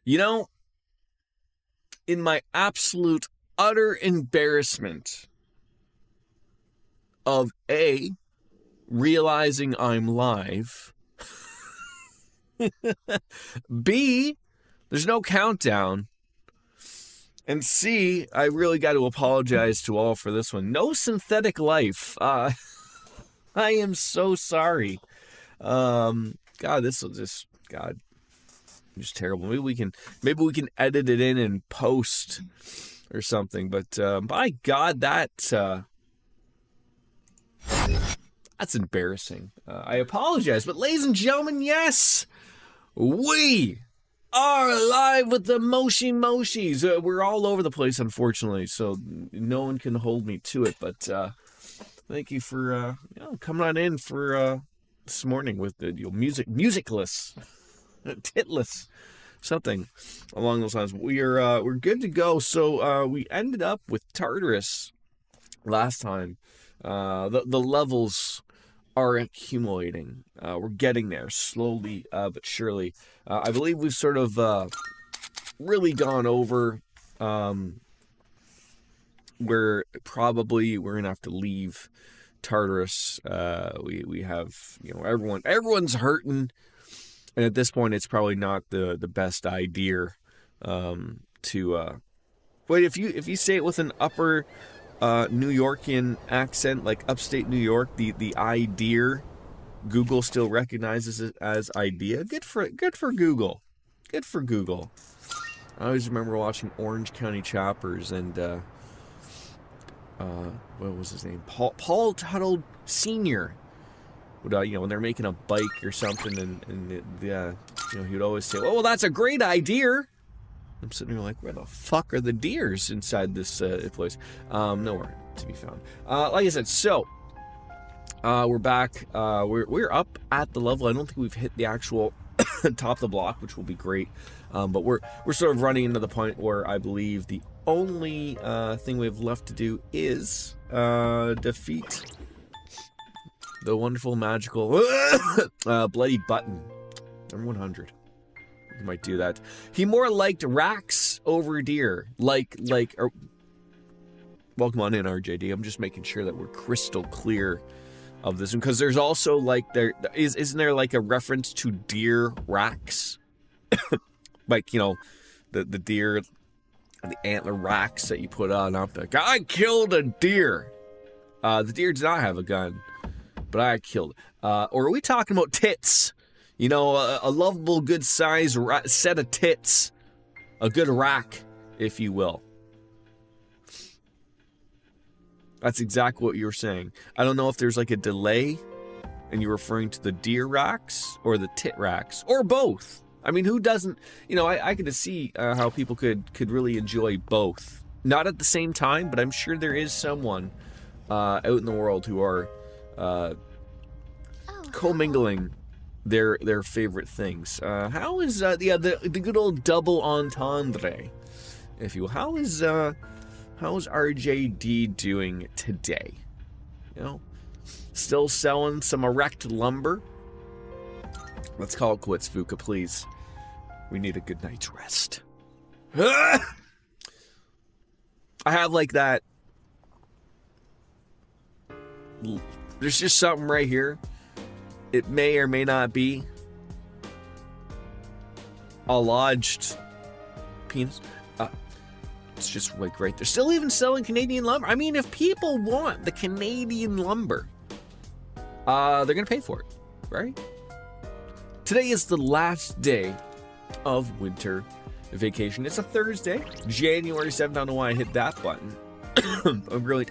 You know, in my absolute utter embarrassment of A, realizing I'm live, B, there's no countdown, and C, I really got to apologize to all for this one. No synthetic life. I am so sorry. God, this will just terrible. Maybe we can edit it in post or something. But by God, that's embarrassing. I apologize, but ladies and gentlemen, yes, we are live with the Moshi Moshis. We're all over the place, unfortunately, so no one can hold me to it. But thank you for coming on in for this morning with the musicless, titless, something along those lines. We're good to go. So we ended up with Tartarus last time. The levels are accumulating. We're getting there slowly but surely. I believe we've sort of really gone over where probably we're gonna have to leave Tartarus. We have, everyone's hurting, and at this point it's probably not the best idea to wait, if you say it with an upper New Yorkian accent, like upstate New York, the idea, Google still recognizes it as idea. Good for Google. Good for Google. I always remember watching Orange County Choppers, and what was his name? Paul Tuttle Sr. would, when they're making a bike or something, and he would always say, "Oh, well, that's a great idea." I'm sitting here like, where the fuck are the deers inside this place? Nowhere to be found. Like I said, so we're back. We're up at the level. I don't think we've hit the actual top of the block, which will be great. But we're sort of running into the point where I believe the only thing we have left to do is defeat the wonderful, magical Bloody Button, number 100. We might do that. He more liked racks over deer. Welcome on in, RJD. I'm just making sure that we're crystal clear of this one, because there's also isn't there like a reference to deer racks? Like, the deer, the antler racks that you put on up. Like, I killed a deer. The deer did not have a gun, but I killed it. Or are we talking about tits? A lovable, good size set of tits. A good rack, if you will. That's exactly what you were saying. I don't know if there's like a delay and you're referring to the deer racks or the tit racks or both. I mean, who doesn't? I could see how people could really enjoy both. Not at the same time, but I'm sure there is someone out in the world who are commingling their favorite things. How is the good old double entendre, if you will? How's RJD doing today? Still selling some erect lumber? Let's call it quits, Fuka, please. We need a good night's rest. I have like that. There's just something right here. It may or may not be a lodged penis. It's just like right there. Still even selling Canadian lumber. I mean, if people want the Canadian lumber, they're going to pay for it, right? Today is the last day of winter vacation. It's a Thursday, January 7th. I don't know why I hit that button.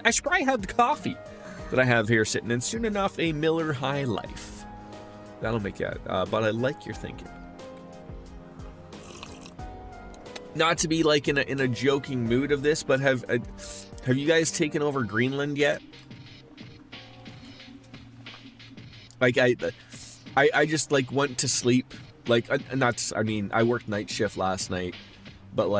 I should probably have the coffee that I have here sitting, and soon enough, a Miller High Life. That'll make it. But I like your thinking. Not to be like in a joking mood of this, but have you guys taken over Greenland yet? Like I just like went to sleep. Like I worked night shift last night, but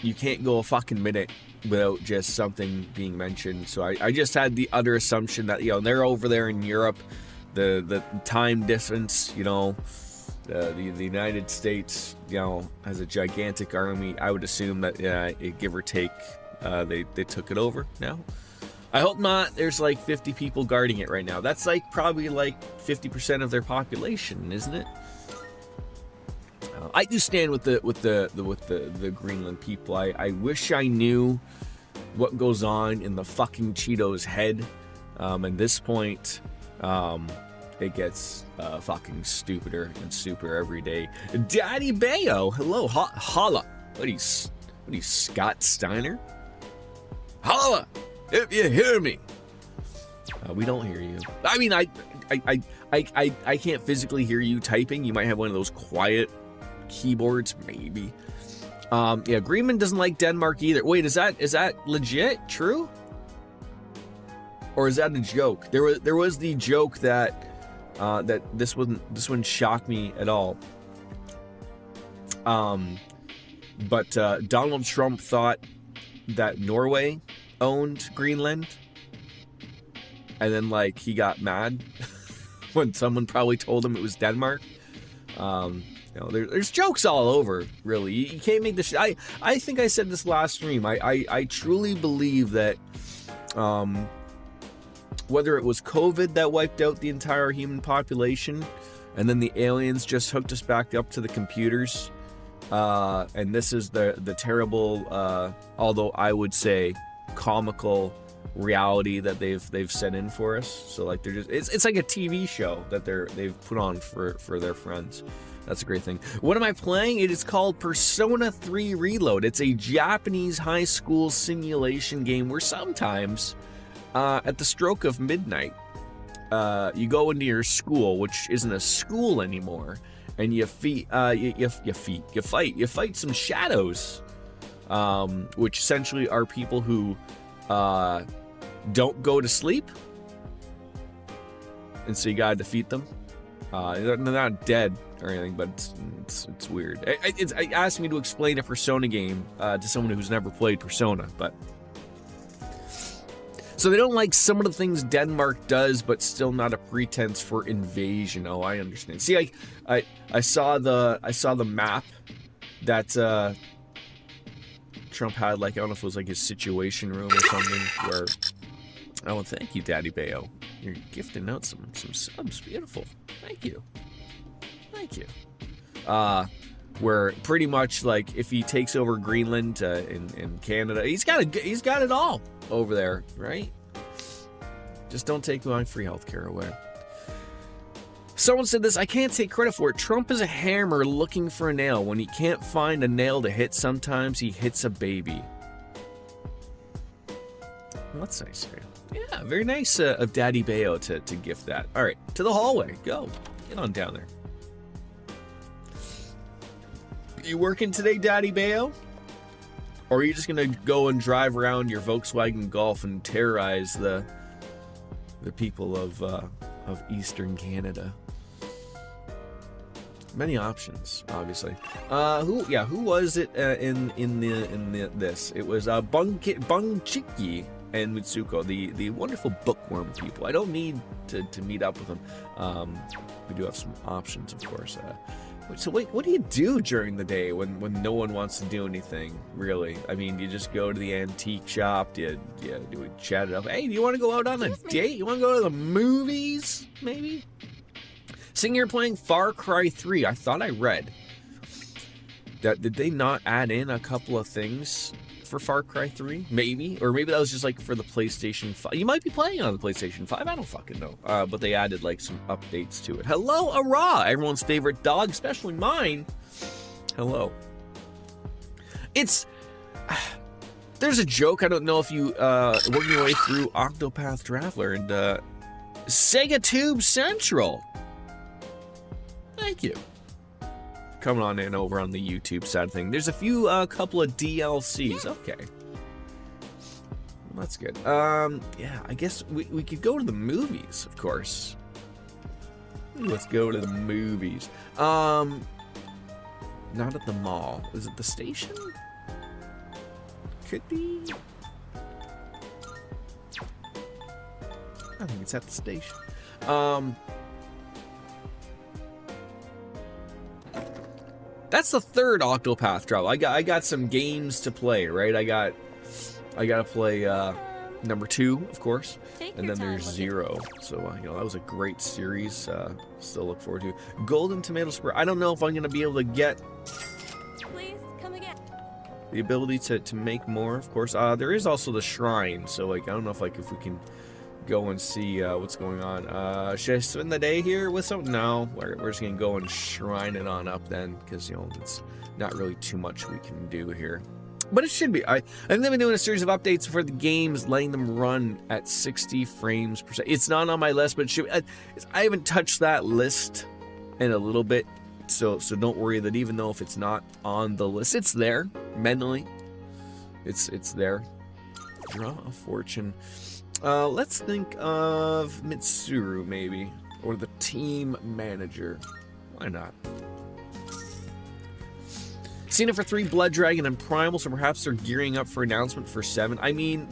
you can't go a fucking minute without just something being mentioned. So I just had the utter assumption that they're over there in Europe. The time difference, The United States, you know, has a gigantic army. I would assume that, give or take, they took it over now. I hope not. There's like 50 people guarding it right now. That's like probably like 50% of their population, isn't it? I do stand with the Greenland people. I wish I knew what goes on in the fucking Cheeto's head. At this point, it gets fucking stupider and stupider every day. Daddy Bayo, hello, holla. What are you, Scott Steiner? Holla, if you hear me. We don't hear you. I mean, I can't physically hear you typing. You might have one of those quiet keyboards, maybe. Yeah, Greenman doesn't like Denmark either. Wait, is that legit? True? Or is that a joke? There was the joke that that this wouldn't shock me at all. But Donald Trump thought that Norway owned Greenland, and then like he got mad when someone probably told him it was Denmark. You know, there's jokes all over, really. You can't make this. I think I said this last stream. I truly believe that whether it was COVID that wiped out the entire human population, and then the aliens just hooked us back up to the computers, and this is the terrible, although I would say comical reality that they've set in for us. So like they're just it's like a TV show that they've put on for their friends. That's a great thing. What am I playing? It is called Persona 3 Reload. It's a Japanese high school simulation game where sometimes, at the stroke of midnight, you go into your school, which isn't a school anymore, and you fight some shadows, which essentially are people who don't go to sleep, and so you gotta defeat them. They're not dead or anything, but it's weird. It asked me to explain a Persona game to someone who's never played Persona, but so they don't like some of the things Denmark does, but still not a pretense for invasion. Oh, I understand. See, I saw the map that Trump had, like, I don't know if it was like his situation room or something, where, oh, thank you, Daddy Bayo. You're gifting out some subs. Beautiful. Thank you. Where pretty much like if he takes over Greenland in Canada, he's got it all over there, right? Just don't take my free healthcare away. Someone said this, I can't take credit for it. Trump is a hammer looking for a nail. When he can't find a nail to hit, sometimes he hits a baby. Well, that's nice. Yeah, very nice of Daddy Bayo to gift that. All right, to the hallway. Go. Get on down there. You working today, Daddy Bayo? Or are you just gonna go and drive around your Volkswagen Golf and terrorize the people of Eastern Canada? Many options, obviously. Who was it in this? It was Bung Chiki and Mitsuko, the wonderful bookworm people. I don't need to meet up with them. We do have some options, of course. So wait, what do you do during the day when no one wants to do anything, really? I mean, you just go to the antique shop, do we chat it up? Hey, do you want to go out on a date? You want to go to the movies, maybe? Seeing you're playing Far Cry 3, I thought I read that, did they not add in a couple of things for Far Cry 3? Maybe. Or maybe that was just like for the PlayStation 5. You might be playing on the PlayStation 5. I don't fucking know. But they added like some updates to it. Hello, Ara! Everyone's favorite dog, especially mine. Hello. It's... There's a joke. I don't know if you working your way through Octopath Traveler and Sega Tube Central. Thank you. Coming on in over on the YouTube side thing. There's a few couple of DLCs. Okay. Well, that's good. Yeah, I guess we could go to the movies, of course. Let's go to the movies. Not at the mall. Is it the station? Could be. I think it's at the station. That's the third Octopath Traveler. I got some games to play, right? I gotta play number 2, of course, and then there's 0. So that was a great series. Still look forward to Golden Tomato Spur. I don't know if I'm gonna be able to get the ability to make more. Of course, there is also the shrine. So I don't know if we can go and see what's going on. Should I spend the day here with something? No, we're just gonna go and shrine it on up then, because it's not really too much we can do here. But it should be. I've been doing a series of updates for the games, letting them run at 60 frames per second. It's not on my list, but it should. I haven't touched that list in a little bit, so don't worry that even though if it's not on the list, it's there mentally. It's there. Draw a fortune. Let's think of Mitsuru maybe, or the team manager. Why not? Seen it for 3, Blood Dragon, and Primal, so perhaps they're gearing up for announcement for 7. I mean,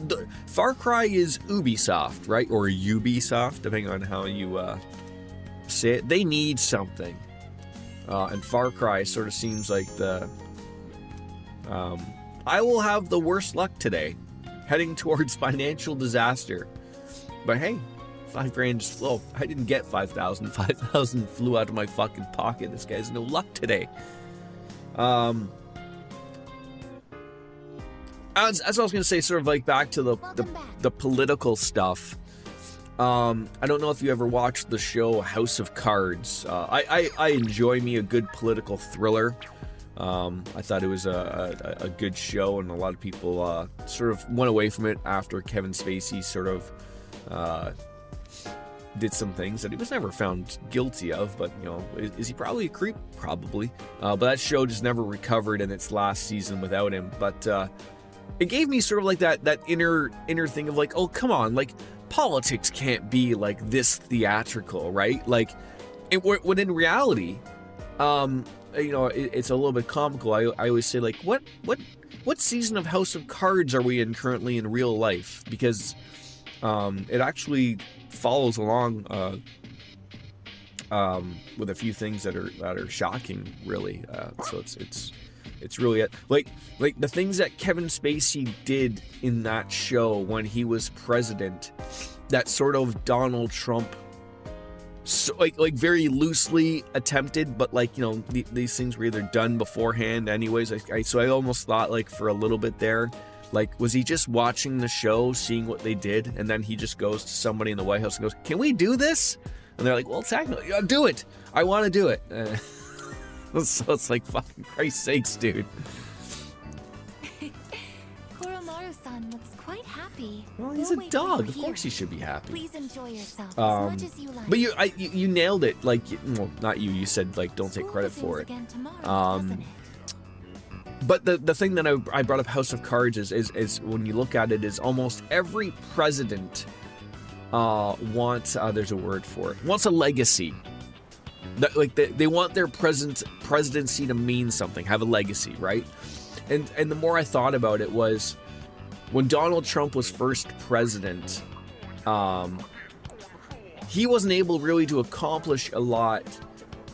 Far Cry is Ubisoft, right? Or Ubisoft, depending on how you say it. They need something. And Far Cry sort of seems like the... I will have the worst luck today, heading towards financial disaster. But hey, $5,000 just flew. I didn't get 5,000. 5,000 flew out of my fucking pocket. This guy has no luck today. As I was going to say, sort of like back to the political stuff. I don't know if you ever watched the show House of Cards. I enjoy me a good political thriller. I thought it was a good show, and a lot of people sort of went away from it after Kevin Spacey sort of did some things that he was never found guilty of. But is he probably a creep? Probably. But that show just never recovered in its last season without him. But it gave me sort of like that inner thing of like, oh come on, like politics can't be like this theatrical, right? Like when in reality, it's a little bit comical. I always say, like, what season of House of Cards are we in currently in real life? Because it actually follows along with a few things that are shocking, really. So it's really like the things that Kevin Spacey did in that show when he was president, that sort of Donald Trump. So, like very loosely attempted, but these things were either done beforehand anyways. So I almost thought, like, for a little bit there, like, was he just watching the show, seeing what they did, and then he just goes to somebody in the White House and goes, "Can we do this?" And they're like, "Well, technically, do it. I want to do it." So it's like, fucking Christ's sakes, dude. Koromaru-san looks quite happy. Well, he's a dog. Of course he should be happy. Please enjoy yourself as much as you like. But you nailed it. Like, well, not you. You said, like, don't take credit for it. But the thing that I brought up House of Cards is when you look at it, is almost every president wants there's a word for it, wants a legacy. Like they want their presidency to mean something, have a legacy, right? And the more I thought about it was, when Donald Trump was first president, he wasn't able really to accomplish a lot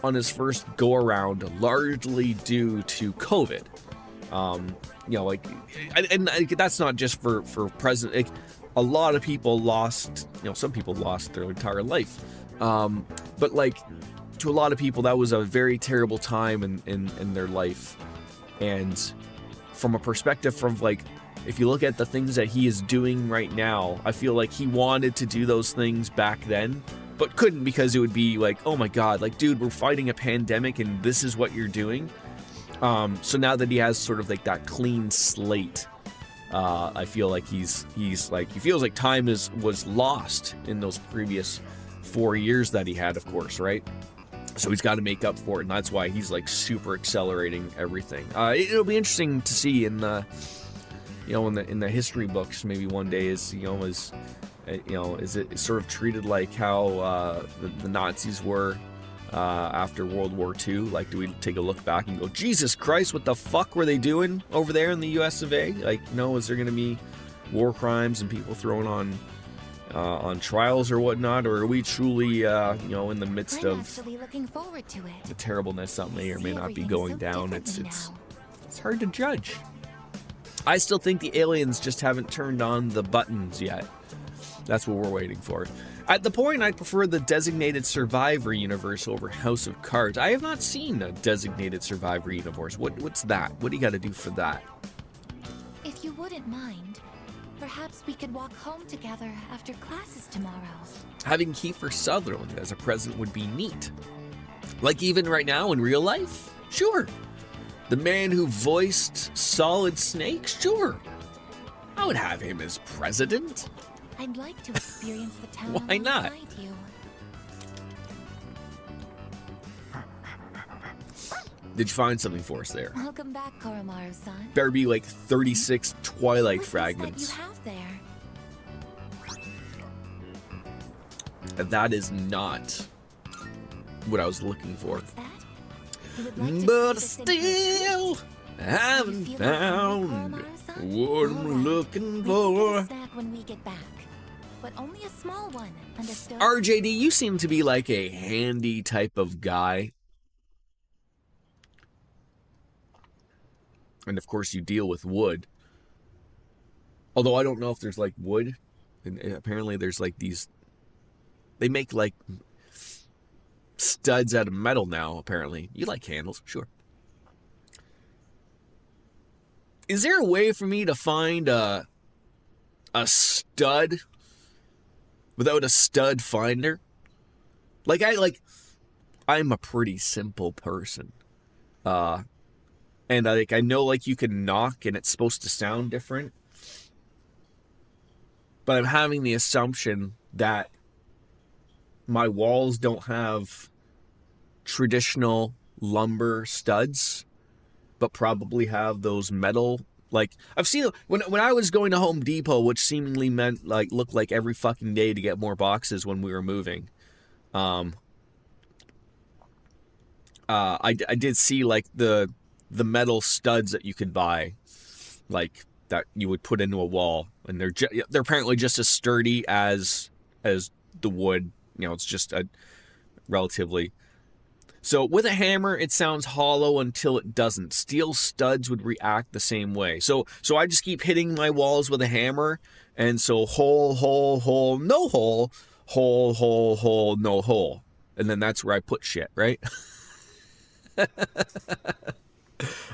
on his first go around, largely due to COVID. That's not just for president. Like, a lot of people lost, some people lost their entire life. But like, to a lot of people, that was a very terrible time in their life. And from a perspective from, like, if you look at the things that he is doing right now, I feel like he wanted to do those things back then, but couldn't, because it would be like, oh my God, like, dude, we're fighting a pandemic and this is what you're doing. So now that he has sort of like that clean slate, I feel like he's like, he feels like time was lost in those previous 4 years that he had, of course, right? So he's got to make up for it, and that's why he's like super accelerating everything. It'll be interesting to see in the, in the history books, maybe one day, is it sort of treated like how the Nazis were after World War II? Like, do we take a look back and go, Jesus Christ, what the fuck were they doing over there in the US of A? Like, is there going to be war crimes and people throwing on on trials or whatnot, or are we truly, you know, in the midst I'm of actually looking forward to it. the terribleness that may or may See not be everything going so down? differently It's hard to judge. I still think the aliens just haven't turned on the buttons yet. That's what we're waiting for. At the point, I'd prefer the Designated Survivor universe over House of Cards. I have not seen a Designated Survivor universe. What's that? What do you got to do for that? If you wouldn't mind, perhaps we could walk home together after classes tomorrow. Having Kiefer Sutherland as a president would be neat. Like even right now in real life? Sure. The man who voiced Solid Snake? Sure. I would have him as president. I'd like to experience the town Why not? alongside you. Did you find something for us there? Welcome back, Koromaru-san. Better be like 36 Twilight What's fragments. that you have there? That is not what I was looking for. What's that? You would like to But try this in still, haven't You feel like hungry, found Koromaru-san? what I'm All right. looking We can for. get a snack when we get back, but only a small one. Understood? RJD, you seem to be like a handy type of guy. And of course, you deal with wood. Although I don't know if there's like wood. And apparently, there's like these. They make like studs out of metal now, apparently. You like handles, sure. Is there a way for me to find a stud without a stud finder? I'm a pretty simple person. And I know like you can knock and it's supposed to sound different. But I'm having the assumption that my walls don't have traditional lumber studs, but probably have those metal. Like I've seen when I was going to Home Depot, which seemingly meant like looked like every fucking day to get more boxes when we were moving. I did see like the metal studs that you could buy, like that you would put into a wall, and they're apparently just as sturdy as the wood. You know, it's just a relatively. So with a hammer, it sounds hollow until it doesn't. Steel studs would react the same way. So I just keep hitting my walls with a hammer, and so hole, no hole, hole, no hole, and then that's where I put shit, right?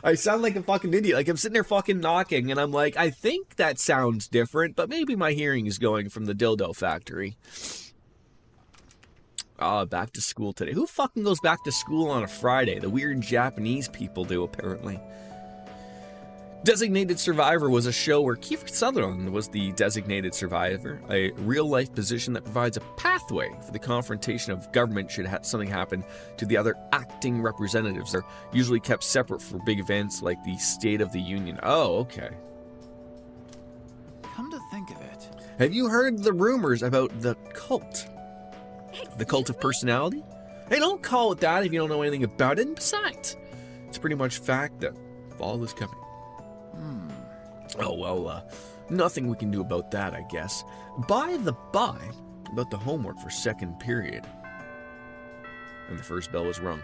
I sound like a fucking idiot. Like I'm sitting there fucking knocking, and I'm like, I think that sounds different, but maybe my hearing is going from the dildo factory. Back to school today. Who fucking goes back to school on a Friday? The weird Japanese people do, apparently. Designated Survivor was a show where Kiefer Sutherland was the designated survivor, a real-life position that provides a pathway for the confrontation of government should something happen to the other acting representatives. They're usually kept separate for big events like the State of the Union. Oh, okay. Come to think of it. Have you heard the rumors about the cult? The cult of personality? Hey, don't call it that if you don't know anything about it. And besides, it's pretty much fact that fall is coming. Oh, well, nothing we can do about that, I guess. By the by, about the homework for second period. And the first bell was rung.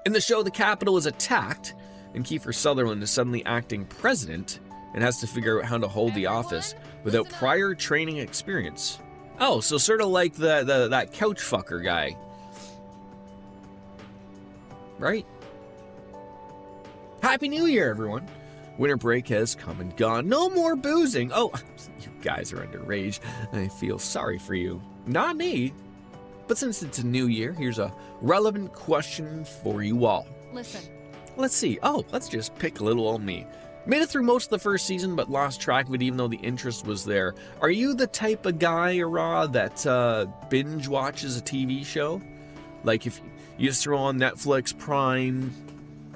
In the show, the Capitol is attacked, and Kiefer Sutherland is suddenly acting president and has to figure out how to hold the office without prior training experience. Oh, so sort of like that couch fucker guy. Right? Happy New Year, everyone. Winter break has come and gone. No more boozing. Oh, you guys are underage. I feel sorry for you. Not me. But since it's a new year, here's a relevant question for you all. Listen. Let's see. Oh, let's just pick little old me. Made it through most of the first season, but lost track of it even though the interest was there. Are you the type of guy, Ra, that binge watches a TV show? Like if you just throw on Netflix, Prime,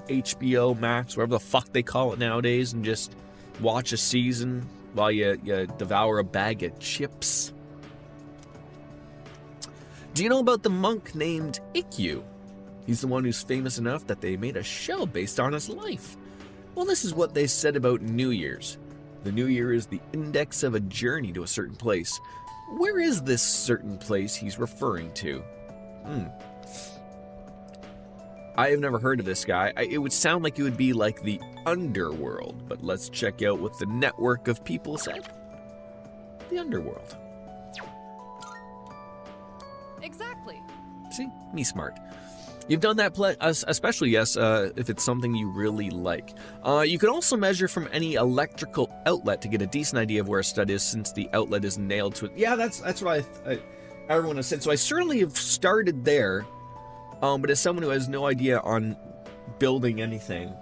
HBO Max, whatever the fuck they call it nowadays, and just watch a season while you devour a bag of chips? Do you know about the monk named Ikkyu? He's the one who's famous enough that they made a show based on his life. Well, this is what they said about New Year's. The New Year is the index of a journey to a certain place. where is this certain place he's referring to? I have never heard of this guy. It would sound like it would be like the underworld, but let's check out what the network of people said. The underworld. Exactly. See? Me smart. You've done that, especially, yes, if it's something you really like. You can also measure from any electrical outlet to get a decent idea of where a stud is, since the outlet is nailed to it. Yeah, that's what everyone has said. So I certainly have started there, but as someone who has no idea on building anything,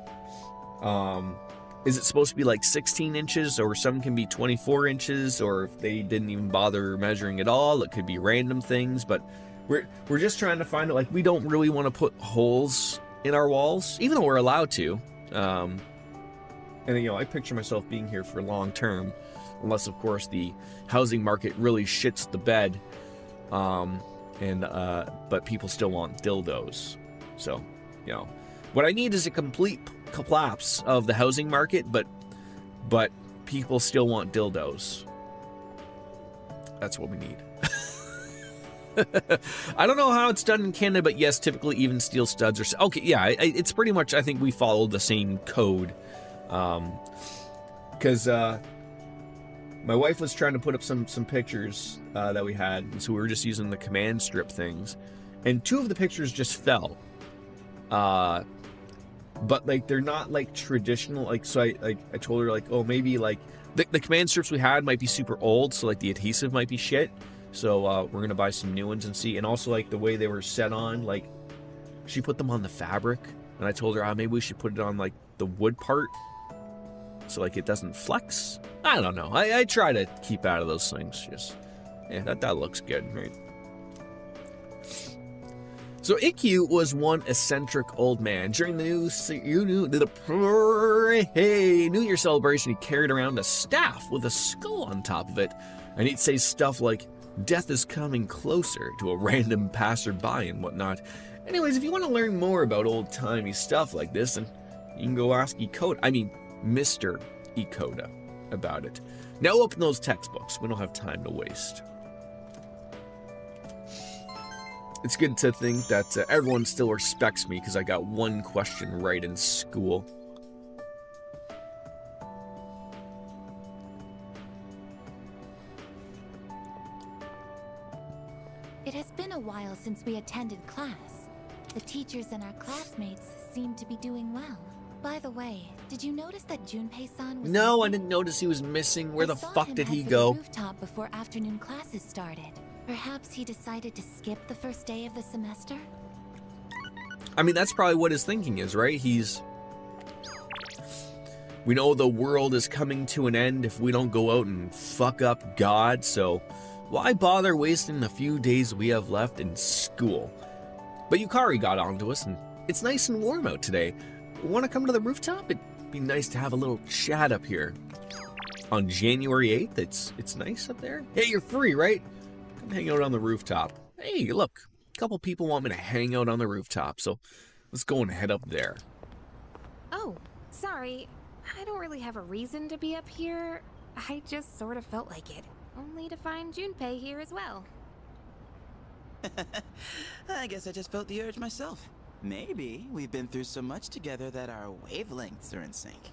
is it supposed to be like 16 inches, or some can be 24 inches, or if they didn't even bother measuring at all, it could be random things, but we're just trying to find out, like, we don't really want to put holes in our walls, even though we're allowed to. And, I picture myself being here for long term, unless, of course, the housing market really shits the bed. But people still want dildos. So, what I need is a complete collapse of the housing market, but people still want dildos. That's what we need. I don't know how it's done in Canada, but yes, typically even steel studs are... Okay, yeah, it's pretty much, I think we follow the same code. Because my wife was trying to put up some pictures that we had, and so we were just using the command strip things. And 2 of the pictures just fell. But, like, they're not, like, traditional. Like, so I told her, like, oh, maybe, like, the command strips we had might be super old, so, like, the adhesive might be shit. So we're going to buy some new ones and see. And also, like, the way they were set on, like, she put them on the fabric. And I told her, maybe we should put it on, like, the wood part. So, like, it doesn't flex. I don't know. I try to keep out of those things. Just, yeah, that looks good, right? So Ikkyu was one eccentric old man. During the New Year celebration, he carried around a staff with a skull on top of it. And he'd say stuff like, "Death is coming closer," to a random passerby and whatnot. Anyways, if you want to learn more about old-timey stuff like this, then you can go ask Mr. Ikoda about it. Now open those textbooks. We don't have time to waste. It's good to think that everyone still respects me because I got one question right in school. It has been a while since we attended class. The teachers and our classmates seem to be doing well. By the way, did you notice that Junpei-san was No, I missing? didn't notice he was missing. Where I the saw fuck him did head he for go? The rooftop before afternoon classes started. Perhaps he decided to skip the first day of the semester? I mean, that's probably what his thinking is, right? We know the world is coming to an end if we don't go out and fuck up God, so why bother wasting the few days we have left in school? But Yukari got onto us, and it's nice and warm out today. Want to come to the rooftop? It'd be nice to have a little chat up here. On January 8th, it's nice up there. Hey, you're free, right? Come hang out on the rooftop. Hey, look, a couple people want me to hang out on the rooftop, so let's go and head up there. Oh, sorry. I don't really have a reason to be up here. I just sort of felt like it. Only to find Junpei here as well. I guess I just felt the urge myself. Maybe we've been through so much together that our wavelengths are in sync.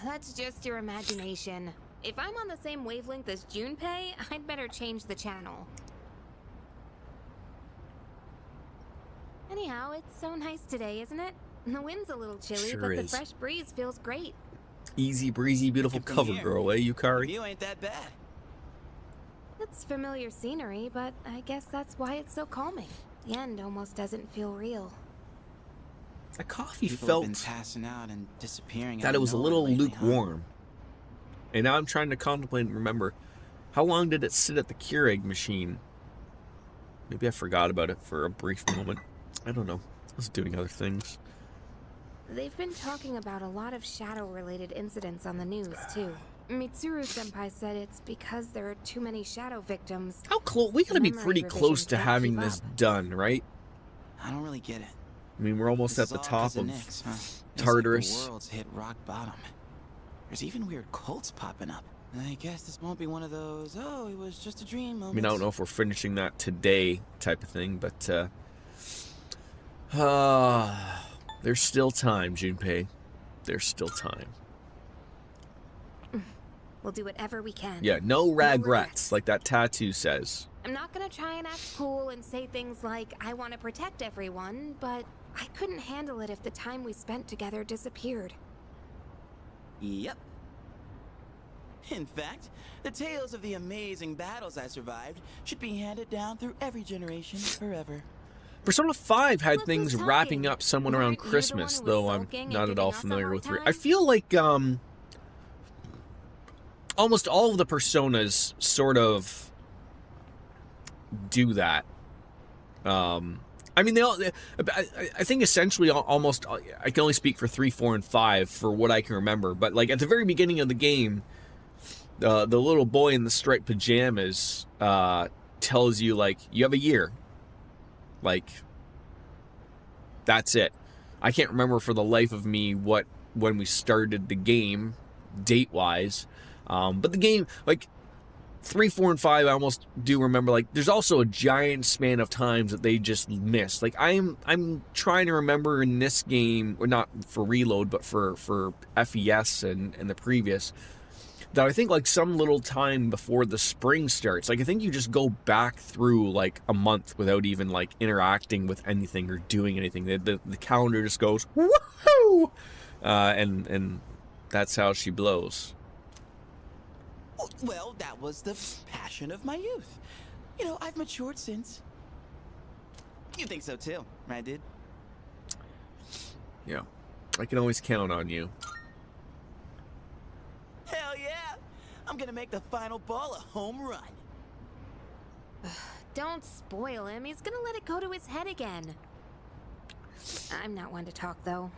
That's just your imagination. If I'm on the same wavelength as Junpei, I'd better change the channel. Anyhow, it's so nice today, isn't it? The wind's a little chilly, Sure but the is. fresh breeze feels great. Easy breezy, beautiful From cover here, girl, eh, The Yukari? view ain't that bad. It's familiar scenery, but I guess that's why it's so calming. The end almost doesn't feel real. That coffee People felt have been passing out and disappearing. that out it of was a nowhere little lately, huh? lukewarm. And now I'm trying to contemplate and remember, how long did it sit at the Keurig machine? Maybe I forgot about it for a brief moment. I don't know. I was doing other things. They've been talking about a lot of shadow-related incidents on the news, too. Mitsuru Senpai said it's because there are too many shadow victims. How close? We gotta be Memory pretty revision close to can't having keep this up. done, right? I don't really get it. I mean, we're almost This at is the all top 'cause of Nyx, huh? Feels like Tartarus. the world's hit rock bottom. There's even weird cults popping up. I guess this won't be one of those, oh, it was just a dream I moments. mean, I don't know if we're finishing that today type of thing, but there's still time, Junpei. There's still time. We'll do whatever we can. Yeah, no regrets. regrets, like that tattoo says. I'm not gonna try and act cool and say things like, I want to protect everyone, but I couldn't handle it if the time we spent together disappeared. Yep. In fact, the tales of the amazing battles I survived should be handed down through every generation forever. Persona 5 had Look things who's wrapping talking. up somewhere around Weren't you the one Christmas, who was though I'm sulking and not at giving all us a familiar hard with it. time? I feel like almost all of the Personas sort of do that. I mean, they all. I think essentially almost. I can only speak for 3, 4, and 5 for what I can remember. But like at the very beginning of the game, the little boy in the striped pajamas tells you like you have a year. Like that's it. I can't remember for the life of me when we started the game, date wise. But the game, like 3, 4, and 5, I almost do remember. Like, there's also a giant span of times that they just missed. Like, I'm trying to remember in this game, or not for Reload, but for FES and the previous, that I think like some little time before the spring starts. Like, I think you just go back through like a month without even like interacting with anything or doing anything. The calendar just goes woohoo, and that's how she blows. Well, that was the passion of my youth. You know, I've matured since. You think so too, right, dude? Yeah, I can always count on you. Hell yeah! I'm gonna make the final ball a home run. Don't spoil him. He's gonna let it go to his head again. I'm not one to talk, though.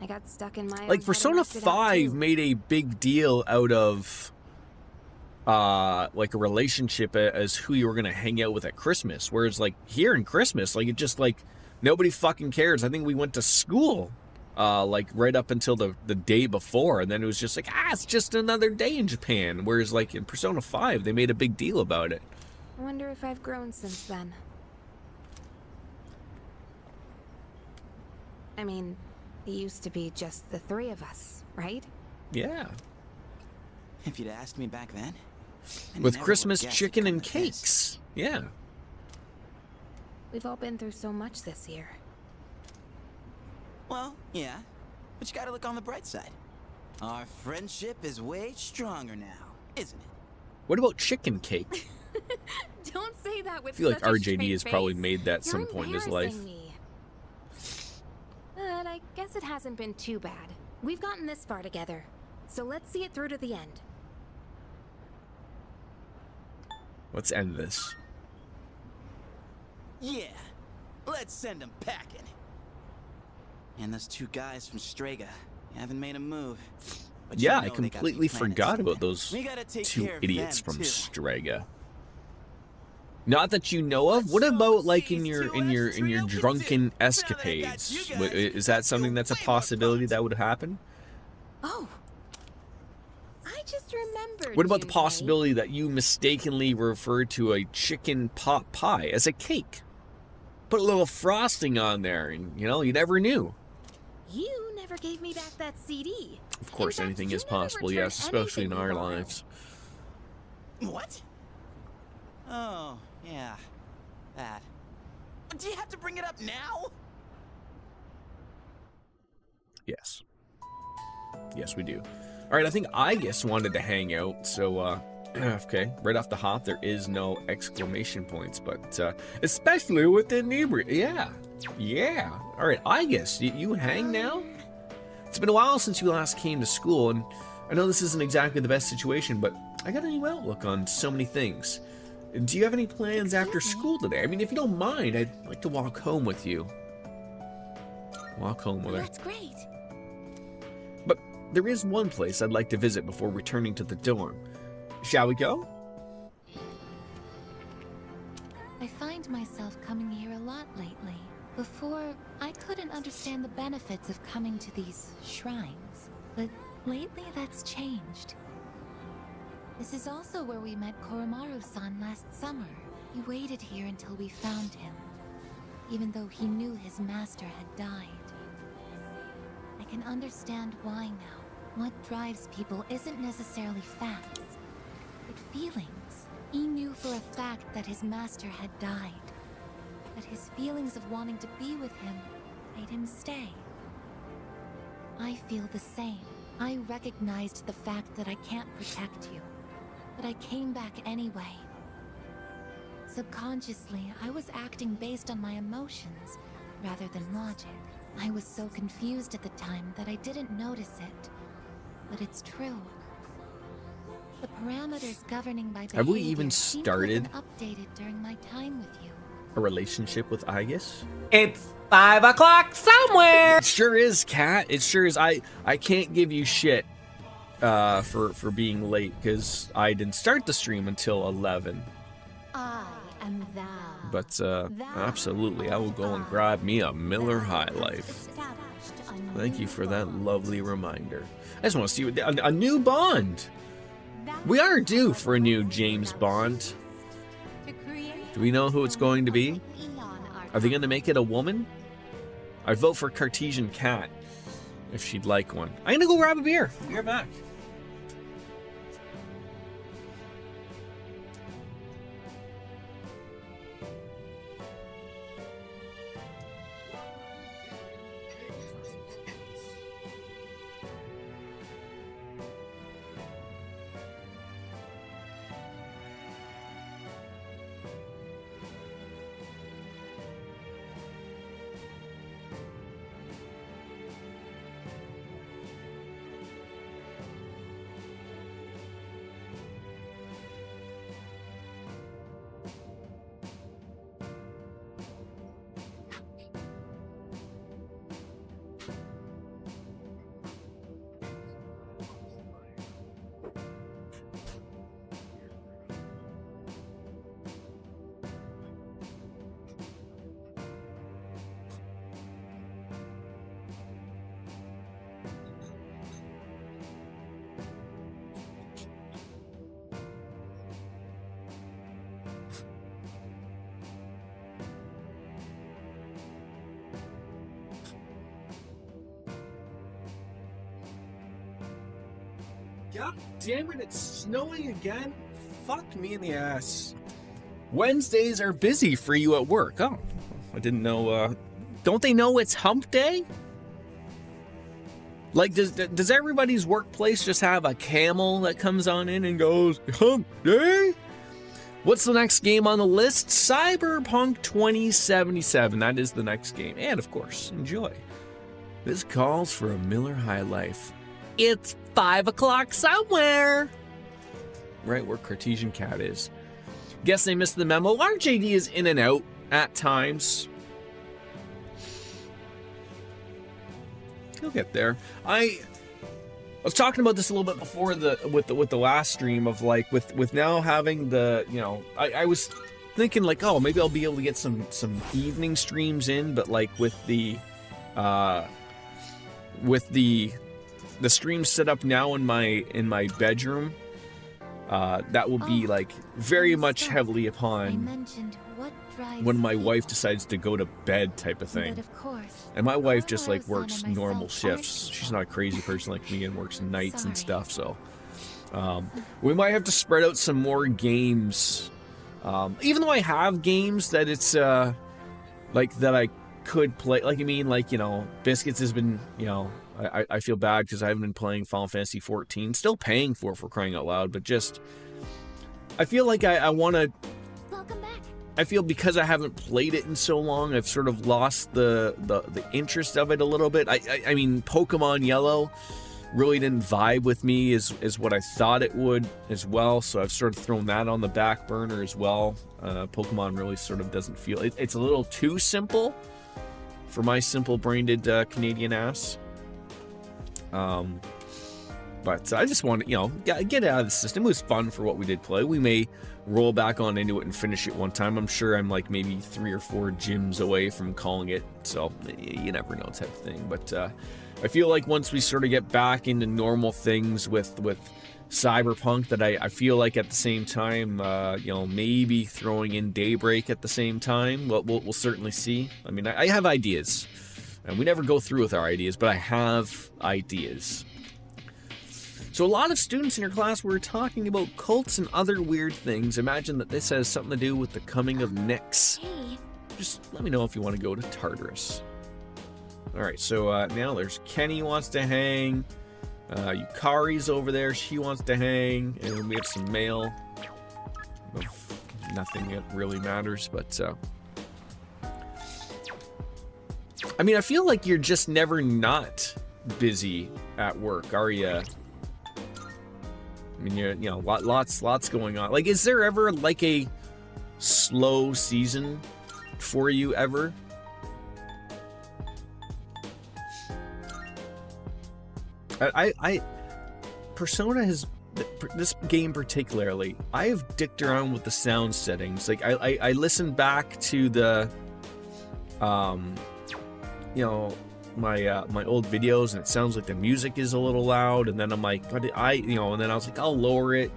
I got stuck in my own Like head Persona and left it out, 5 too. made a big deal out of like a relationship as who you were gonna hang out with at Christmas, whereas like here in Christmas, like it just like nobody fucking cares. I think we went to school like right up until the day before, and then it was just like it's just another day in Japan, whereas like in Persona 5 they made a big deal about it. I wonder if I've grown since then. I mean, it used to be just the 3 of us, right? Yeah, If you'd asked me back then, I with never Christmas would've guessed chicken it'd and come to this. cakes. Yeah. We've all been through so much this year. Well, yeah, but you gotta look on the bright side. Our friendship is way stronger now, isn't it? What about chicken cake? Don't say that with I feel like such a RJD straight has probably face. made that at You're some point in his life. embarrassing me. But I guess it hasn't been too bad. We've gotten this far together, so let's see it through to the end. Let's end this. Yeah, let's send them packing. And those 2 guys from Strega haven't made a move. But you Yeah, know I they gotta be completely planning forgot something. about those We gotta take 2 care of idiots them, from too. Strega. Not that you know of. What about like in your drunken escapades? Is that something that's a possibility that would happen? Oh, I just remembered. What about the Junpei. possibility that you mistakenly referred to a chicken pot pie as a cake? Put a little frosting on there, and you never knew. You never gave me back that CD. Of course, In fact, anything you is never possible, returned yes, especially in anything you our borrowed. lives. What? Oh, yeah. That. Do you have to bring it up now? Yes. Yes, we do. All right, I think I just wanted to hang out, so, okay, right off the hop, there is no exclamation points, but, especially with the inebriate, yeah. All right, I guess, you hang now? It's been a while since you last came to school, and I know this isn't exactly the best situation, but I got a new outlook on so many things. Do you have any plans after school today? I mean, if you don't mind, I'd like to walk home with you. Walk home with her. That's great. But there is one place I'd like to visit before returning to the dorm. Shall we go? I find myself coming here a lot lately. Before, I couldn't understand the benefits of coming to these shrines. But lately, that's changed. This is also where we met Koromaru-san last summer. He waited here until we found him, even though he knew his master had died. I can understand why now. What drives people isn't necessarily facts, but feelings. He knew for a fact that his master had died, that his feelings of wanting to be with him made him stay. I feel the same. I recognized the fact that I can't protect you, but I came back anyway. Subconsciously, I was acting based on my emotions rather than logic. I was so confused at the time that I didn't notice it, but it's true. The parameters governing my behavior Have we even seem to have been started updated during my time with you. a relationship with Aegis? It's 5 o'clock somewhere! It sure is, Kat. It sure is. I can't give you shit for being late because I didn't start the stream until 11. I am thou. But absolutely, I will go and grab me a Miller High Life. Thank you for that lovely reminder. I just want to see a new Bond. We are due for a new James Bond. Do we know who it's going to be? Are they going to make it a woman? I vote for Cartesian Cat if she'd like one. I'm going to go grab a beer. Be right back. God damn it, it's snowing again? Fuck me in the ass. Wednesdays are busy for you at work. Oh, I didn't know, don't they know it's hump day? Like, does everybody's workplace just have a camel that comes on in and goes, hump day? What's the next game on the list? Cyberpunk 2077. That is the next game. And, of course, enjoy. This calls for a Miller High Life. It's 5 o'clock somewhere. Right where Cartesian Cat is. Guess they missed the memo. RJD is in and out at times. He'll get there. I was talking about this a little bit before with the last stream of like with now having the, you know, I was thinking like, oh, maybe I'll be able to get some evening streams in, but like with the stream set up now in my bedroom, that will be like very much heavily upon when my wife decides to go to bed type of thing. And my wife just like works normal shifts. She's not a crazy person like me and works nights and stuff. So we might have to spread out some more games. Even though I have games that it's like that I could play. Like, I mean, like, you know, Biscuits has been, you know, I feel bad because I haven't been playing Final Fantasy 14. Still paying for crying out loud, but just I feel like I want to. Welcome back. I feel because I haven't played it in so long, I've sort of lost the interest of it a little bit. I mean, Pokemon Yellow really didn't vibe with me as what I thought it would as well, so I've sort of thrown that on the back burner as well. Pokemon really sort of doesn't feel... It's a little too simple for my simple-brained Canadian ass. But I just want to, you know, get out of the system. It was fun for what we did play. We may roll back on into it and finish it one time. I'm sure I'm like maybe 3 or 4 gyms away from calling it, so you never know type of thing. But I feel like once we sort of get back into normal things with cyberpunk that I feel like at the same time, you know, maybe throwing in Daybreak at the same time. We'll certainly see. I mean, I have ideas, and we never go through with our ideas, but I have ideas. So a lot of students in your class were talking about cults and other weird things. Imagine that this has something to do with the coming of Nyx. Hey, Just let me know if you want to go to Tartarus. Alright, so now there's Kenny wants to hang. Yukari's over there, she wants to hang. And we have some mail. Nothing that really matters, but... I mean, I feel like you're just never not busy at work, are you? I mean, you know, lots going on. Like, is there ever like a slow season for you ever? I Persona has, this game particularly, I have dicked around with the sound settings. Like, I listened back to the, you know, my old videos, and it sounds like the music is a little loud, and then I'm like, and then I was like, I'll lower it,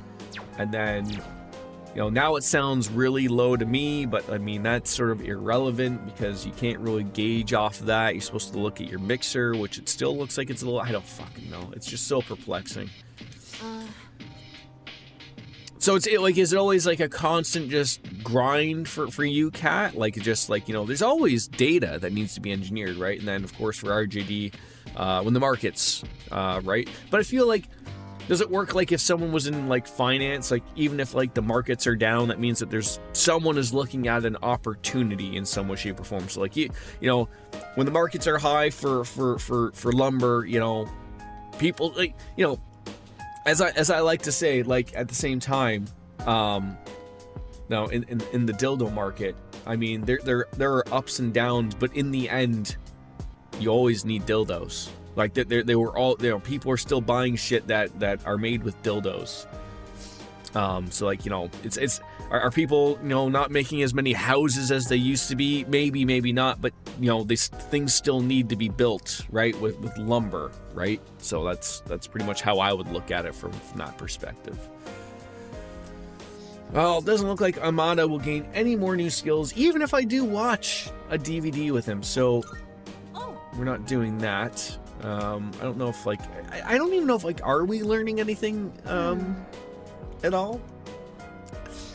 and then, you know, now it sounds really low to me, but I mean, that's sort of irrelevant because you can't really gauge off of that. You're supposed to look at your mixer, which it still looks like it's a little, I don't fucking know. It's just so perplexing. So it's like, is it always like a constant just grind for you, Kat? Like, just like, you know, there's always data that needs to be engineered, right? And then of course for RJD, when the markets, right? But I feel like, does it work like if someone was in like finance, like even if like the markets are down, that means that there's someone is looking at an opportunity in some way, shape, or form. So like you know, when the markets are high for lumber, you know, people like, you know, as I like to say, like at the same time, now in the dildo market, I mean there are ups and downs, but in the end, you always need dildos. Like they were all, you know, people are still buying shit that are made with dildos. So like, you know, are people, you know, not making as many houses as they used to be? Maybe not, but you know, these things still need to be built, right? With lumber, right? So that's pretty much how I would look at it from that perspective. Well, it doesn't look like Amada will gain any more new skills, even if I do watch a DVD with him. So we're not doing that. I don't know if like, I don't even know if like, are we learning anything at all?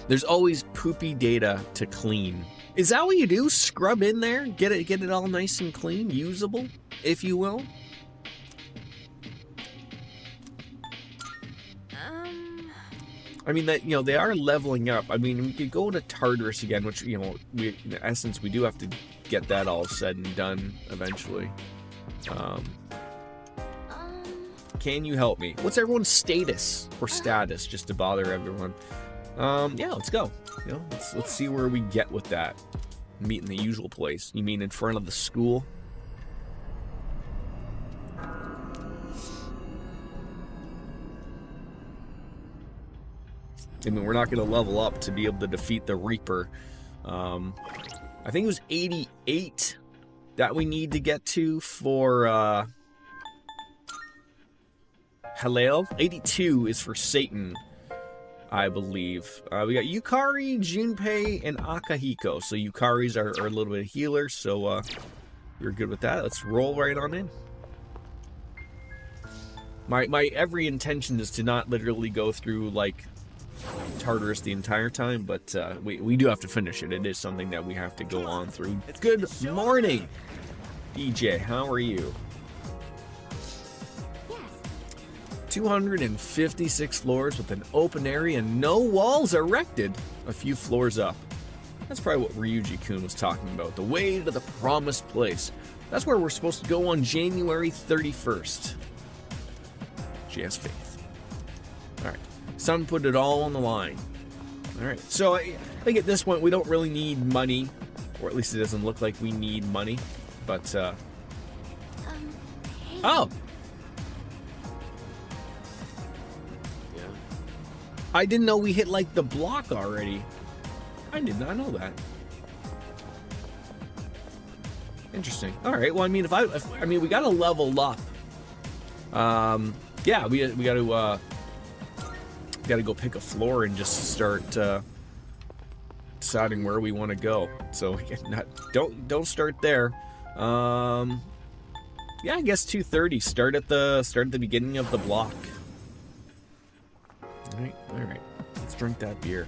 There's always poopy data to clean. Is that what you do? Scrub in there, get it all nice and clean, usable, if you will. I mean, that, you know, they are leveling up. I mean, we could go to Tartarus again, which, you know, in essence we do have to get that all said and done eventually. Can you help me? What's everyone's status or status, just to bother everyone? Yeah, let's go. You know, let's see where we get with that. Meet in the usual place. You mean in front of the school? I mean, we're not going to level up to be able to defeat the Reaper. I think it was 88 that we need to get to for Halil. 82 is for Satan, I believe. We got Yukari, Junpei, and Akahiko. So Yukari's are a little bit of healers, so we're good with that. Let's roll right on in. My every intention is to not literally go through like Tartarus the entire time, but we do have to finish it. It is something that we have to go on through. Good morning, DJ. How are you? 256 floors with an open area and no walls erected. A few floors up. That's probably what Ryuji-kun was talking about. The way to the promised place. That's where we're supposed to go on January 31st. She has faith. Alright. Sun put it all on the line. Alright. So I think at this point we don't really need money. Or at least it doesn't look like we need money. But, hey. Oh! I didn't know we hit like the block already. I did not know that. Interesting. All right. Well, I mean, I mean, we got to level up. Yeah, we got to gotta go pick a floor and just start deciding where we want to go. So don't start there. Yeah, I guess 2:30. Start at the beginning of the block. All right. Let's drink that beer.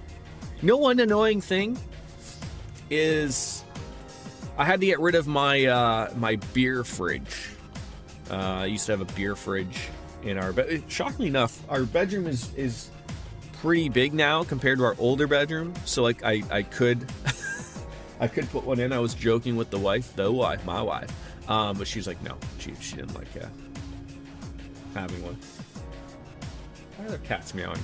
You know, one annoying thing is I had to get rid of my my beer fridge. I used to have a beer fridge in our bed. Shockingly enough, our bedroom is pretty big now compared to our older bedroom. So like I could I could put one in. I was joking with my wife, but she's like, no, she didn't like having one. Why are there cats meowing?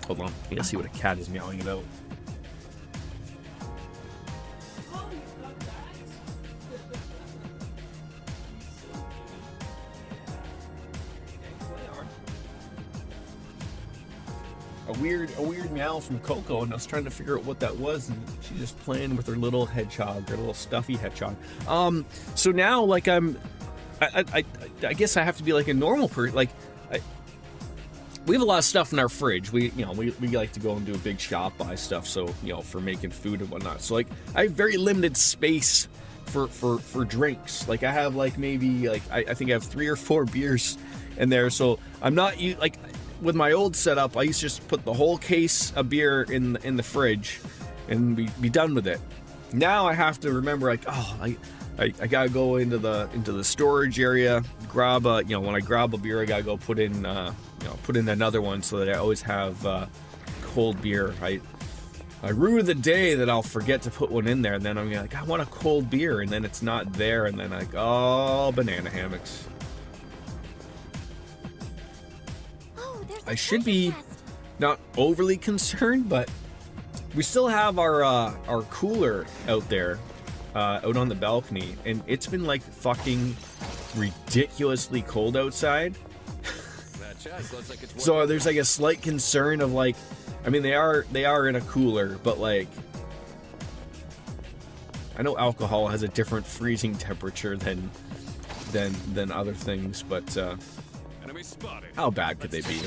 Hold on, I gotta see what a cat is meowing about. A weird meow from Coco, and I was trying to figure out what that was, and she's just playing with her little hedgehog, her little stuffy hedgehog. So now, like, I guess I have to be like a normal person. Like, we have a lot of stuff in our fridge. We like to go and do a big shop, buy stuff, so, you know, for making food and whatnot. So, like, I have very limited space for drinks. Like, I have, like, maybe, like, I think I have 3 or 4 beers in there, so I'm not, like, with my old setup, I used to just put the whole case of beer in the fridge and be done with it. Now I have to remember, like, oh, I gotta go into the storage area, grab a, you know, when I grab a beer, I gotta go put in another one so that I always have cold beer. I rue the day that I'll forget to put one in there, and then I'm like, I want a cold beer, and then it's not there, and then like, oh, banana hammocks. I should be not overly concerned, but we still have our cooler out there, out on the balcony, and it's been like fucking ridiculously cold outside. So there's like a slight concern of like, I mean, they are in a cooler, but like, I know alcohol has a different freezing temperature than other things, but how bad could they be?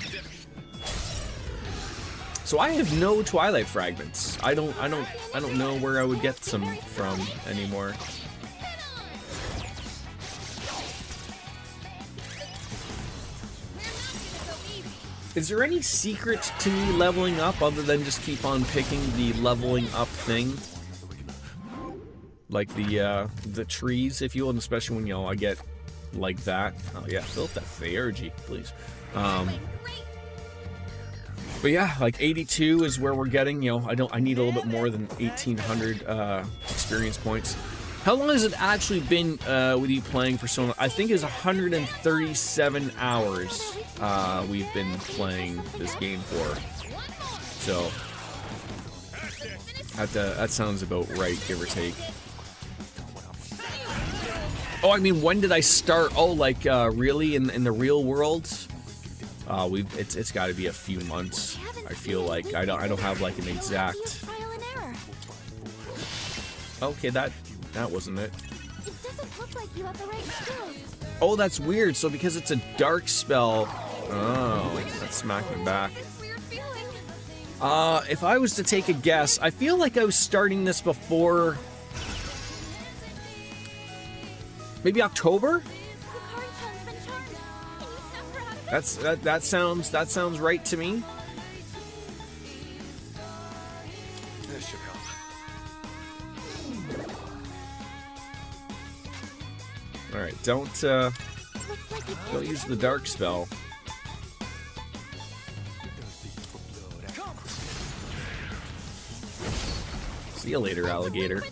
So I have no Twilight fragments. I don't know where I would get some from anymore. Is there any secret to me leveling up other than just keep on picking the leveling up thing? Like the trees, if you will, and especially when, you know, I get like that. Oh yeah, fill up that Theurgy, please. But yeah, like 82 is where we're getting, you know, I need a little bit more than 1,800 experience points. How long has it actually been with you playing for so long? I think it's 137 hours we've been playing this game for. So that sounds about right, give or take. Oh, I mean, when did I start? Oh, like really in the real world? It's got to be a few months. I feel like I don't have like an exact. Okay, that wasn't it. Oh, that's weird. So because it's a dark spell, oh, that smacked me back. If I was to take a guess, I feel like I was starting this before. Maybe October? That sounds right to me. This should help. All right, don't use the dark spell. See you later, alligator.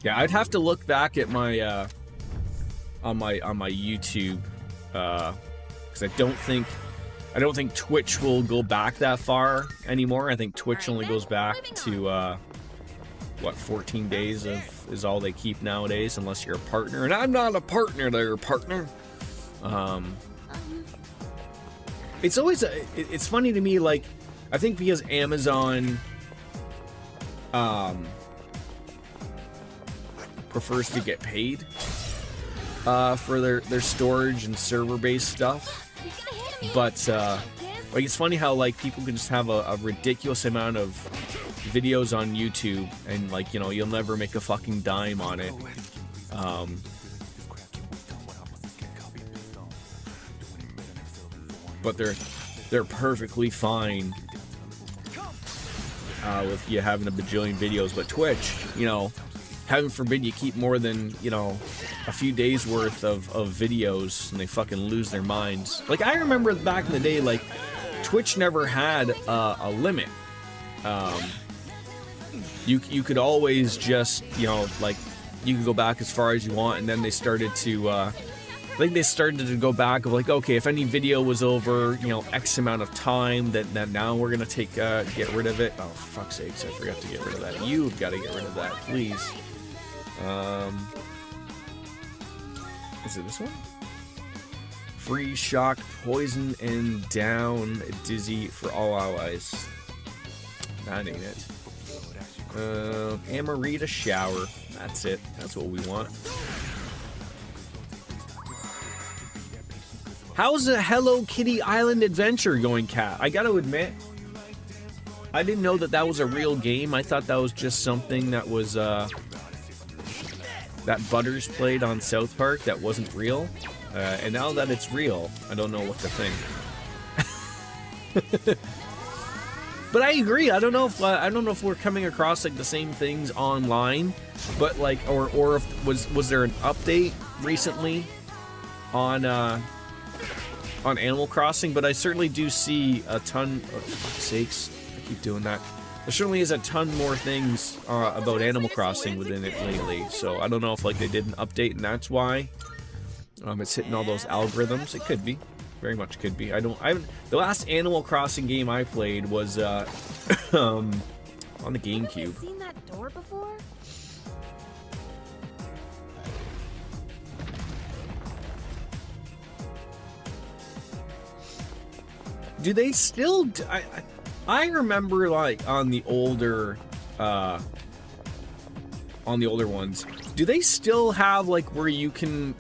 Yeah, I'd have to look back at my on my YouTube. Because I don't think Twitch will go back that far anymore. I think Twitch only goes back to 14 days is all they keep nowadays, unless you're a partner. And I'm not a partner there, partner. It's always it's funny to me, like, I think because Amazon prefers to get paid. for their storage and server-based stuff. But like it's funny how like people can just have a ridiculous amount of videos on YouTube and like you'll never make a fucking dime on it. But they're perfectly fine with you having a bajillion videos. But Twitch, heaven forbid you keep more than a few days worth of videos and they fucking lose their minds. Like I remember back in the day, like Twitch never had a limit. You could always just like you could go back as far as you want, and then they started to I think they started to go back of like, okay, if any video was over X amount of time, that now we're gonna take get rid of it. Oh fuck's sakes, I forgot to get rid of that. You've got to get rid of that, please. Is it this one? Free shock, poison, and down dizzy for all allies. That ain't it. Amarita shower. That's it. That's what we want. How's the Hello Kitty Island Adventure going, Cat? I gotta admit, I didn't know that was a real game. I thought that was just something that was that Butters played on South Park that wasn't real. And now that it's real, I don't know what to think. But I agree. I don't know if we're coming across like the same things online, but like or if was there an update recently on Animal Crossing? But I certainly do see a ton. Oh, for fuck's sakes, I keep doing that. There certainly is a ton more things about Animal Crossing within it lately. So I don't know if like they did an update and that's why it's hitting all those algorithms. It could be. Very much could be. The last Animal Crossing game I played was on the GameCube. Have you seen that door before? Do they still? I remember like on the older ones. Do they still have like where you can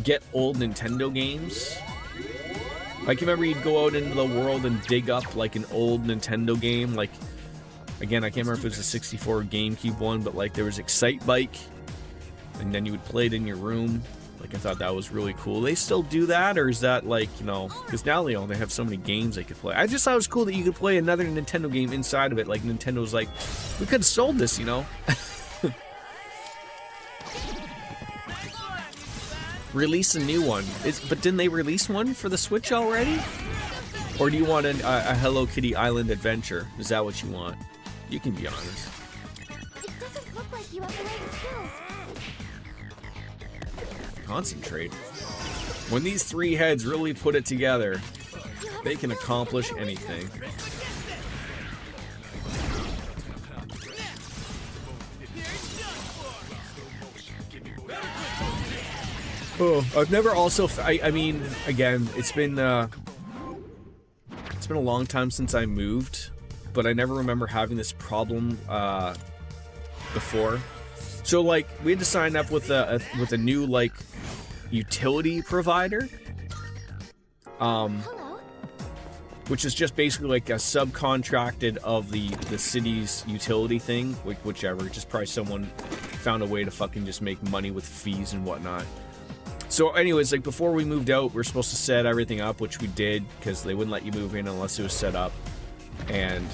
get old Nintendo games? Like, you remember you'd go out into the world and dig up like an old Nintendo game. Like, again, I can't remember if it was a 64 GameCube one, but like there was Excite Bike, and then you would play it in your room. Like, I thought that was really cool. They still do that, or is that like, because now they have so many games they could play. I just thought it was cool that you could play another Nintendo game inside of it. Like, Nintendo's like, we could have sold this, Release a new one. But didn't they release one for the Switch already? Or do you want a Hello Kitty Island Adventure? Is that what you want? You can be honest. It doesn't look like you have the right skills. Concentrate. When these three heads really put it together, they can accomplish anything. Oh, I've never also. I mean, again, it's been a long time since I moved, but I never remember having this problem before. So, like, we had to sign up with a new like utility provider, which is just basically like a subcontracted of the city's utility thing, whichever. Just probably someone found a way to fucking just make money with fees and whatnot. So anyways, like before we moved out, we were supposed to set everything up, which we did, because they wouldn't let you move in unless it was set up. And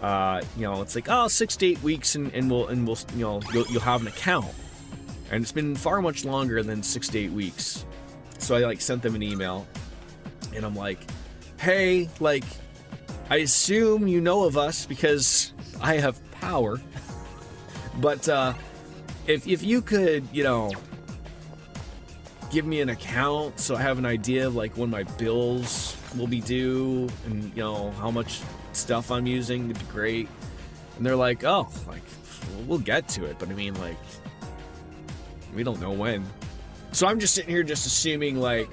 it's like, 6 to 8 weeks and we'll you'll have an account. And it's been far much longer than 6 to 8 weeks. So I like sent them an email and I'm like, hey, like, I assume you know of us because I have power. But if you could, give me an account so I have an idea of like when my bills will be due and how much stuff I'm using, it'd be great. And they're like, oh, like we'll get to it, but I mean, like, we don't know when. So I'm just sitting here just assuming like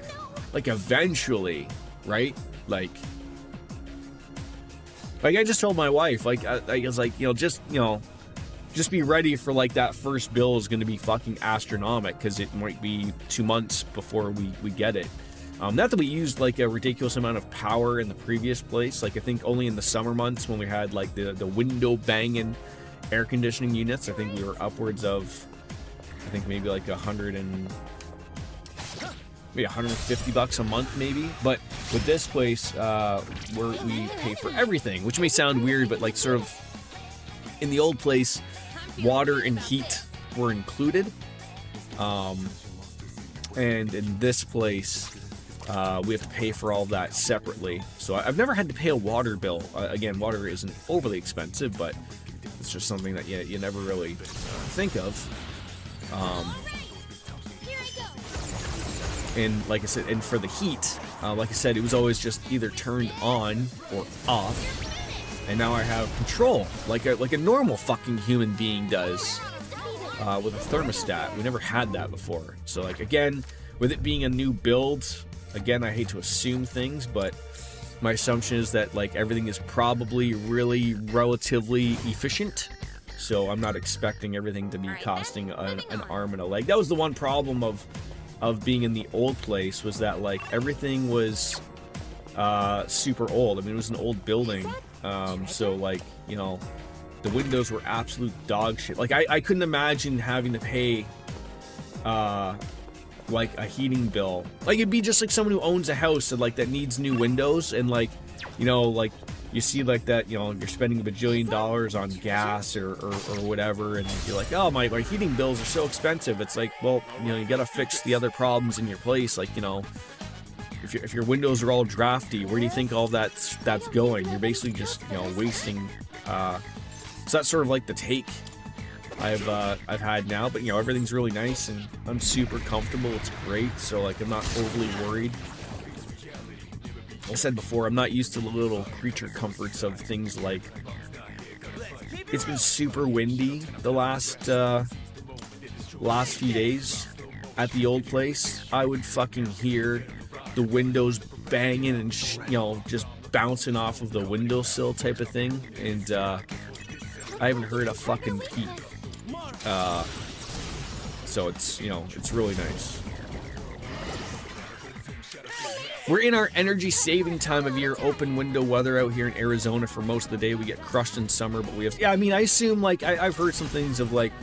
eventually, right? Like I just told my wife, like I was like, just be ready for like that first bill is going to be fucking astronomical because it might be 2 months before we get it. Not that we used like a ridiculous amount of power in the previous place. Like I think only in the summer months when we had like the window banging air conditioning units, I think we were upwards of, I think maybe like maybe $150 a month maybe. But with this place, where we pay for everything, which may sound weird, but like sort of in the old place, water and heat were included. And in this place, we have to pay for all that separately. So I've never had to pay a water bill. Again, water isn't overly expensive, but it's just something that you never really think of. And like I said, and for the heat, like I said, it was always just either turned on or off. And now I have control, like a normal fucking human being does, with a thermostat. We never had that before. So like again, with it being a new build, again, I hate to assume things, but my assumption is that like everything is probably really relatively efficient. So I'm not expecting everything to be costing an arm and a leg. That was the one problem of being in the old place, was that like everything was super old. I mean, it was an old building. So like, you know, the windows were absolute dog shit. Like I couldn't imagine having to pay like a heating bill. Like it'd be just like someone who owns a house and like that needs new windows, and like, you know, like you see like that, you know, you're spending $1 bajillion on gas or whatever, and you're like, oh, my heating bills are so expensive. It's like, well, you know, you gotta fix the other problems in your place. Like, you know, if your windows are all drafty, where do you think all that's going? You're basically just, you know, wasting. So that's sort of like the take I've had now. But you know, everything's really nice and I'm super comfortable. It's great. So like, I'm not overly worried. I said before, I'm not used to the little creature comforts of things like, it's been super windy the last few days at the old place. I would fucking hear the windows banging and you know, just bouncing off of the windowsill type of thing, and I haven't heard a fucking peep. So it's, you know, it's really nice. We're in our energy saving time of year, open window weather out here in Arizona for most of the day. We get crushed in summer, but we have, yeah, I mean, I assume like, I've heard some things of like,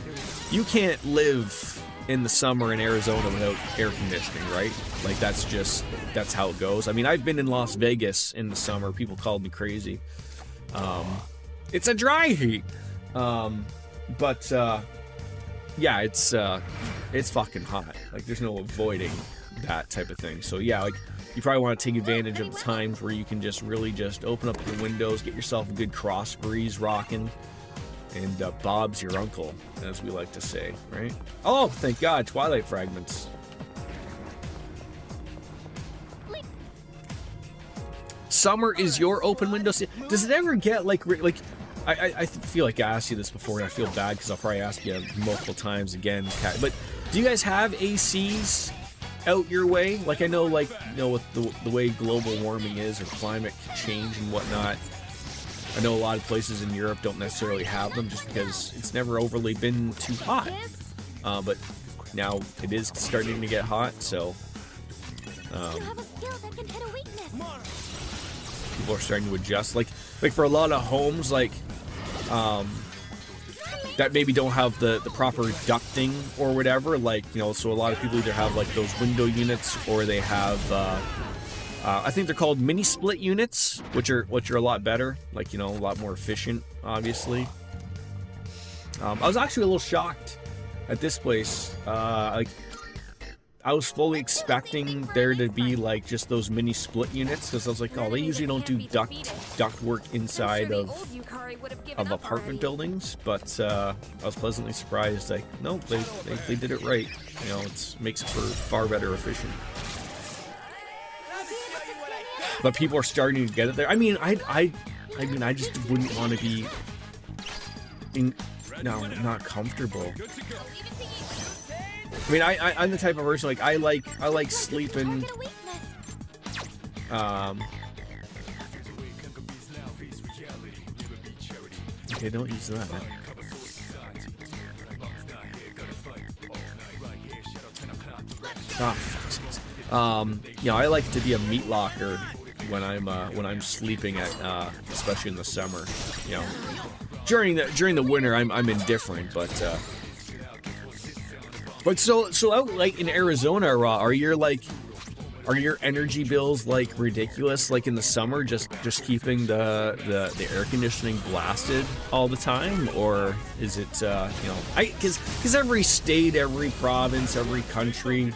you can't live in the summer in Arizona without air conditioning, right? Like that's how it goes. I mean, I've been in Las Vegas in the summer. People called me crazy. It's a dry heat. But yeah, it's fucking hot. Like there's no avoiding that type of thing. So yeah, like you probably want to take advantage of the times where you can just really just open up your windows, get yourself a good cross breeze rocking, and Bob's your uncle, as we like to say, right? Oh, thank God, Twilight Fragments. Summer is your open window. Does it ever get like I feel like I asked you this before, and I feel bad because I'll probably ask you multiple times again, but do you guys have ACs out your way? Like I know, like, you know, with the way global warming is or climate change and whatnot, I know a lot of places in Europe don't necessarily have them just because it's never overly been too hot. But now it is starting to get hot, so people are starting to adjust. Like for a lot of homes, like that maybe don't have the proper ducting or whatever, like, you know, so a lot of people either have like those window units or they have I think they're called mini split units, which are a lot better, like, you know, a lot more efficient, obviously. I was actually a little shocked at this place. Like I was fully expecting there to be like just those mini split units, because I was like, oh, they usually don't do duct work inside of apartment buildings, but I was pleasantly surprised. Like, no, they did it right. You know, it makes it for far better efficient. But people are starting to get it there. I mean, I just wouldn't want to be not comfortable. I mean, I'm the type of person, like, I like sleeping, okay, don't use that. fuck's sakes. You know, I like to be a meat locker when I'm sleeping at, especially in the summer. You know, during the winter, I'm indifferent, but so out like in Arizona, are your energy bills like ridiculous? Like in the summer, just keeping the air conditioning blasted all the time, or is it you know? Because every state, every province, every country,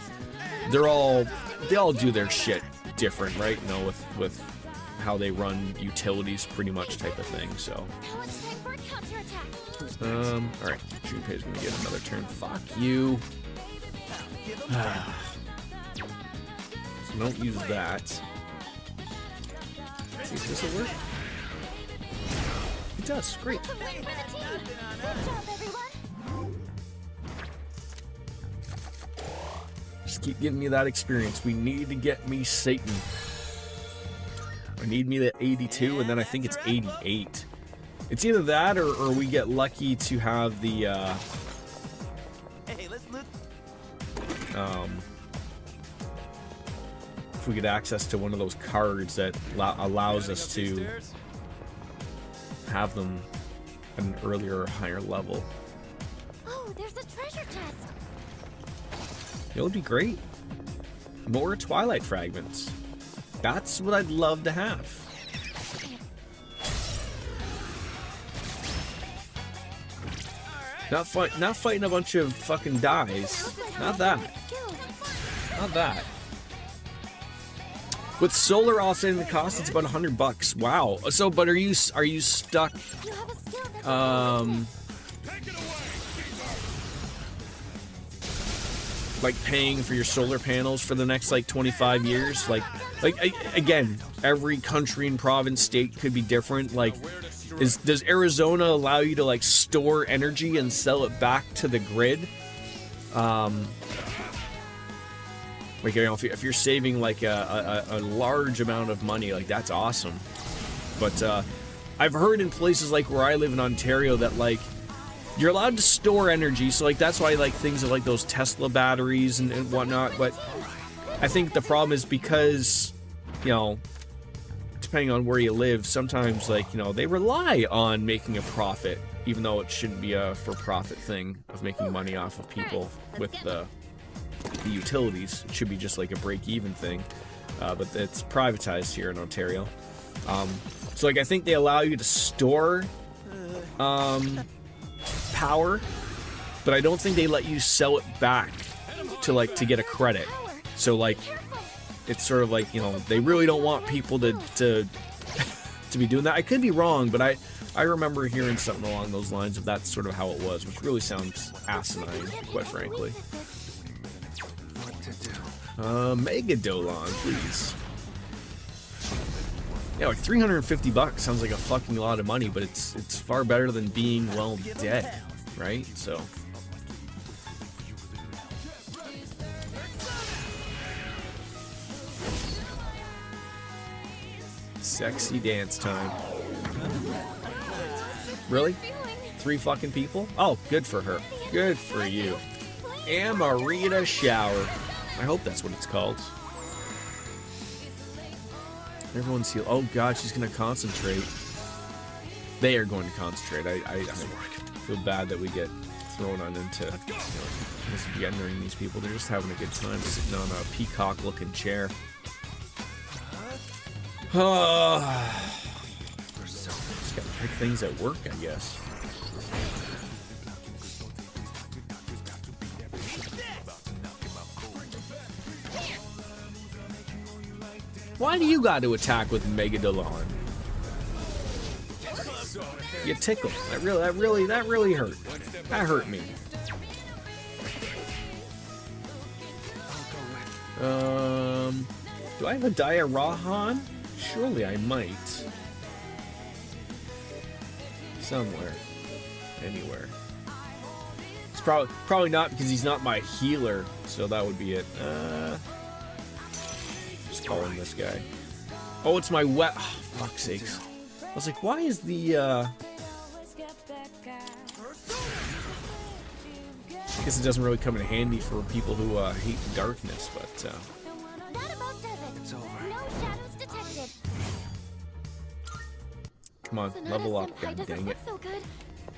they all do their shit different, right? You know, with how they run utilities, pretty much type of thing. So, all right, Junpei's gonna get another turn. Fuck you. So don't use that. Let's see if this will work. It does. Great. Just keep giving me that experience. We need to get me Satan. I need me to 82, and then I think it's 88. It's either that or we get lucky to have the Hey, let's look. if we get access to one of those cards that allows us to have them at an earlier or higher level. Oh, there's a treasure chest. It would be great. More Twilight fragments. That's what I'd love to have. Not fighting a bunch of fucking dies. Not that. Not that. With solar offsetting the cost, it's about $100. Wow. So, but are you stuck? Like paying for your solar panels for the next like 25 years? Like again, every country and province, state could be different. Like, does Arizona allow you to like store energy and sell it back to the grid? Like, you know, if you're saving like a large amount of money, like that's awesome. But I've heard in places like where I live in Ontario that like you're allowed to store energy, so like that's why like things like those Tesla batteries and whatnot. But I think the problem is because, you know, depending on where you live, sometimes like, you know, they rely on making a profit, even though it shouldn't be a for-profit thing of making money off of people with the utilities. It should be just like a break-even thing, but it's privatized here in Ontario. So like I think they allow you to store power, but I don't think they let you sell it back to get a credit. So like it's sort of like, you know, they really don't want people to be doing that. I could be wrong, but I remember hearing something along those lines of that's sort of how it was, which really sounds asinine, quite frankly. Megadolon, please. Yeah, like $350 sounds like a fucking lot of money, but it's far better than being, well, dead, right? So sexy dance time. Really? 3 fucking people? Oh, good for her. Good for you. Amarita Shower. I hope that's what it's called. Everyone's healed. Oh god, she's gonna concentrate. They are going to concentrate. I feel bad that we get thrown on into, you know, gendering these people. They're just having a good time sitting on a peacock-looking chair. Just gotta pick things at work, I guess. Why do you got to attack with Megadolon? You tickle. That really hurt. That hurt me. Do I have a Diarahan? Surely I might. Somewhere. Anywhere. It's probably not, because he's not my healer, so that would be it. Just call him this guy. Oh, it's my wet. Oh, fuck's sakes. I was like, why is the guess it doesn't really come in handy for people who hate darkness, but That about does it. It's over. No shadows detected. come on, Sonata level up, Senpai god doesn't dang look it. so good.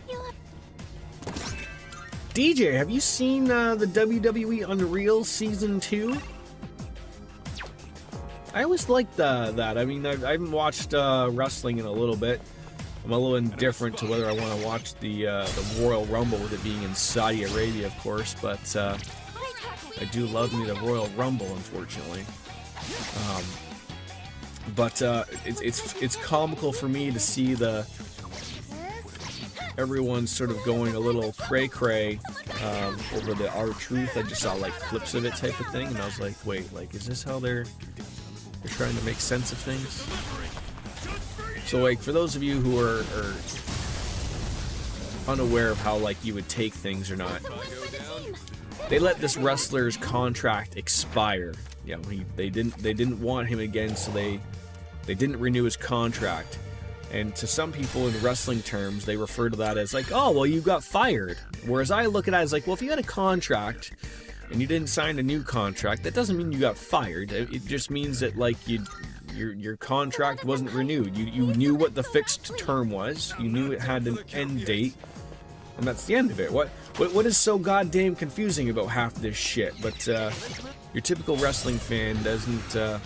You'll have DJ, have you seen the WWE Unreal Season 2? I always liked that. I mean, I haven't watched wrestling in a little bit. I'm a little indifferent to whether I want to watch the Royal Rumble, with it being in Saudi Arabia, of course, but I do love me the Royal Rumble, unfortunately. But it's comical for me to see everyone sort of going a little cray-cray over the R-Truth. I just saw like clips of it type of thing, and I was like, wait, like, is this how they're trying to make sense of things? So like, for those of you who are unaware of how like you would take things or not, they let this wrestler's contract expire. Yeah, they didn't want him again, so they didn't renew his contract. And to some people in wrestling terms, they refer to that as like, oh, well, you got fired. Whereas I look at it as like, well, if you had a contract and you didn't sign a new contract, that doesn't mean you got fired. It just means that like your contract wasn't renewed. You knew what the fixed term was. You knew it had an end date, and that's the end of it. What is so goddamn confusing about half this shit? But your typical wrestling fan doesn't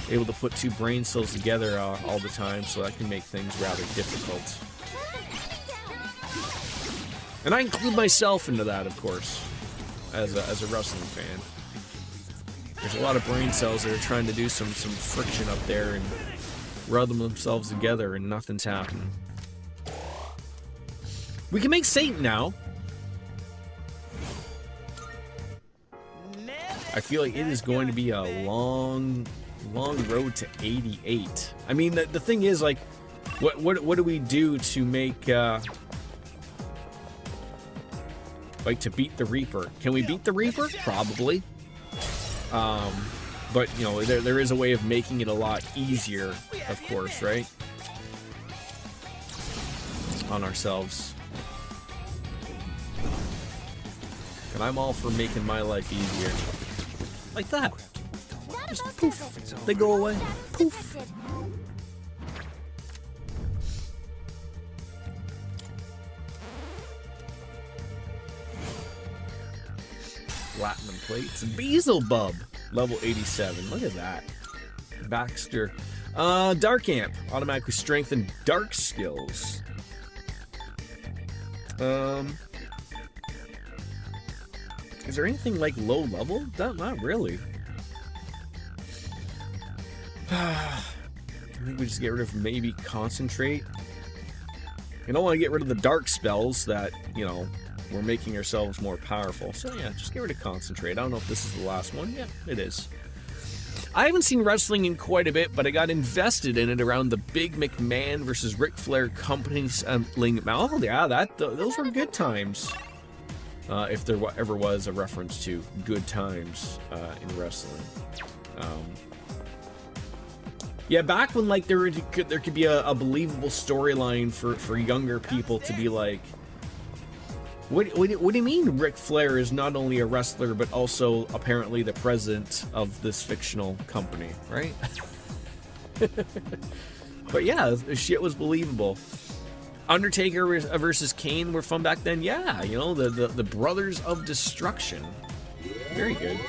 able to put two brain cells together all the time, so that can make things rather difficult. And I include myself into that, of course, as a wrestling fan. There's a lot of brain cells that are trying to do some friction up there and rub themselves together, and nothing's happening. We can make Satan now. I feel like it is going to be a long road to 88. I mean, the thing is, like, what do we do to make like to beat the Reaper? Can we beat the Reaper? Probably. But you know, there is a way of making it a lot easier, of course, right? On ourselves. And I'm all for making my life easier. Like that. Just poof. They go away. Poof. Platinum plates. Beelzebub. Level 87. Look at that. Baxter. Dark Amp. Automatically strengthen dark skills. Is there anything like low level? Not really. I think we just get rid of maybe concentrate. I don't want to get rid of the dark spells that, you know, we're making ourselves more powerful. So yeah, just get rid of concentrate. I don't know if this is the last one. Yeah, it is. I haven't seen wrestling in quite a bit, but I got invested in it around the Big McMahon versus Ric Flair companies. Oh yeah, those were good times. If there ever was a reference to good times in wrestling. Yeah, back when like there could be a believable storyline for younger people to be like, what do you mean Ric Flair is not only a wrestler but also apparently the president of this fictional company, right? But yeah, shit was believable. Undertaker versus Kane were fun back then. Yeah, you know, the Brothers of Destruction. Very good.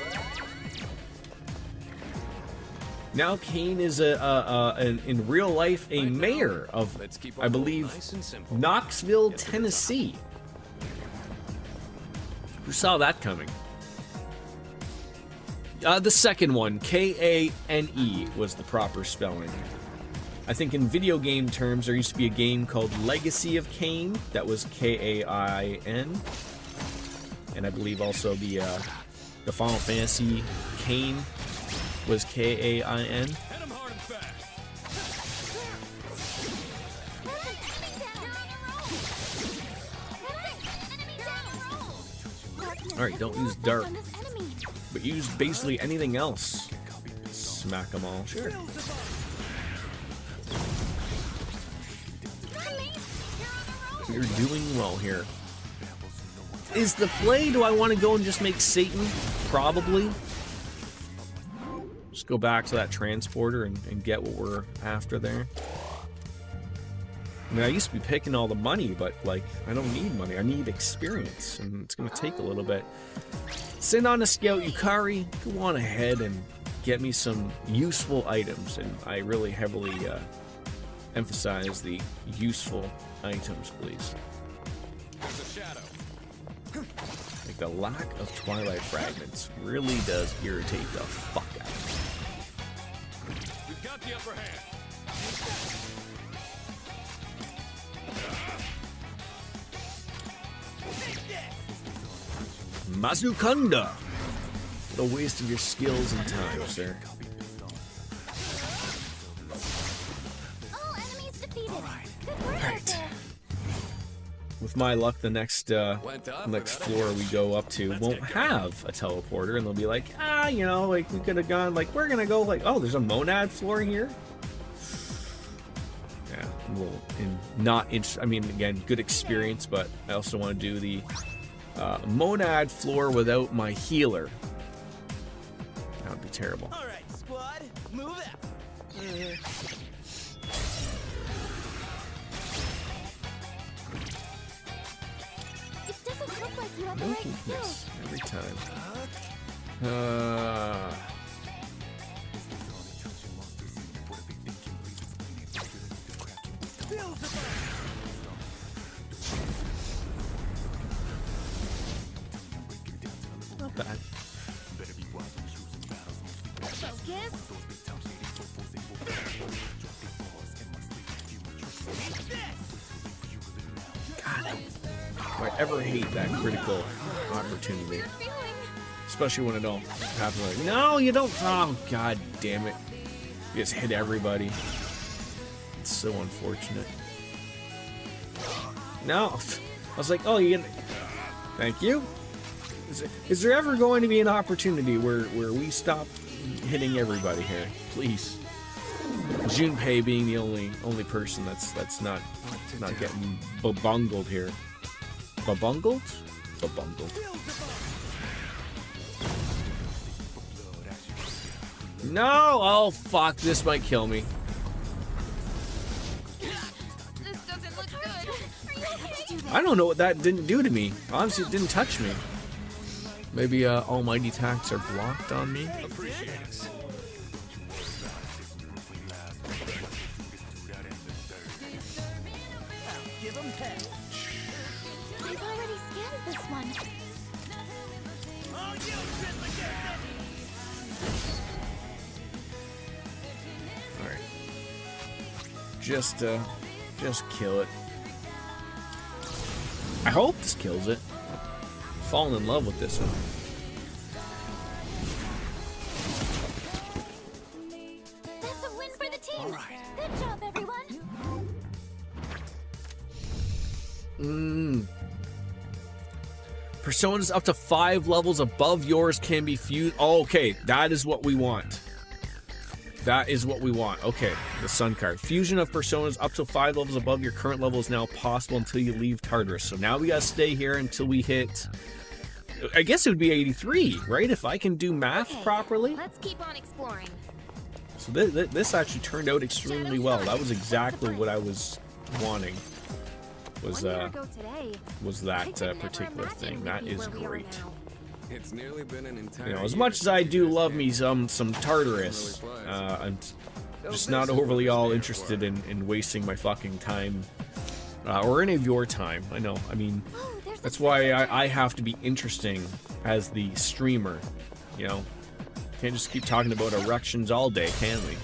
Now Kane is in real life a mayor of, I believe, Knoxville, Tennessee. Who saw that coming? The second one, K-A-N-E, was the proper spelling. I think in video game terms, there used to be a game called Legacy of Kain that was K-A-I-N, and I believe also the Final Fantasy Kain was K-A-I-N. Alright, don't use dark, but use basically anything else. Smack them all, sure. You're doing well here. is the play, do I want to go and just make Satan? Probably. Just go back to that transporter and get what we're after there. I mean, I used to be picking all the money, but, like, I don't need money. I need experience, and it's going to take a little bit. Send on a Scout Yukari. Go on ahead and get me some useful items, and I really heavily emphasize the useful items, please. Like, the lack of Twilight Fragments really does irritate the fuck out of me. We've got the upper hand. Mazukanda! What a waste of your skills and time, sir. All enemies defeated. Good work out there. With my luck, the next floor we go up to won't have a teleporter, and they'll be like, you know, like, we could have gone, like, we're gonna go, like, oh, there's a monad floor here? Yeah, I'm a little not interested. I mean, again, good experience, but I also want to do the monad floor without my healer. That would be terrible. All right, squad, move out. It doesn't look like you have the No right skills. weakness every time. Not bad. Focus. God, do I ever hate that critical opportunity? Especially when it don't happen. Like, no, you don't. Oh, god damn it. You just hit everybody. It's so unfortunate. No. I was like, oh, you get. Thank you. Is there ever going to be an opportunity where we stop hitting everybody here? Please. Junpei being the only person that's not getting babungled here. Babungled? Babungled. No! Oh fuck, this might kill me. This doesn't look good. Are you okay? I don't know what that didn't do to me. Honestly, it didn't touch me. Maybe almighty attacks are blocked on me. I've already scanned this one. Alright. Just kill it. I hope this kills it. I'm falling in love with this one. That's a win for the team. Good job, everyone. Personas up to 5 levels above yours can be fused. Oh, okay, that is what we want. That is what we want. Okay, the Sun card. Fusion of personas up to 5 levels above your current level is now possible until you leave Tartarus. So now we gotta stay here until we hit... I guess it would be 83, right? If I can do math properly. Let's keep on exploring. So this actually turned out extremely well. That was exactly what I was wanting. Was 1 year ago today, that I could never particular imagine thing. we'd That be is where we are great. now. It's nearly been an entire You know, as year much as I since do this love game. me some Tartarus, I'm just not overly all interested in wasting my fucking time, or any of your time. I know. I mean, Oh, there's that's why I have to be interesting as the streamer. You know, can't just keep talking about erections all day, can we?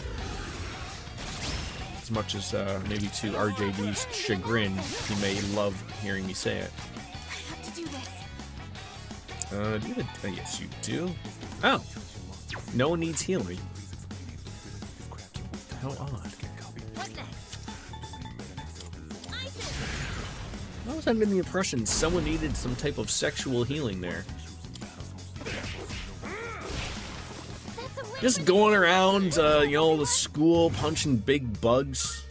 As much as maybe to RJD's chagrin, he may love hearing me say it. I have to do this. Do you have a, yes, you do. Oh, no one needs healing. How odd. What next? I was under the impression someone needed some type of sexual healing there. That's a win. Just going around, you know, the school punching big bugs.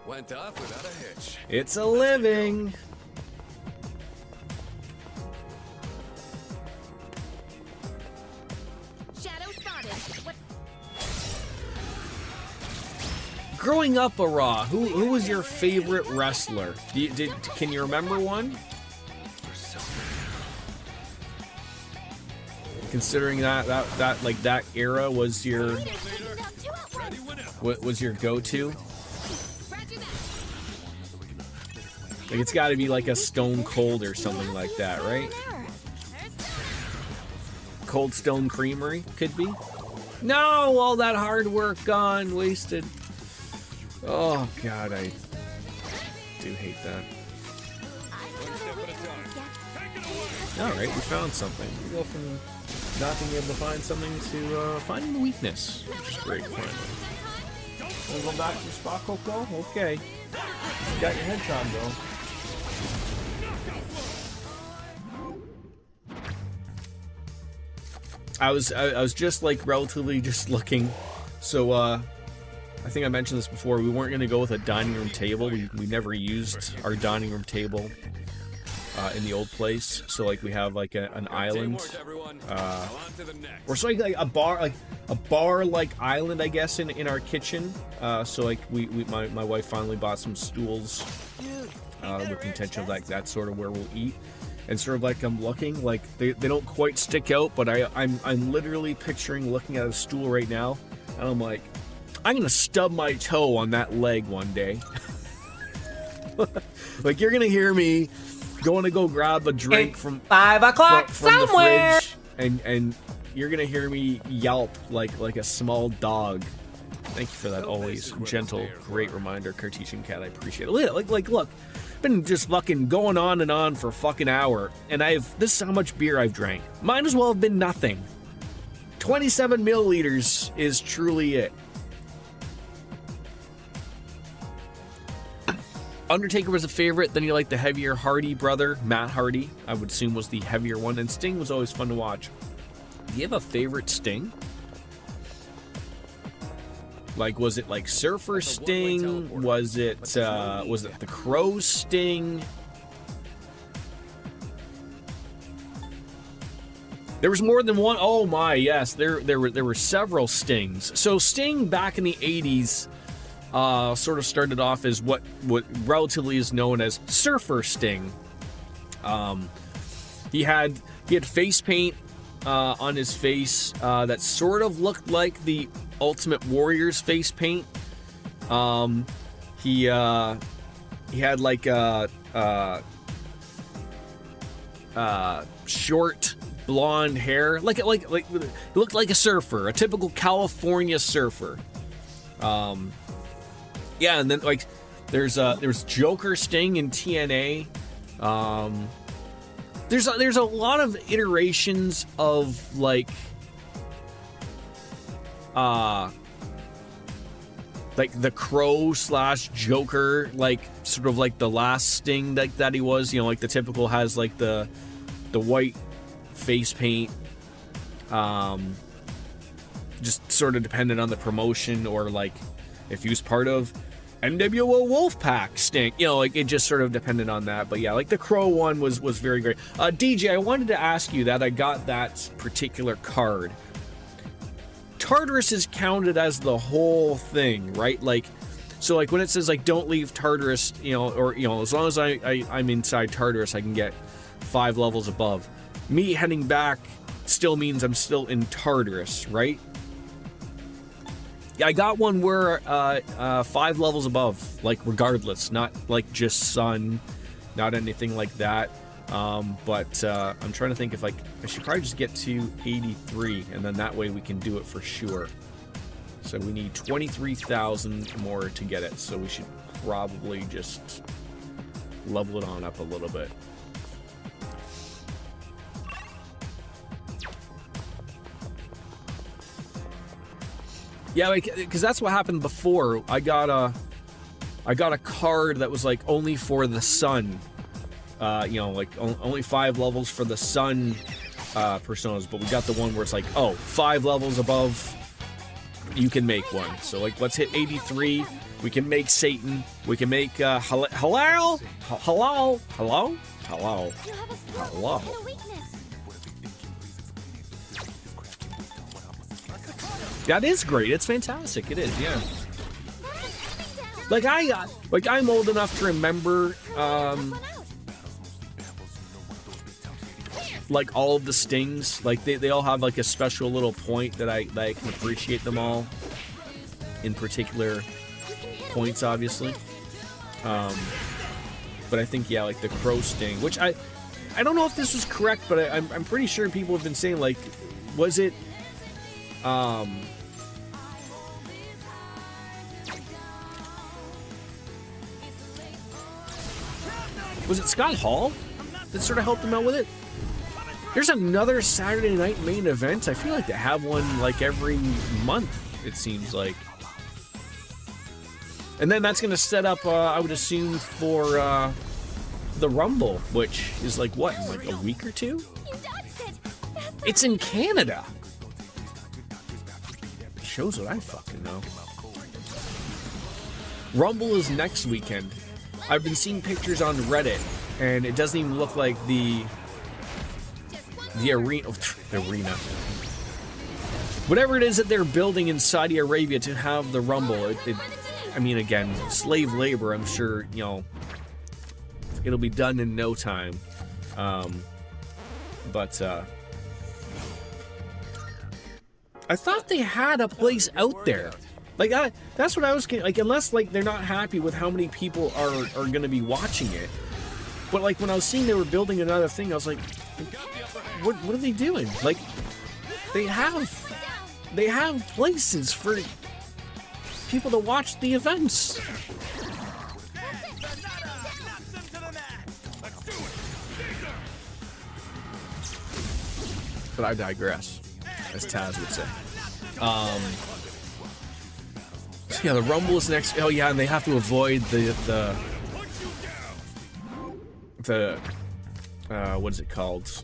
Went off without a hitch. It's a living. growing up, Ara, who was your favorite wrestler? Can you remember one? Considering that era was your go-to. Like it's got to be like a Stone Cold or something like that, right? Cold Stone Creamery could be. No, all that hard work gone, wasted. Oh God, I do hate that. All right, we found something. We go from not being able to find something to finding the weakness, which is great. Finally. Wanna go back to your spot, Coco? Okay. You got your hedgehog though. I was just like relatively just looking, so I think I mentioned this before. We weren't gonna go with a dining room table. We never used our dining room table in the old place. So like we have like an island, or so like a bar like island, I guess, in our kitchen. So like my wife finally bought some stools with the intention of like that's sort of where we'll eat. And sort of like I'm looking, like they don't quite stick out, but I'm literally picturing looking at a stool right now, and I'm like, I'm gonna stub my toe on that leg one day. Like you're gonna hear me going to go grab a drink It's from 5 o'clock from somewhere. the fridge, and you're gonna hear me yelp like a small dog. Thank you for that always gentle, great reminder, Cartesian Cat. I appreciate it. Like look. Been just fucking going on and on for a fucking hour, and this is how much beer I've drank. Might as well have been nothing. 27 milliliters is truly it. Undertaker was a favorite, then you like the heavier Hardy brother, Matt Hardy, I would assume was the heavier one, and Sting was always fun to watch. Do you have a favorite Sting? Like, was it like Surfer Sting? Was it the Crow Sting? There was more than one. Oh my, yes, there were several Stings. So Sting back in the 80s sort of started off as what relatively is known as Surfer Sting. He had face paint on his face that sort of looked like the Ultimate Warrior's face paint. He had like a short blonde hair, like it looked like a surfer, a typical California surfer. Yeah, and then like there's Joker Sting in TNA. There's a lot of iterations of like the Crow / Joker, like sort of like the last Sting that he was, like the typical has like the white face paint, just sort of dependent on the promotion, or like if he was part of NWO Wolfpack Sting, like it just sort of depended on that. But yeah, like the Crow one was very great. DJ, I wanted to ask you that I got that particular card. Tartarus is counted as the whole thing, right? Like, so like when it says like don't leave Tartarus, or as long as I'm inside Tartarus, I can get 5 levels above. Me heading back still means I'm still in Tartarus, right? Yeah, I got one where 5 levels above, like regardless, not like just sun, not anything like that. But I'm trying to think if I should probably just get to 83, and then that way we can do it for sure. So we need 23,000 more to get it, so we should probably just level it on up a little bit. Yeah, because that's what happened before. I got a card that was like only for the sun. Like only 5 levels for the sun personas, but we got the one where it's like, 5 levels above, you can make one. So like, let's hit 83. We can make Satan. We can make hello. That is great. It's fantastic. It is, yeah. Like I'm old enough to remember, like all of the stings. Like they all have like a special little point that I can appreciate them all in particular points, obviously. But I think, yeah, like the crow sting, which I don't know if this was correct, but I'm pretty sure people have been saying, like, was it, was it Scott Hall that sort of helped him out with it? There's another Saturday night main event. I feel like they have one like every month, it seems like. And then that's going to set up, I would assume, for the Rumble, which is like, what, in like a week or two? It's in Canada. Shows what I fucking know. Rumble is next weekend. I've been seeing pictures on Reddit, and it doesn't even look like the arena. The arena. Whatever it is that they're building in Saudi Arabia to have the Rumble, I mean, again, slave labor, I'm sure, you know, it'll be done in no time. But I thought they had a place out there. Like, that's what I was, like, unless, like, they're not happy with how many people are going to be watching it. But, like, when I was seeing they were building another thing, I was like, what are they doing? Like, they have places for people to watch the events. But I digress, as Taz would say. So yeah, the Rumble is next. Oh yeah, and they have to avoid the what is it called?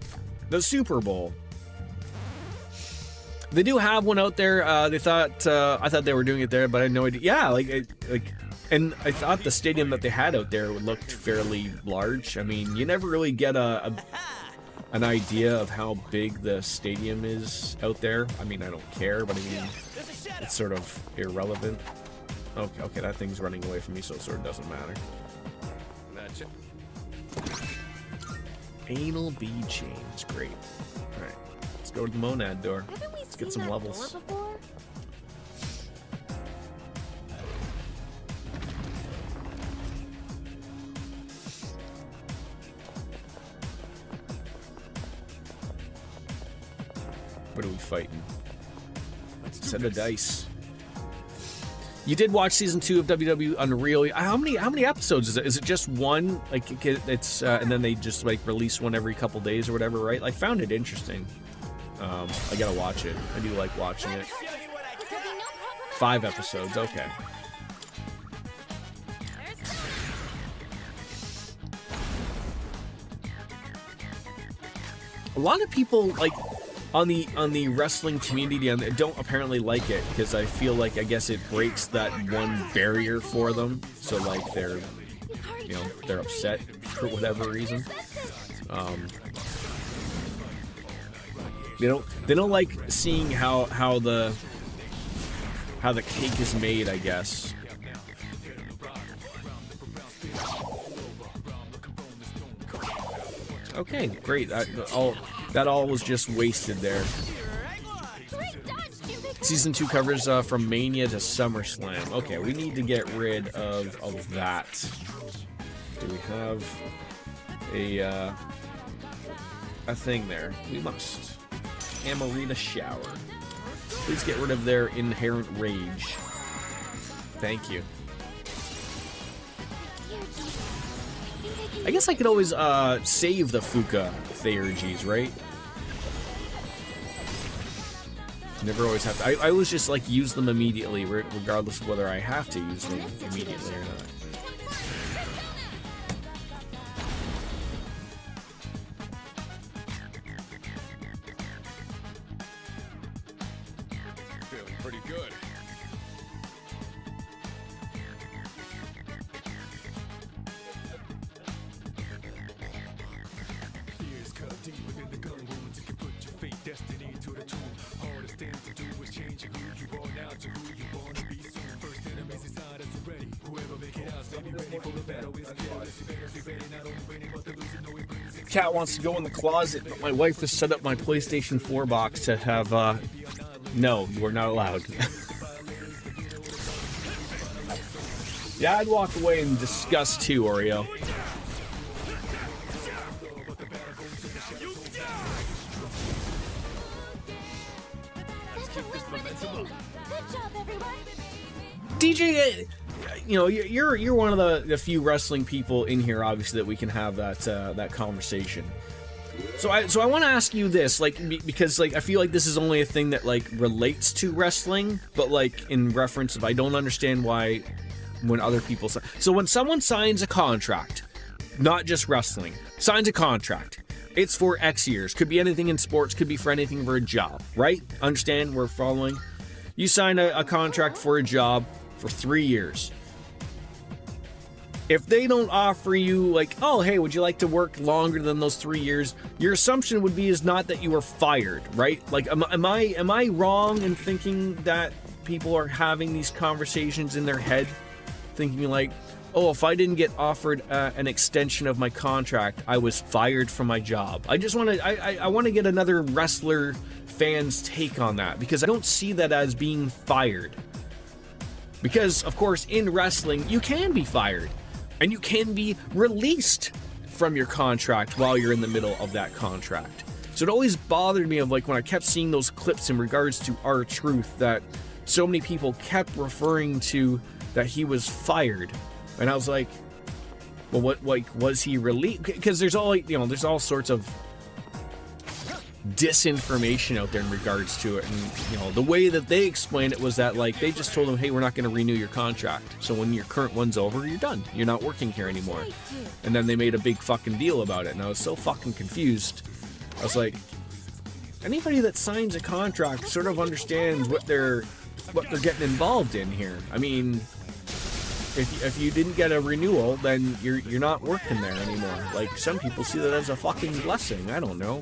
The Super Bowl. They do have one out there. They thought I thought they were doing it there, but I had no idea. Yeah, and I thought the stadium that they had out there looked fairly large. I mean, you never really get an idea of how big the stadium is out there. I mean, I don't care, but I mean, it's sort of irrelevant. Okay, that thing's running away from me, so it sort of doesn't matter. That's it. Anal bead chains, great. All right, let's go to the monad door. Let's get some levels. What are we fighting? Set of dice. You did watch season 2 of WW Unreal. How many episodes is it? Is it just one? Like it's and then they just like release one every couple days or whatever, right? I found it interesting. I gotta watch it. I do like watching it. 5 episodes, okay. A lot of people like on the wrestling community don't apparently like it because I feel like I guess it breaks that one barrier for them. So like they're upset for whatever reason. They don't like seeing how the cake is made, I guess. Okay, great. That all was just wasted there. Season 2 covers from Mania to SummerSlam. Okay, we need to get rid of that. Do we have a thing there? We must. Amarita Shower. Please get rid of their inherent rage. Thank you. I guess I could always save the Fuka Theurgies, right? Never always have to. I always just like use them immediately, regardless of whether I have to use them immediately or not. Feeling pretty good. Fears cut deep within the gun wounds. You can put your fate, destiny to the tomb. Hardest thing to do is changing who you are now to who you want to be soon. First enemies inside us already. Whoever Cat wants to go in the closet, but my wife has set up my PlayStation 4 box to have, no, you are not allowed. Yeah, I'd walk away in disgust too, Oreo. DJ, you know, you're one of the few wrestling people in here, obviously, that we can have that conversation. So I want to ask you this, like, because like I feel like this is only a thing that like relates to wrestling, but like in reference of I don't understand why when other people so when someone signs a contract, not just wrestling, signs a contract. It's for X years. Could be anything in sports. Could be for anything for a job, right? Understand? We're following. You sign a contract for a job for 3 years. If they don't offer you like, oh, hey, would you like to work longer than those 3 years? Your assumption would be is not that you were fired, right? Like, am I wrong in thinking that people are having these conversations in their head, thinking like, oh, if I didn't get offered an extension of my contract, I was fired from my job. I just want to, I want to get another wrestler fan's take on that, because I don't see that as being fired. Because, of course, in wrestling, you can be fired. And you can be released from your contract while you're in the middle of that contract. So it always bothered me of like when I kept seeing those clips in regards to R-Truth that so many people kept referring to that he was fired. And I was like, well, what, like, was he released? Because there's all, you know, there's all sorts of disinformation out there in regards to it. And, you know, the way that they explained it was that, like, they just told him, hey, we're not going to renew your contract. So when your current one's over, you're done. You're not working here anymore. And then they made a big fucking deal about it. And I was so fucking confused. I was like, anybody that signs a contract sort of understands what they're getting involved in here. I mean, if you didn't get a renewal, then you're not working there anymore. Like, some people see that as a fucking blessing. I don't know.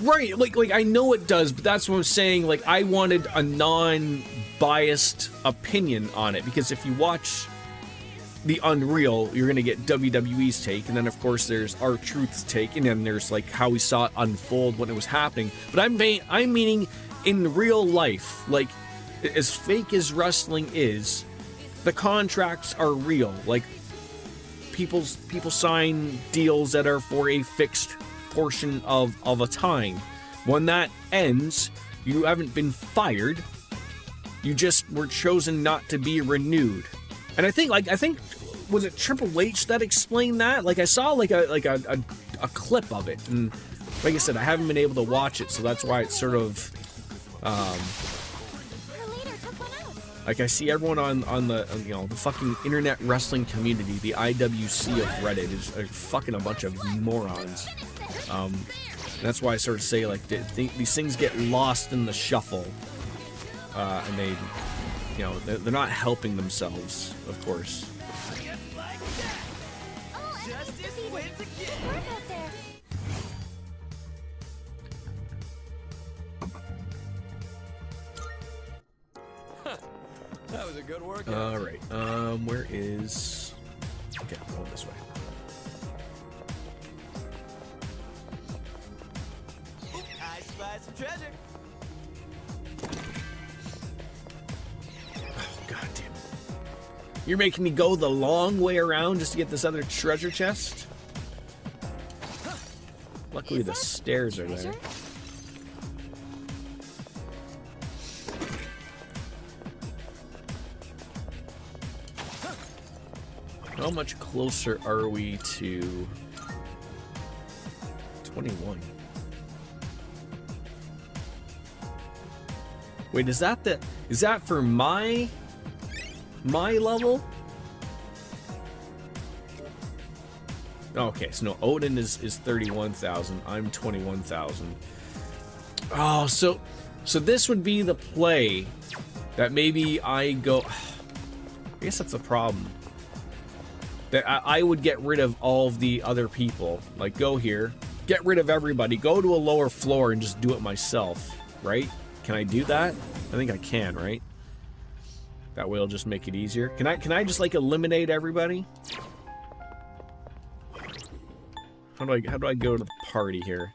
Right, like I know it does, but that's what I'm saying. Like, I wanted a non-biased opinion on it, because if you watch the Unreal, you're gonna get WWE's take, and then of course there's R-Truth's take, and then there's like how we saw it unfold when it was happening. But I'm meaning in real life, like, as fake as wrestling is, the contracts are real. Like, people sign deals that are for a fixed portion of a time. When that ends, you haven't been fired. You just were chosen not to be renewed. And I think was it Triple H that explained that? Like, I saw like a clip of it, and like I said, I haven't been able to watch it, so that's why it's sort of like, I see everyone on the, you know, the fucking internet wrestling community, the IWC of Reddit, is fucking a bunch of morons. That's why I sort of say, like, these things get lost in the shuffle, and they, you know, they're not helping themselves, of course. That was a good workout. All right. Where is? Okay, I'm going this way. I spy some treasure. Oh, God damn it! You're making me go the long way around just to get this other treasure chest. Luckily, the stairs are there. How much closer are we to 21? Wait, is that for my level? Okay, so no, Odin is 31,000. I'm 21,000. Oh, so this would be the play that maybe I go. I guess that's a problem. That I would get rid of all of the other people. Like, go here, get rid of everybody, go to a lower floor and just do it myself, right? Can I do that? I think I can, right? That way it'll just make it easier. Can I just like eliminate everybody? How do I go to the party here?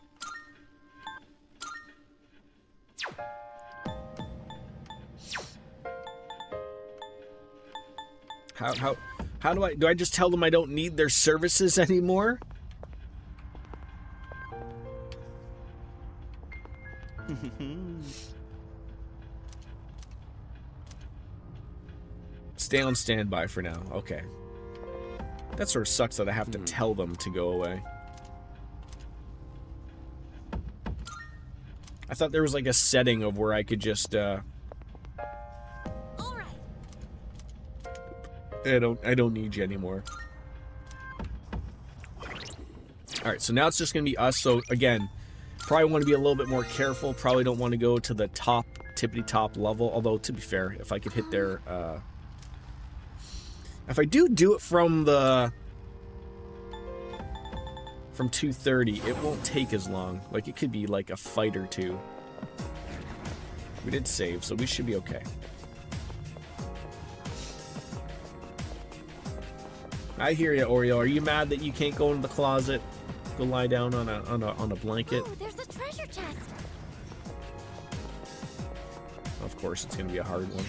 How do I just tell them I don't need their services anymore? Stay on standby for now. Okay. That sort of sucks that I have to tell them to go away. I thought there was like a setting of where I could just All right. I don't need you anymore. Alright, so now it's just gonna be us. So again, probably want to be a little bit more careful. Probably don't want to go to the top, tippity top level. Although to be fair, if I could hit their if I do it from 230, it won't take as long. Like it could be like a fight or two. We did save, so we should be okay. I hear you, Oreo. Are you mad that you can't go into the closet? Go lie down on a blanket? Oh, there's a treasure chest. Of course, it's gonna be a hard one.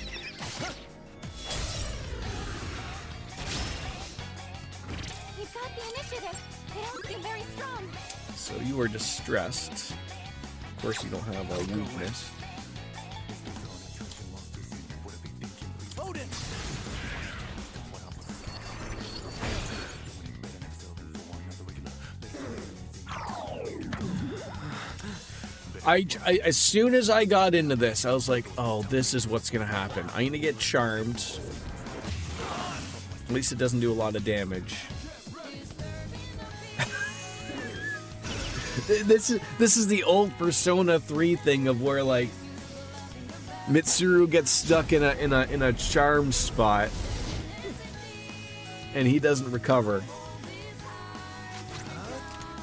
You've got the initiative. They don't seem very strong. So you are distressed. Of course, you don't have a weakness. Odin! As soon as I got into this, I was like, oh, this is what's gonna happen. I'm gonna get charmed. At least it doesn't do a lot of damage. This is the old Persona 3 thing of where like Mitsuru gets stuck in a charm spot and he doesn't recover.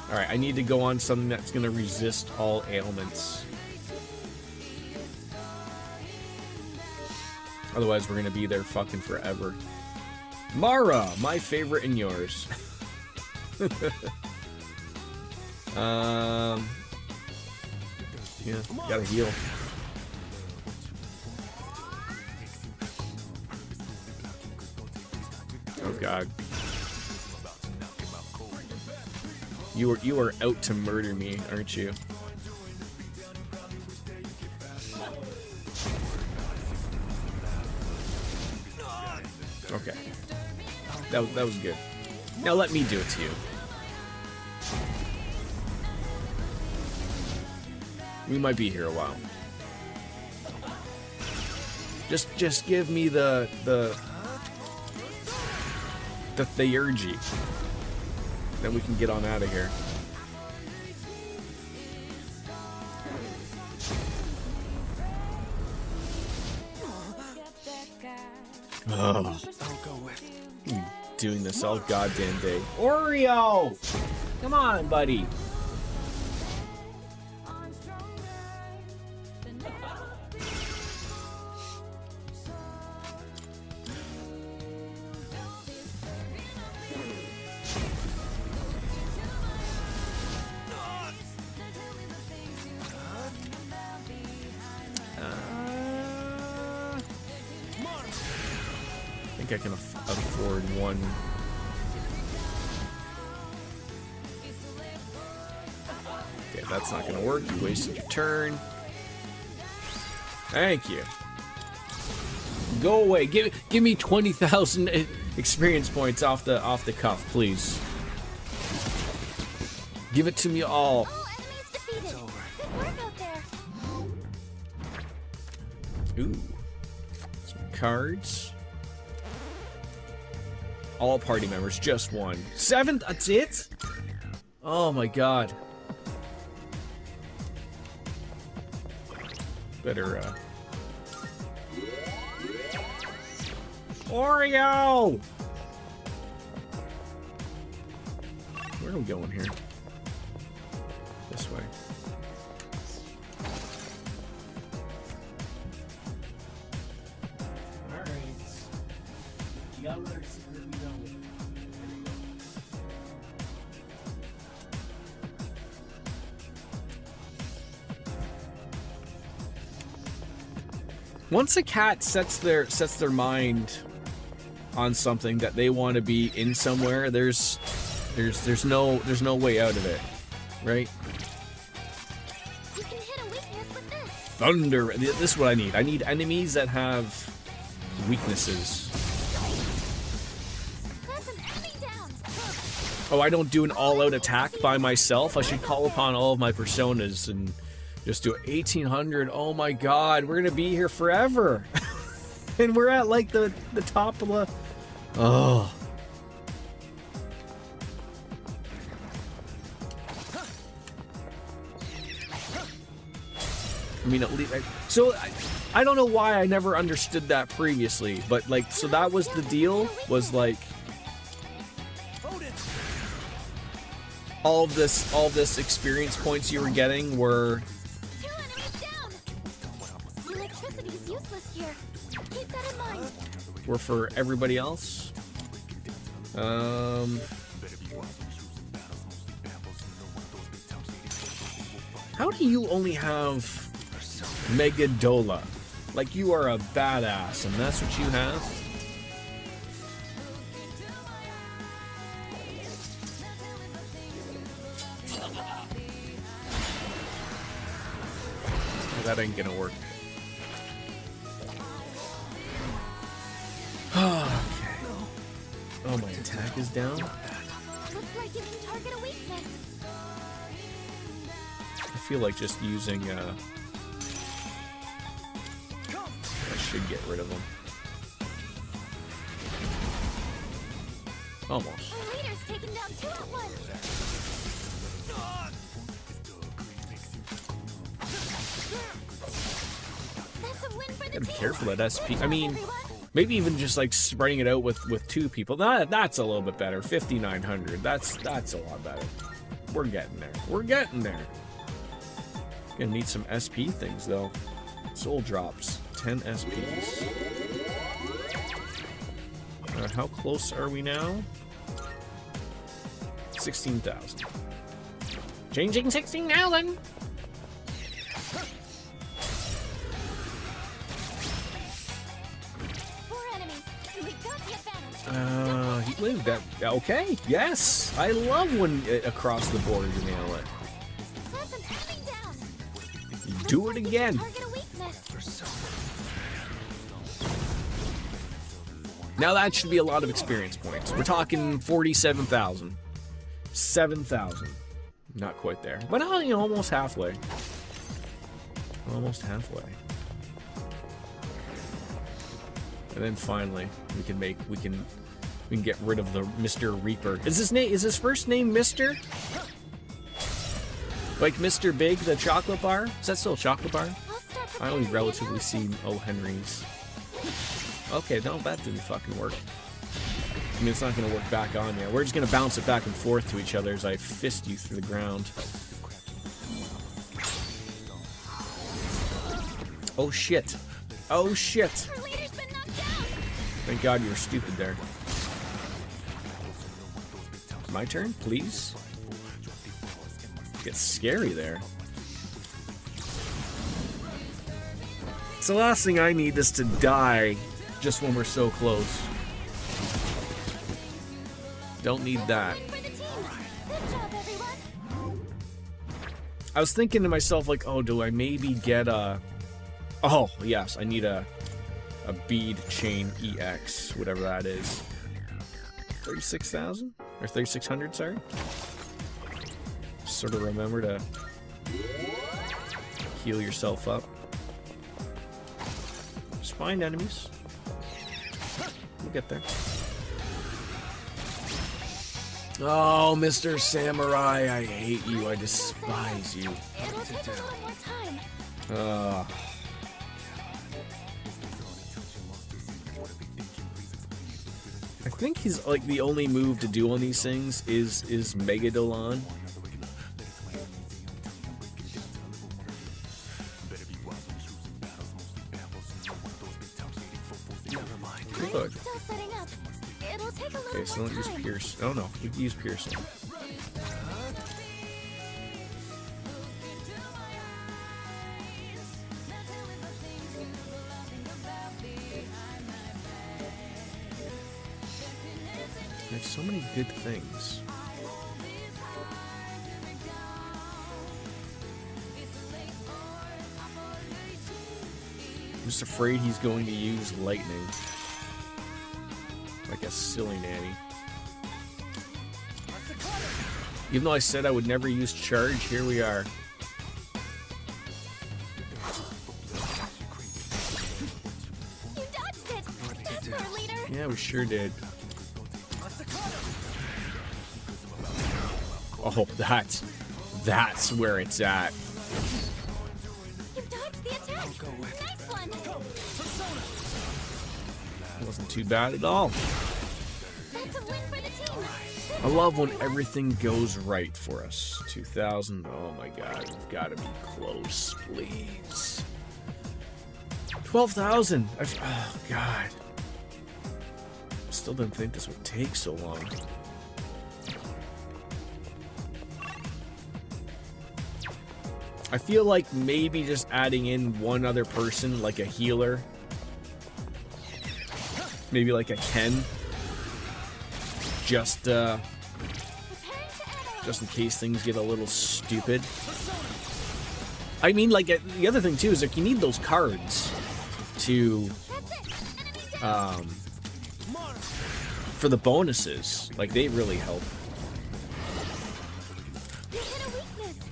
Alright, I need to go on something that's gonna resist all ailments. Otherwise we're gonna be there fucking forever. Mara, my favorite and yours. Yeah, gotta heal. Oh god. You are out to murder me, aren't you? Okay. That was good. Now let me do it to you. We might be here a while. Just give me the theurgy. Then we can get on out of here. Oh. Doing this all goddamn day. Oreo! Come on, buddy. I can afford one. Okay, that's not gonna work. You wasted your turn. Thank you. Go away. Give me 20,000 experience points off the cuff, please. Give it to me all. All enemies defeated. Good work out there. Ooh. Some cards. All party members, just one. 7th, that's it? Oh my god. Better, Oreo! Where are we going here? This way. Alright. Once a cat sets their mind on something that they want to be in somewhere, there's no way out of it, right? You can hit a weakness with this. Thunder. This is what I need. I need enemies that have weaknesses. That's an enemy down. Oh, I don't do an all-out attack by myself. I should call upon all of my personas and just do 1800. Oh my god, we're gonna be here forever. And we're at like the top of the... Oh. I mean, at least... I don't know why I never understood that previously, but like, so that was the deal, was like... All of this experience points you were getting were... Two enemies down. Electricity's useless here. Keep that in mind. Were for everybody else. How do you only have Megadola? Like, you are a badass, and that's what you have? That ain't gonna work. Okay. Oh, my attack is down? Looks like you can target a weakness. I feel like just using, I should get rid of him. Almost. Our leader's taken down two at once. That's a win for the Gotta be team. careful at SP. I mean, Everyone. maybe even just like spreading it out with two people. That's a little bit better. 5,900. That's a lot better. We're getting there. We're getting there. Gonna need some SP things though. Soul drops. 10 SPs. How close are we now? 16,000. Changing 16,000. Four enemies. We got the advantage. He lived that. Okay, yes. I love when across the board you nail it. That's an enemy down. Do Looks it like you again. can target a weakness. Now that should be a lot of experience points. We're talking 47,000. 7,000. Not quite there. But almost halfway. Almost halfway. And then finally, we can get rid of the Mr. Reaper. Is his first name Mr.? Like Mr. Big, the chocolate bar? Is that still a chocolate bar? I'll start I only preparing the relatively analysis. see O. Henry's. Okay, no, that didn't fucking work. I mean, it's not gonna work back on you. We're just gonna bounce it back and forth to each other as I fist you through the ground. Oh shit. Oh shit. Our leader's been knocked down. Thank God you were stupid there. My turn, please? It gets scary there. So the last thing I need is to die just when we're so close. Don't need that. Win for the team. Good job, everyone. I was thinking to myself, like, oh, do I maybe get a... Oh, yes, I need a bead chain EX, whatever that is. 36,000? Or 3,600, sorry? Sort of remember to heal yourself up. Just find enemies. We'll get there. Oh, Mr. Samurai, I hate you. I despise you. It'll take a little more time. I think he's like the only move to do on these things is Megadolan. Good. Still setting up. Take a little Okay, so more don't use time. pierce. Oh no, you can use piercing. There's so many good things. I'm just afraid he's going to use lightning. Like a silly nanny. Even though I said I would never use charge, here we are. You dodged it! Faster, leader! Yeah, we sure did. Oh, that's where it's at. You dodged the attack! Nice one! It wasn't too bad at all. That's a win for the team! I love when everything goes right for us. 2,000. Oh my god, we've got to be close, please. 12,000. Oh god. Still didn't think this would take so long. I feel like maybe just adding in one other person, like a healer. Maybe like a Ken. Just in case things get a little stupid. I mean, like, the other thing too is like you need those cards to for the bonuses. Like, they really help. You hit a weakness!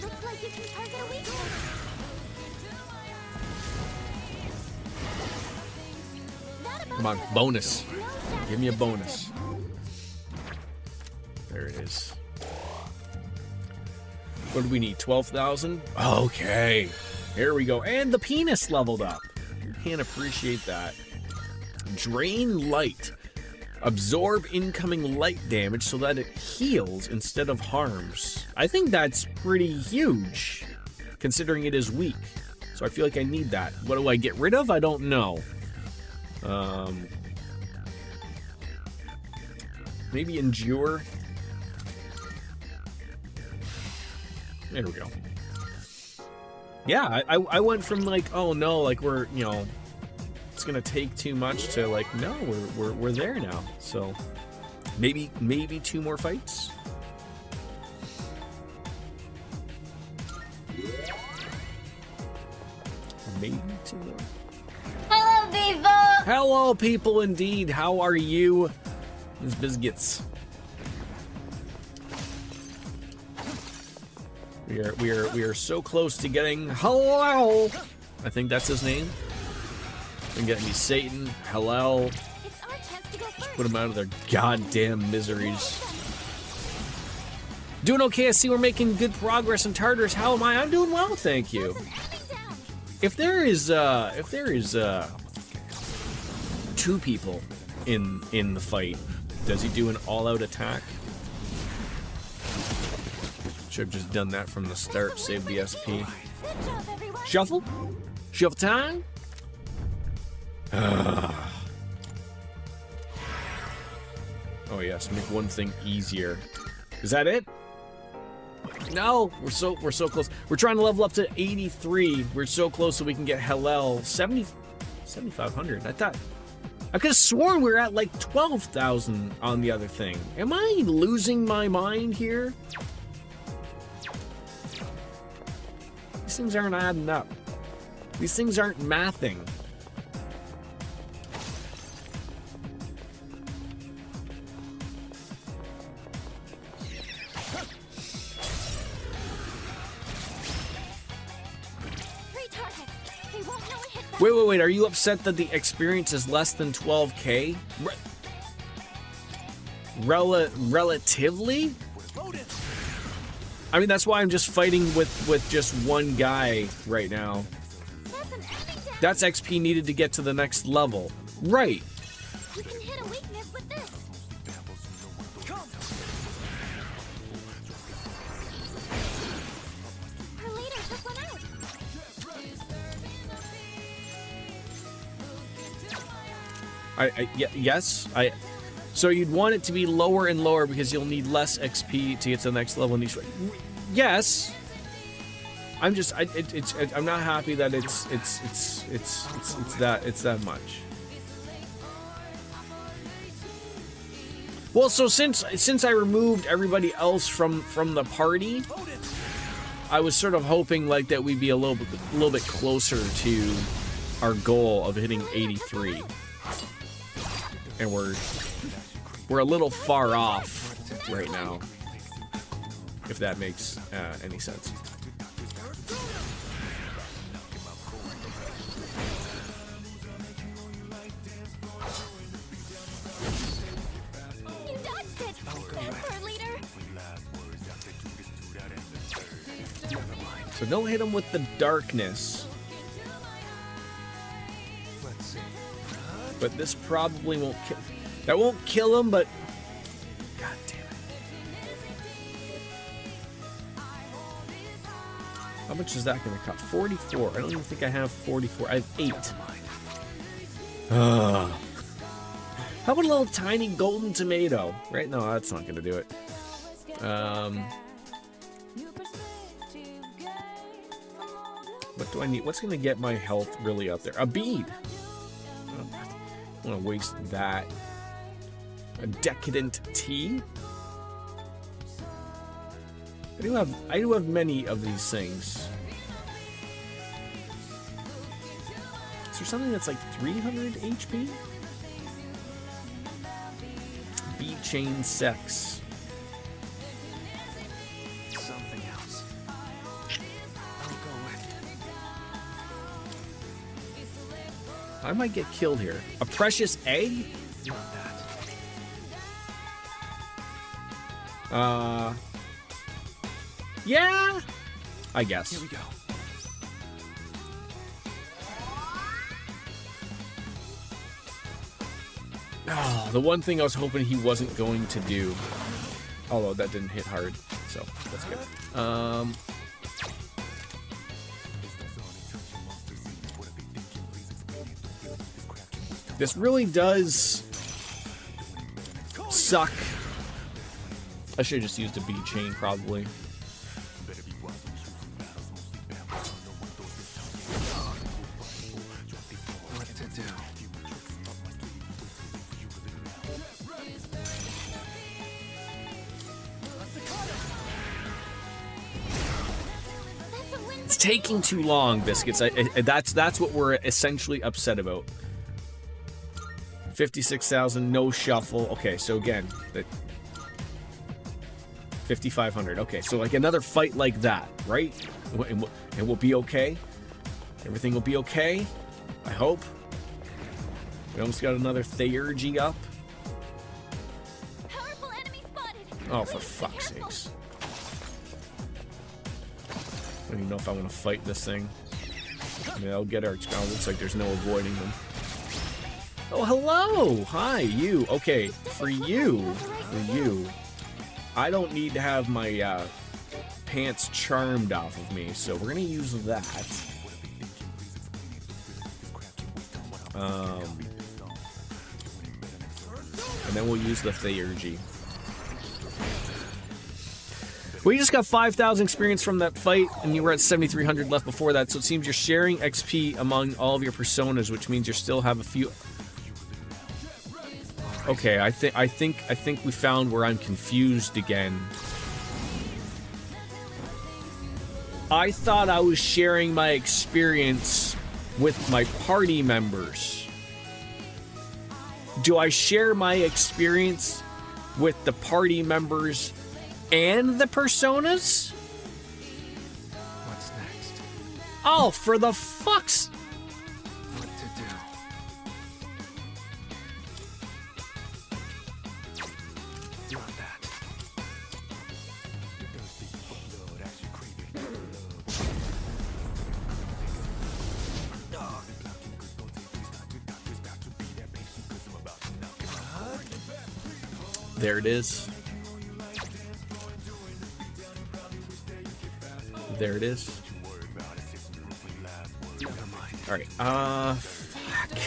Looks like you can target a weakness! Not about Come on, this. bonus. No shadow Give me a detected. bonus. There it is. What do we need? 12,000? Okay. Here we go. And the penis leveled up. You can't appreciate that. Drain light. Absorb incoming light damage so that it heals instead of harms. I think that's pretty huge, considering it is weak. So I feel like I need that. What do I get rid of? I don't know. Maybe endure. There we go. Yeah, I went from like, oh no, like we're, you know, it's gonna take too much to like, no, we're there now. So maybe 2 more fights. Maybe 2 more. Hello, people! Hello, people, indeed. How are you? These biscuits. We are so close to getting hello. I think that's his name. And getting me Satan, Hallel. It's our chance to go first! Put them out of their goddamn miseries. Doing okay. I see we're making good progress in Tartarus. How am I? I'm doing well, thank you. Enemy down! If there is 2 people in the fight, does he do an all-out attack? Should have just done that from the start. Save the SP. Good job, everyone! Shuffle? Shuffle time? Oh yes, make one thing easier. Is that it? No, we're so close. We're trying to level up to 83. We're so close so we can get Hallel 7,500. I could have sworn we were at like 12,000 on the other thing. Am I losing my mind here? These things aren't adding up. These things aren't mathing. Wait. Are you upset that the experience is less than 12K? Relatively? I mean, that's why I'm just fighting with just one guy right now. That's XP needed to get to the next level. Right. You can hit a weakness with this. Yes. So you'd want it to be lower and lower because you'll need less XP to get to the next level in each way. Yes. I'm just I'm not happy that it's that much. Well, so since I removed everybody else from the party, I was sort of hoping like that we'd be a little bit closer to our goal of hitting 83. And we're a little far off right now, if that makes any sense. You dodged it, Vampire Leader. So don't hit him with the darkness. Let's see. But this probably won't kill. That won't kill him, but God damn it! How much is that going to cost? 44. I don't even think I have 44. I have 8. How about a little tiny golden tomato? Right? No, that's not going to do it. What do I need? What's going to get my health really up there? A bead. I don't want to waste that. A decadent tea. I do have many of these things. Is there something that's like 300 HP? Bead chain sex. Something else. I'll go with. I might get killed here. A precious egg? You want that? Yeah, I guess. Here we go. Oh, the one thing I was hoping he wasn't going to do. Although that didn't hit hard, so that's good. This really does suck. I should have just used a bead chain, probably. What to do? It's taking too long, Biscuits. That's what we're essentially upset about. 56,000, no shuffle. Okay, so again, that 5,500. Okay, so like another fight like that, right? And we'll be okay. Everything will be okay. I hope. We almost got another Theurgy up. Powerful enemy spotted. Oh, for fuck's sakes. I don't even know if I want to fight this thing. I mean, I'll get our expel. Looks like there's no avoiding them. Oh, hello! Hi, you. Okay, for you. I don't need to have my pants charmed off of me, so we're gonna use that. And then we'll use the Theurgy. We just got 5,000 experience from that fight, and you were at 7,300 left before that, so it seems you're sharing XP among all of your personas, which means you still have a few... Okay, I think we found where I'm confused again. I thought I was sharing my experience with my party members. Do I share my experience with the party members and the personas? What's next? Oh, for the fuck's... What to do? You want that? There it is. There it is. Never mind. All right. Fuck.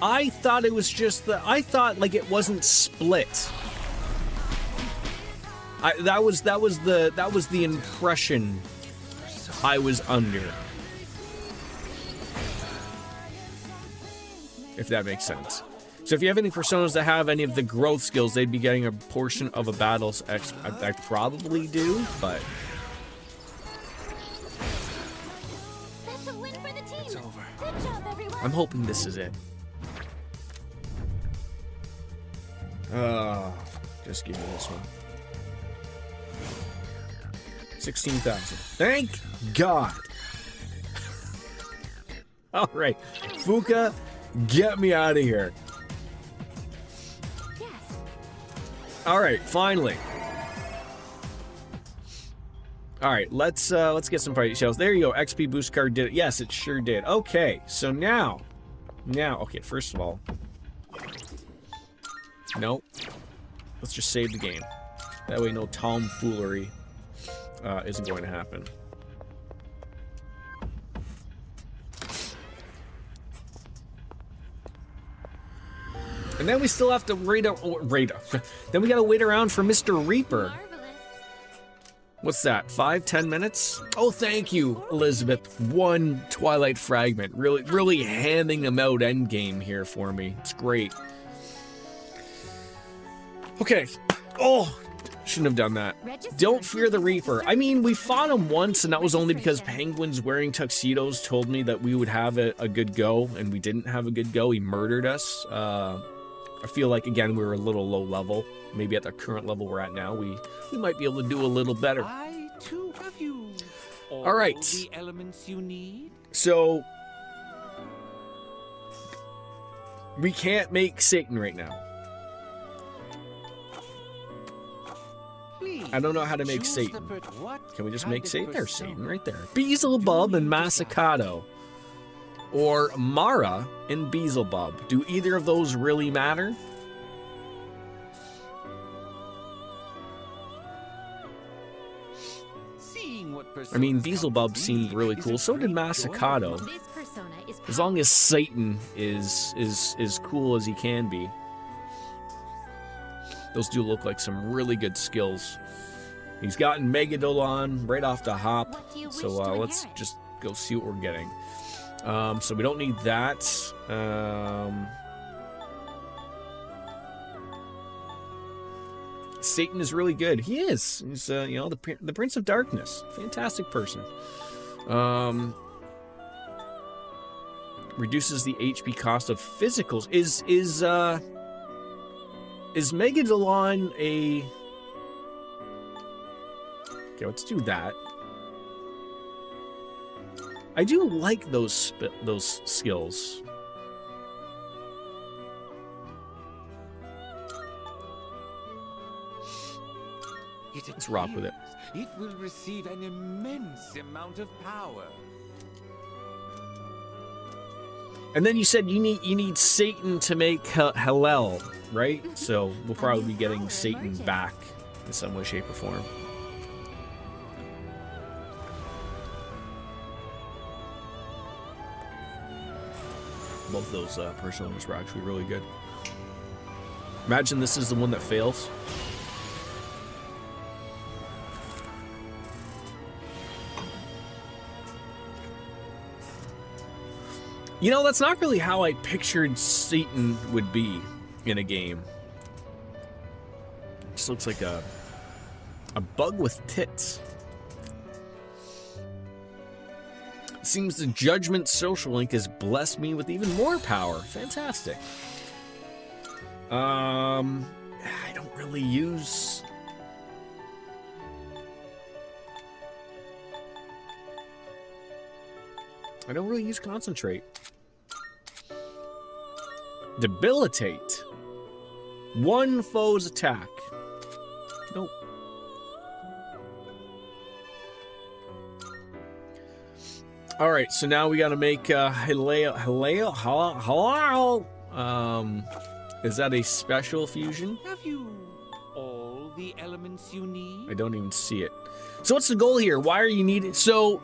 I thought it was just I thought like it wasn't split. That was the impression I was under. If that makes sense. So if you have any personas that have any of the growth skills, they'd be getting a portion of a battle's X. I probably do, but That's a win for the team. It's over. Good job, everyone. I'm hoping this is it. Just give me this one. 16,000. Thank God. All right, Fuka, get me out of here. Yes. All right, finally. All right, let's get some party shells. There you go. XP boost card did it. Yes, it sure did. Okay, so now, okay. First of all, nope. Let's just save the game. That way, no tomfoolery isn't going to happen. And then we still have to then we gotta wait around for Mr. Reaper. Marvelous. What's that? 5-10 minutes? Oh, thank you, Elizabeth. One Twilight fragment. Really handing them out endgame here for me. It's great. Okay. Oh, shouldn't have done that. Don't fear the Reaper. I mean, we fought him once, and that was only because penguins wearing tuxedos told me that we would have a good go, and we didn't have a good go. He murdered us. I feel like, again, we were a little low level. Maybe at the current level we're at now, we might be able to do a little better. I too have you. All right. The elements you need. So, we can't make Satan right now. Please I don't know how to make choose Satan. what Can we just kind make of Satan? There's persona. Satan right there. Beelzebub and Masakado. Or Mara and Beelzebub. Do either of those really matter? Seeing what I mean, personas Beelzebub come to seemed me really is cool. a So did great joy. Masakado. This persona is As long as Satan is cool as he can be. Those do look like some really good skills. He's gotten Megadolon right off the hop. What do you So wish to let's inherit? just go see what we're getting. So we don't need that. Satan is really good. He is. He's the Prince of Darkness. Fantastic person. Reduces the HP cost of physicals. Is Megadolon a... Okay, let's do that. I do like those skills. Let's rock with it. It will receive an immense amount of power. And then you said you need Satan to make Hallel, right? So we'll probably be getting Satan back in some way, shape, or form. Both those personas were actually really good. Imagine this is the one that fails. You know, that's not really how I pictured Satan would be in a game. Just looks like a bug with tits. Seems the Judgment Social Link has blessed me with even more power. Fantastic. I don't really use... I don't really use Concentrate. Debilitate. One foe's attack. Nope. Alright, so now we gotta make Haleo. Is that a special fusion? Have you all the elements you need? I don't even see it. So what's the goal here? Why are you needing... So,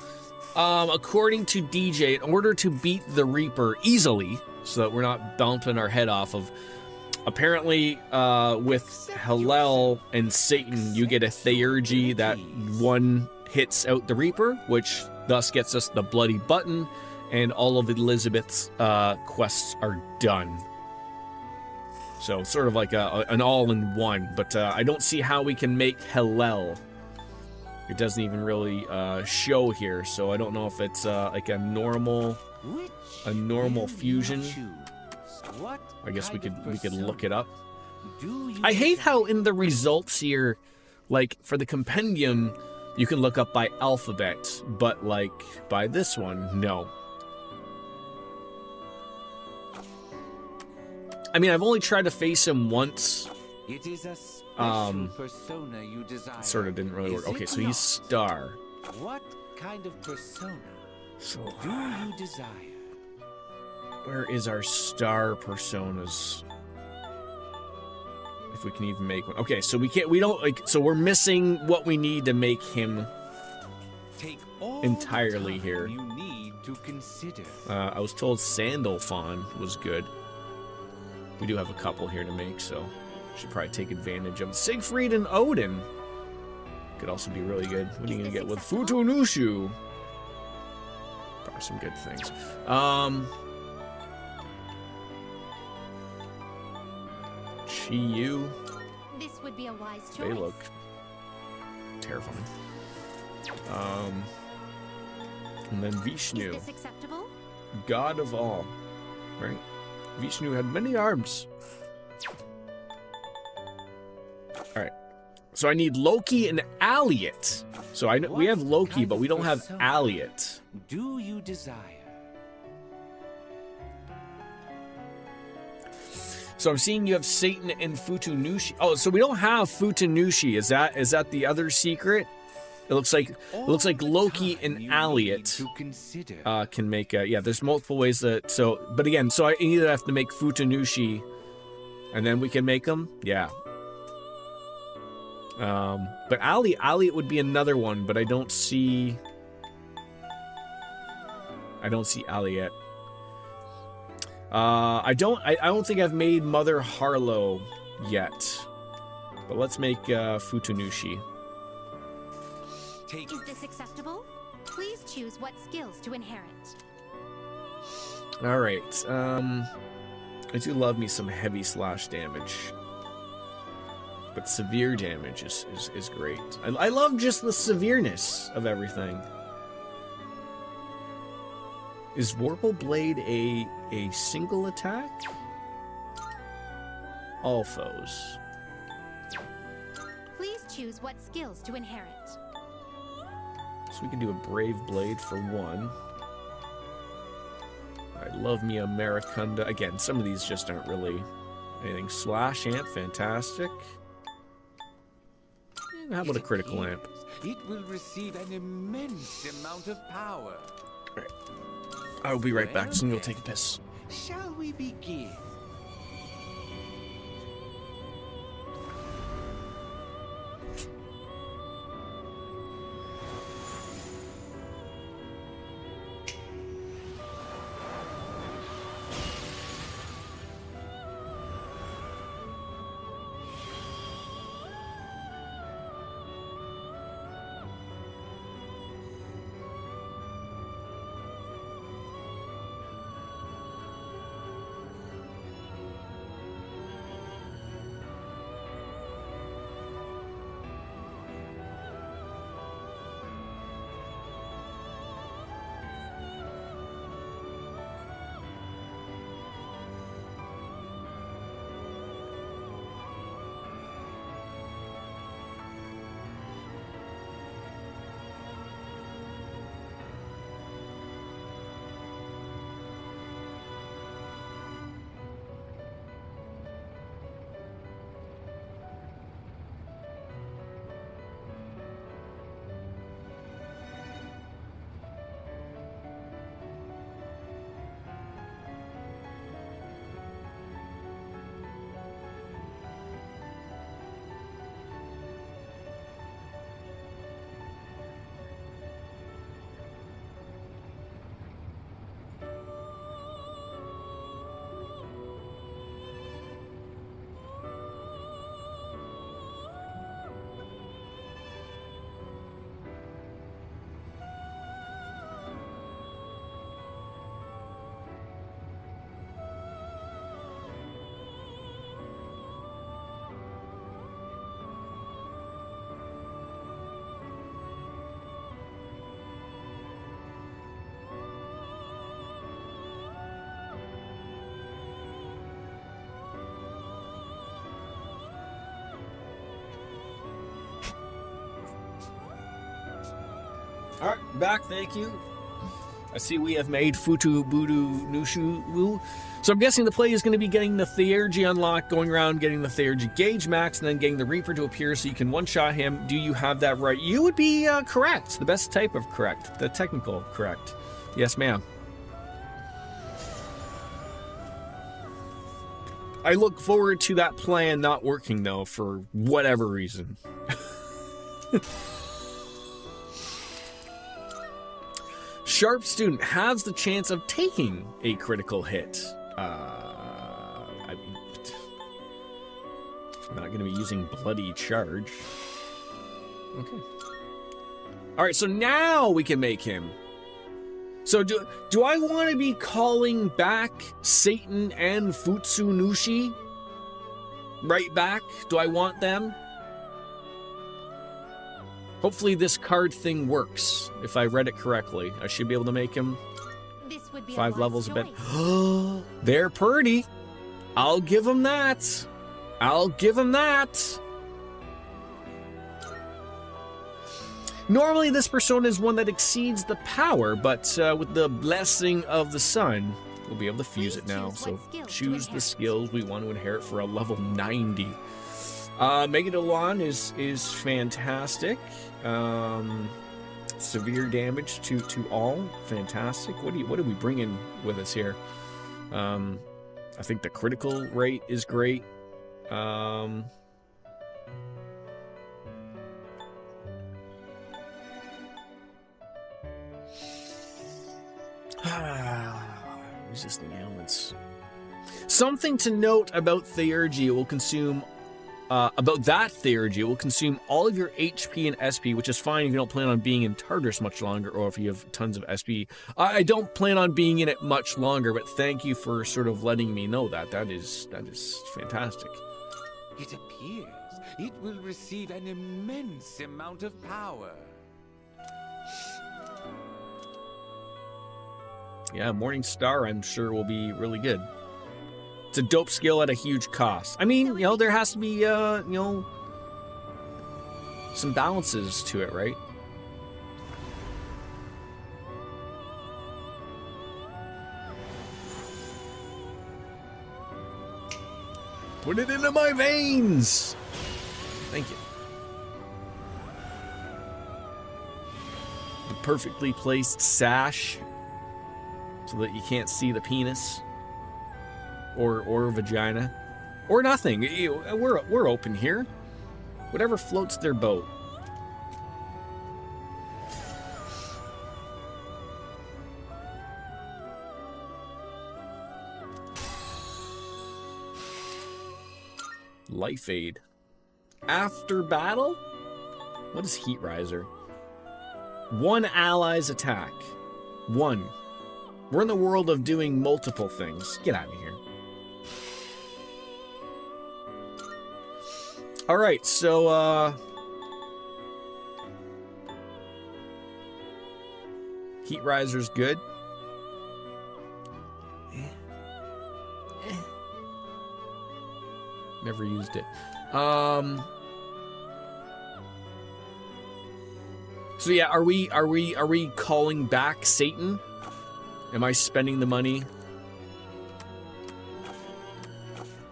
According to DJ, in order to beat the Reaper easily, so that we're not bouncing our head off of, apparently, with Hillel and Satan, you get a Theurgy that one hits out the Reaper, which thus gets us the Bloody Button, and all of Elizabeth's quests are done. So sort of like an all-in-one, but I don't see how we can make Hillel. It doesn't even really show here, so I don't know if it's like a normal fusion. I guess we could look it up. I hate how in the results here, like for the compendium, you can look up by alphabet, but like by this one, no. I mean, I've only tried to face him once. It is a special persona you desire. Sort of didn't really work. Okay, so he's Star. What kind of persona So do you desire? where is our Star personas? If we can even make one. Okay, so we don't like, so we're missing what we need to make him Take all entirely the time here. You need to consider. I was told Sandalphon was good. We do have a couple here to make, so should probably take advantage of Siegfried and Odin. Could also be really good. What are you gonna get with Futunushu? Probably some good things. Chiyu. This would be a wise choice. They look terrifying. And then Vishnu, Is this acceptable? god of all. Right? Vishnu had many arms. Alright. So I need Loki and Aliot. So I know we have Loki, but we don't have Aliot. Do you desire? So I'm seeing you have Satan and Futunushi. Oh, so we don't have Futunushi. Is that the other secret? It looks like Loki and Aliot can make a, yeah, there's multiple ways that, so, but again, so I either have to make Futunushi and then we can make them. Yeah. But Aliot would be another one, but I don't see Aliot. I don't think I've made Mother Harlow yet. But let's make Futunushi. Is this acceptable? Please choose what skills to inherit. Alright, I do love me some heavy slash damage. But severe damage is great. I love just the severeness of everything. Is Vorpal Blade a single attack? All foes. Please choose what skills to inherit. So we can do a Brave Blade for one. I love me a Maracunda. Again, some of these just aren't really anything. Slash Amp, fantastic. How about a Critical Amp? It will receive an immense amount of power. Alright. I'll be right back. Just gonna go take a piss. Shall we begin? All right, back. Thank you. I see we have made Futu Budu Nushu Wu. So I'm guessing the play is going to be getting the Theurgy unlocked, going around getting the Theurgy gauge max, and then getting the Reaper to appear so you can one-shot him. Do you have that right? You would be correct. The best type of correct. The technical correct. Yes, ma'am. I look forward to that plan not working, though, for whatever reason. Sharp student has the chance of taking a critical hit. I mean, I'm not going to be using bloody charge. Okay. All right, so now we can make him. So do I want to be calling back Satan and Futsunushi? Right back? Do I want them? Hopefully this card thing works. If I read it correctly, I should be able to make him This would be 5 levels a bit. choice. They're pretty. I'll give them that. I'll give them that. Normally this persona is one that exceeds the power, but with the blessing of the sun, we'll be able to fuse it now. So choose the skills we want to inherit for a level 90. Megalodon is fantastic. Severe damage to all, fantastic. What are we bringing with us here? I think the critical rate is great. Resisting ailments. Something to note about Theurgy, it will consume about that Theurgy, it will consume all of your HP and SP, which is fine if you don't plan on being in Tartarus much longer, or if you have tons of SP. I don't plan on being in it much longer, but thank you for sort of letting me know that. That is fantastic. It appears it will receive an immense amount of power. Yeah, Morning Star, I'm sure, will be really good. It's a dope skill at a huge cost. I mean, you know, there has to be, you know, some balances to it, right? Put it into my veins! Thank you. The perfectly placed sash so that you can't see the penis. Or vagina, or nothing. We're open here. Whatever floats their boat. Life aid. After battle? What is Heat Riser? 1 ally's attack. 1. We're in the world of doing multiple things. Get out of here. All right, so Heat Riser's good. Never used it. So yeah, are we calling back Satan? Am I spending the money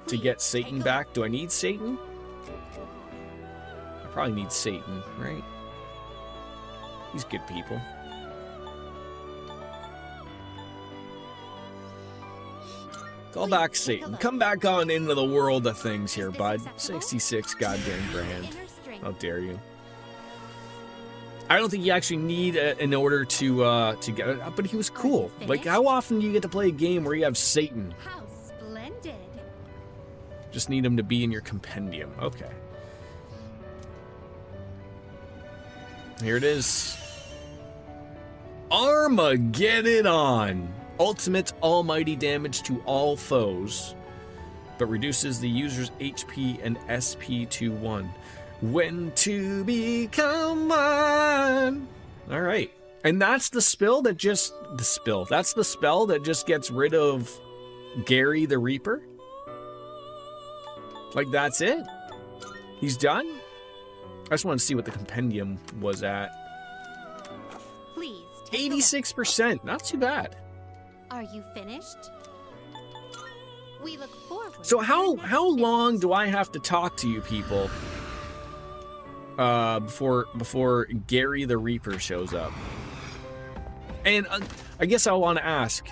to get Satan back? Do I need Satan? I probably need Satan, right? He's good people. Call back Satan. Come back on into the world of things here, bud. 66 goddamn grand. How dare you? I don't think you actually need in order to get it, but he was cool. Like, how often do you get to play a game where you have Satan? How splendid. Just need him to be in your compendium. Okay. Here it is. Armageddon! Ultimate almighty damage to all foes, but reduces the user's HP and SP to 1. When to become one. All right. And that's the spell that just... That's the spell that just gets rid of Gary the Reaper? Like, that's it? He's done? I just want to see what the compendium was at. take a look. 86%. Not too bad. Are you finished? We look forward. So to how your next long visit. do I have to talk to you people before Gary the Reaper shows up? And I guess I want to ask,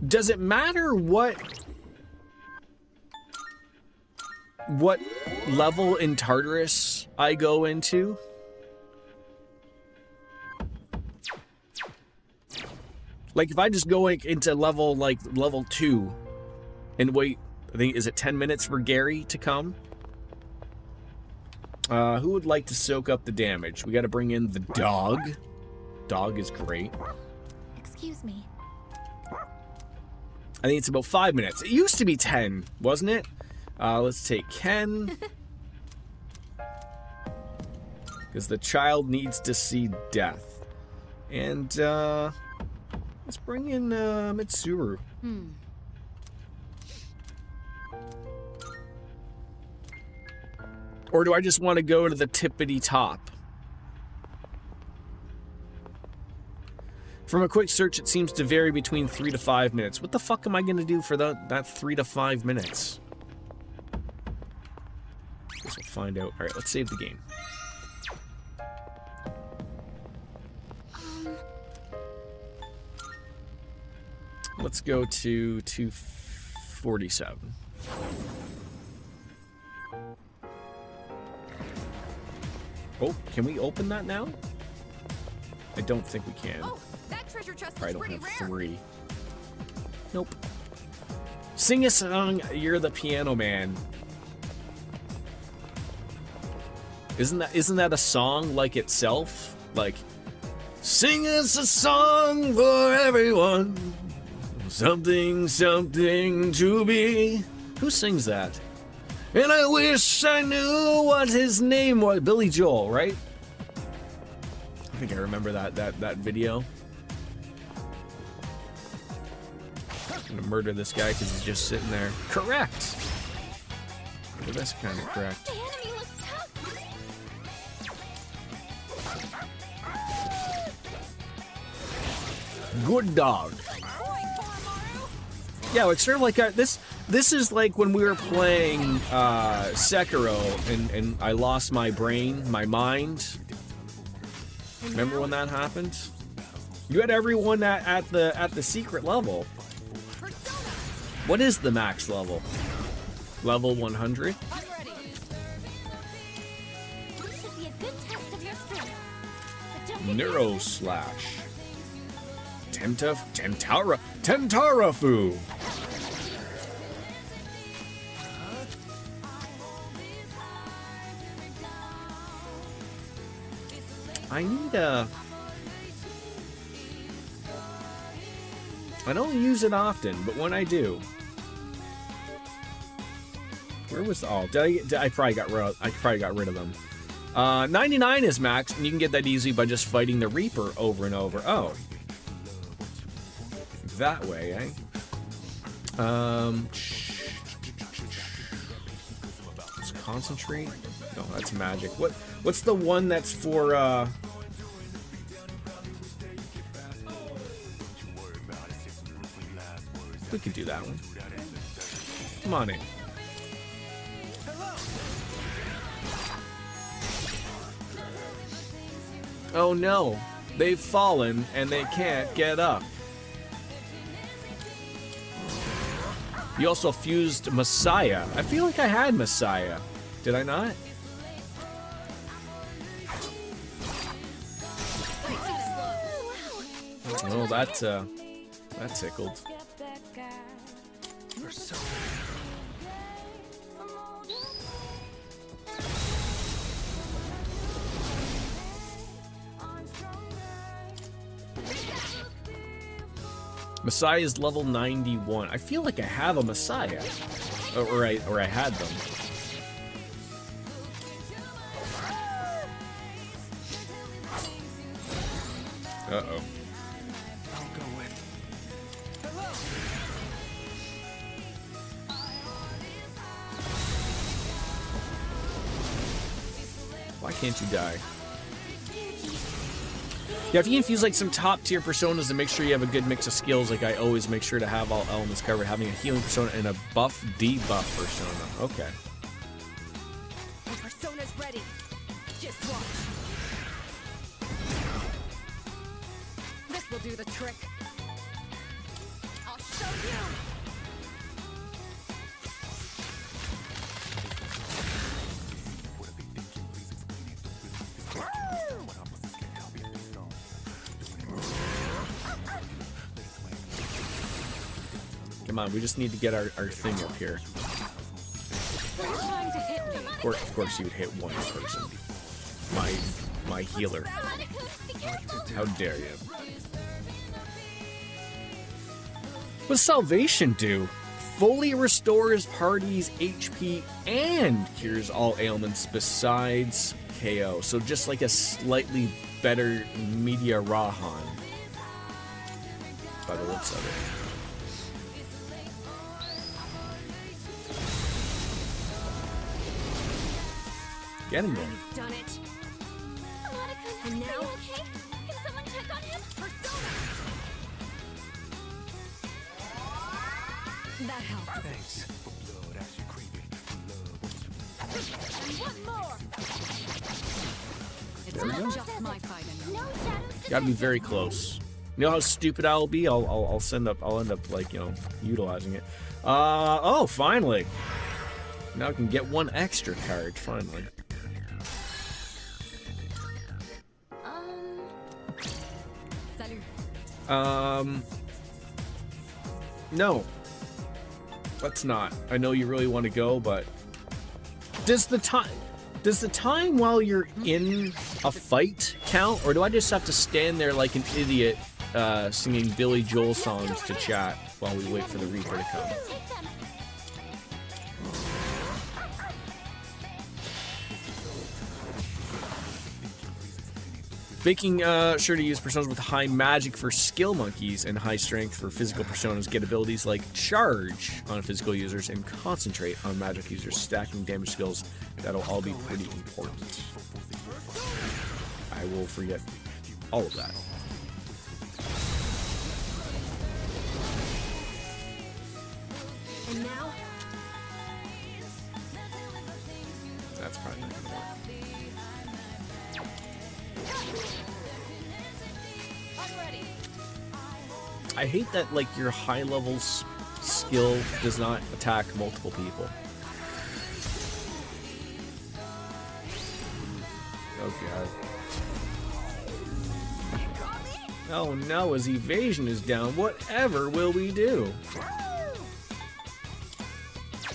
does it matter what level in Tartarus I go into? Like, if I just go into level 2 and wait, I think, is it 10 minutes for Gary to come? Who would like to soak up the damage? We got to bring in the dog. Dog is great. Excuse me. I think it's about 5 minutes. It used to be 10, wasn't it? Let's take Ken. Because the child needs to see death. And, let's bring in, Mitsuru. Or do I just want to go to the tippity top? From a quick search, it seems to vary between 3 to 5 minutes. What the fuck am I going to do for that 3 to 5 minutes? Guess we'll find out. Alright, let's save the game. Let's go to 247. Oh, can we open that now? I don't think we can. Oh, that treasure chest I is don't pretty have rare. 3. Nope. Sing a song, You're the Piano Man. Isn't that a song like itself? Like, sing us a song for everyone. Something, something to be. Who sings that? And I wish I knew what his name was. Billy Joel, right? I think I remember that video. I'm gonna murder this guy because he's just sitting there. Correct. Well, that's kind of correct. The enemy looks tough. Good dog. Yeah, it's sort of like this. This is like when we were playing Sekiro, and I lost my brain, my mind. Remember when that happened? You had everyone at the secret level. What is the max level? Level 100? I'm ready. This should be a good test of your strength. But don't get Neuro Slash. Tentarafu. I need a... I don't use it often, but when I do... Where was the... Oh, I probably got rid of them. 99 is max, and you can get that easy by just fighting the Reaper over and over. Oh. That way, eh? Just concentrate? No, that's magic. What's the one that's for, We can do that one. Come on in. Oh no, they've fallen and they can't get up. You also fused Messiah. I feel like I had Messiah. Did I not? Oh, that tickled. Messiah is level 91. I feel like I have a Messiah. Or I had them. Uh-oh. Why can't you die? Yeah, if you infuse like some top tier personas to make sure you have a good mix of skills, like I always make sure to have all elements covered, having a healing persona and a buff debuff persona. Okay. My persona's ready. Just watch. This will do the trick. I'll show you. Come on, we just need to get our thing up here. Trying to hit me. Of course you would hit one person. My healer. How dare you? What does Salvation do? Fully restores party's HP and cures all ailments besides KO. So just like a slightly better Media Rahan. By the looks of it. Getting there. Done it. And now? Okay? Can someone check on him? That helps. Thanks for blood as you crave it. And one more. It's There we not go. just my fight anymore. No shadows. Gotta be very close. You know how stupid I'll be? I'll end up like, you know, utilizing it. Oh, finally. Now I can get one extra card, finally. Salut. No. Let's not. I know you really want to go, but does the time while you're in a fight count, or do I just have to stand there like an idiot singing Billy Joel songs to chat while we wait for the Reaper to come? Making sure to use personas with high magic for skill monkeys and high strength for physical personas get abilities like charge on physical users and concentrate on magic users, stacking damage skills. That'll all be pretty important. I will forget all of that. And now? That's probably not gonna work. I'm ready. I hate that like your high level skill does not attack multiple people. Oh god. Oh no, his evasion is down. Whatever will we do?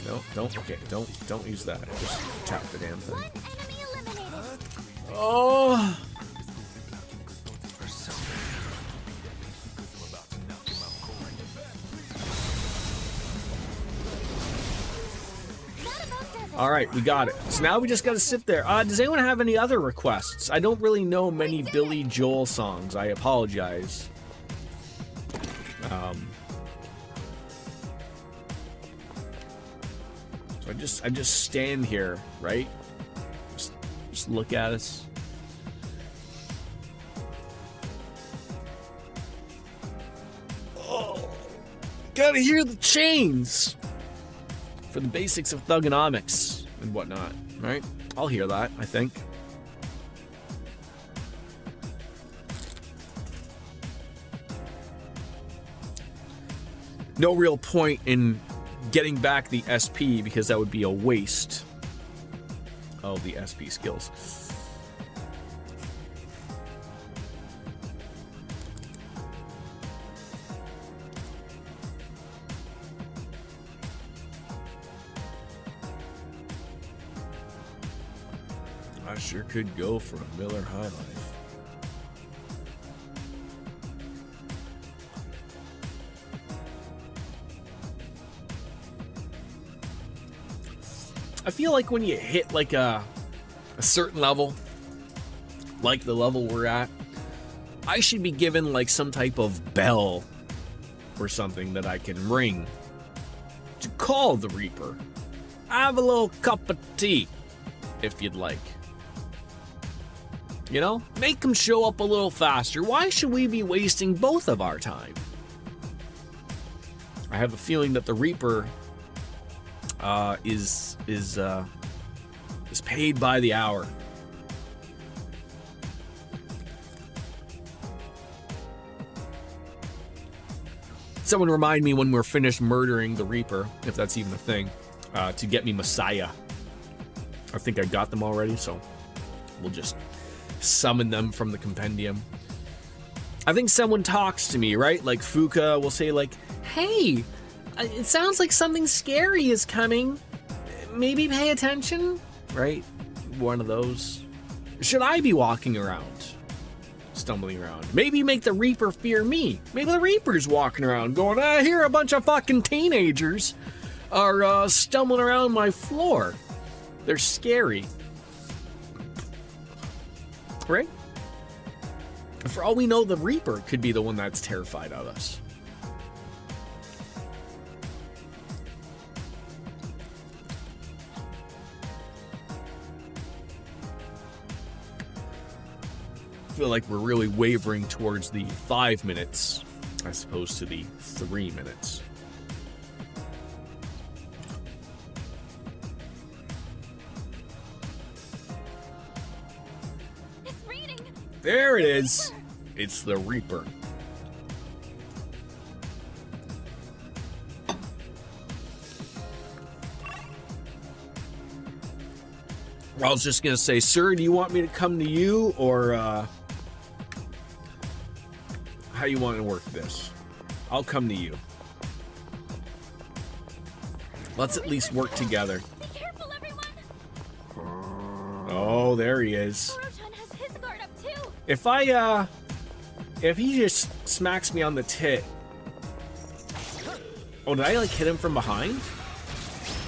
No, don't. Okay, don't use that. Just tap the damn thing. Enemy eliminated. Oh. All right, we got it. So now we just got to sit there. Does anyone have any other requests? I don't really know many Billy Joel songs. I apologize. So I just stand here, right? Just look at us. Oh, gotta hear the chains for the basics of thugonomics and whatnot, right? I'll hear that, I think. No real point in getting back the SP because that would be a waste of the SP skills. I sure could go for a Miller High Life. I feel like when you hit like a certain level, like the level we're at, I should be given like some type of bell or something that I can ring to call the Reaper. Have a little cup of tea, if you'd like. You know? Make them show up a little faster. Why should we be wasting both of our time? I have a feeling that the Reaper is paid by the hour. Someone remind me when we're finished murdering the Reaper, if that's even a thing, to get me Messiah. I think I got them already, so we'll just summon them from the compendium. I think someone talks to me, right? Like Fuka will say like, hey, it sounds like something scary is coming. Maybe pay attention, right? One of those. Should I be walking around? Stumbling around. Maybe make the Reaper fear me. Maybe the Reaper's walking around going, here a bunch of fucking teenagers are stumbling around my floor. They're scary. Right? For all we know, the Reaper could be the one that's terrified of us. I feel like we're really wavering towards the 5 minutes as opposed to the 3 minutes. It's reading. There it is. It's the Reaper. I was just gonna say, sir, do you want me to come to you, or how you want to work this? I'll come to you. Let's at least work together. Be careful, everyone. Oh, there he is. Oro-chan has his guard up too. If he just smacks me on the tit. Oh, did I like hit him from behind?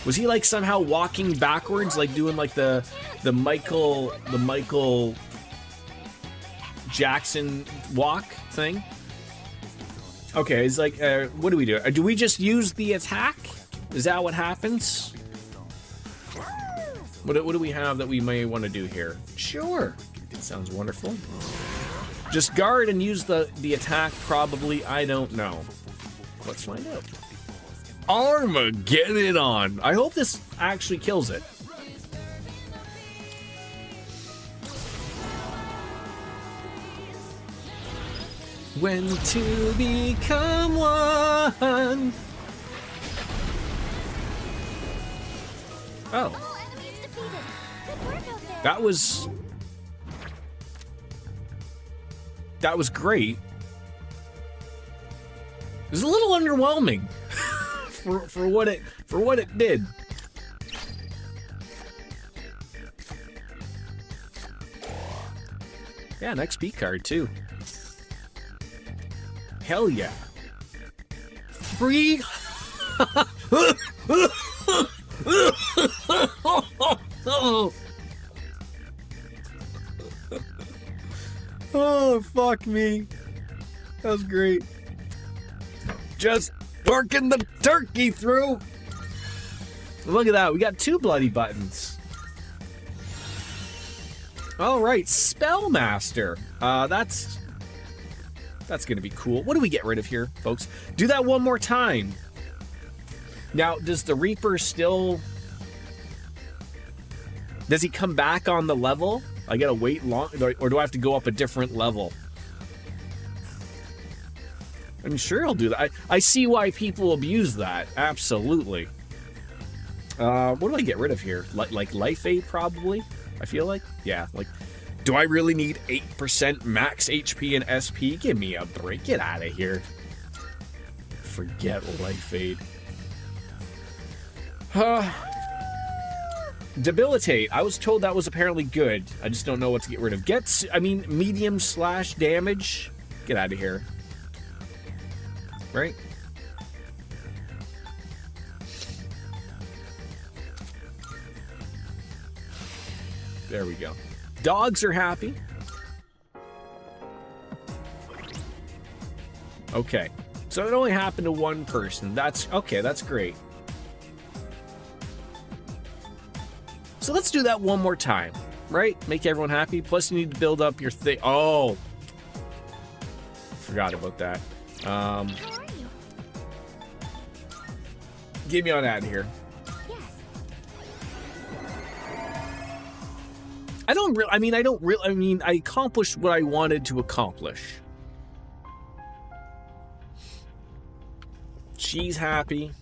Was he like somehow walking backwards, like doing like the Michael Jackson walk thing? Okay, it's like, what do we do? Do we just use the attack? Is that what happens? What do we have that we may want to do here? Sure, sounds wonderful. Just guard and use the attack, probably. I don't know. Let's find out. Armageddon! I hope this actually kills it. When to become one. Oh. All enemies defeated. Good work out there. That was great. It was a little underwhelming for what it did. Yeah, an XP card too. Hell yeah. Free. Oh, fuck me. That was great. Just working the turkey through. Look at that. We got 2 bloody buttons. All right, Spellmaster. That's going to be cool. What do we get rid of here, folks? Do that one more time. Now, does the Reaper still... Does he come back on the level? I gotta wait long, or do I have to go up a different level? I'm sure he'll do that. I see why people abuse that. Absolutely. What do I get rid of here? Like Life Aid, probably? I feel like? Yeah, like... Do I really need 8% max HP and SP? Give me a break. Get out of here. Forget Life Aid. Debilitate. I was told that was apparently good. I just don't know what to get rid of. Medium / damage. Get out of here. Right? There we go. Dogs are happy. Okay. So it only happened to one person. That's okay, that's great. So let's do that one more time. right? Make everyone happy. Plus, you need to build up your thing. Oh, forgot about that. How are you? Get me on out of here. Yes. I accomplished what I wanted to accomplish. She's happy.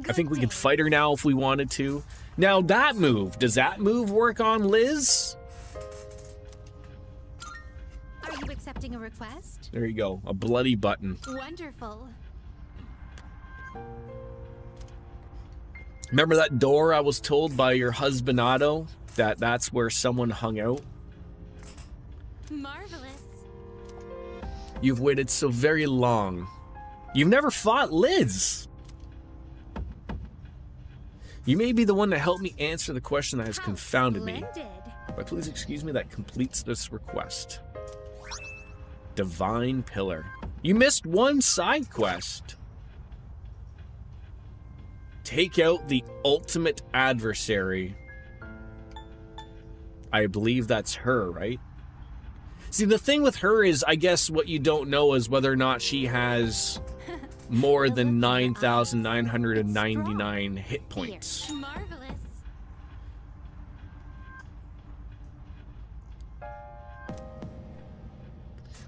I think we can fight her now if we wanted to. Now that move, does that move work on Liz? Are you accepting a request? There you go, a bloody button. Wonderful. Remember that door I was told by your husbandado that that's where someone hung out? Marvelous. You've waited so very long. You've never fought Liz. You may be the one to help me answer the question that has How confounded me. splendid. But please excuse me, that completes this request. Divine Pillar. You missed one side quest. Take out the ultimate adversary. I believe that's her, right? See, the thing with her is, I guess what you don't know is whether or not she has more than 9,999 hit points. Here. Marvelous.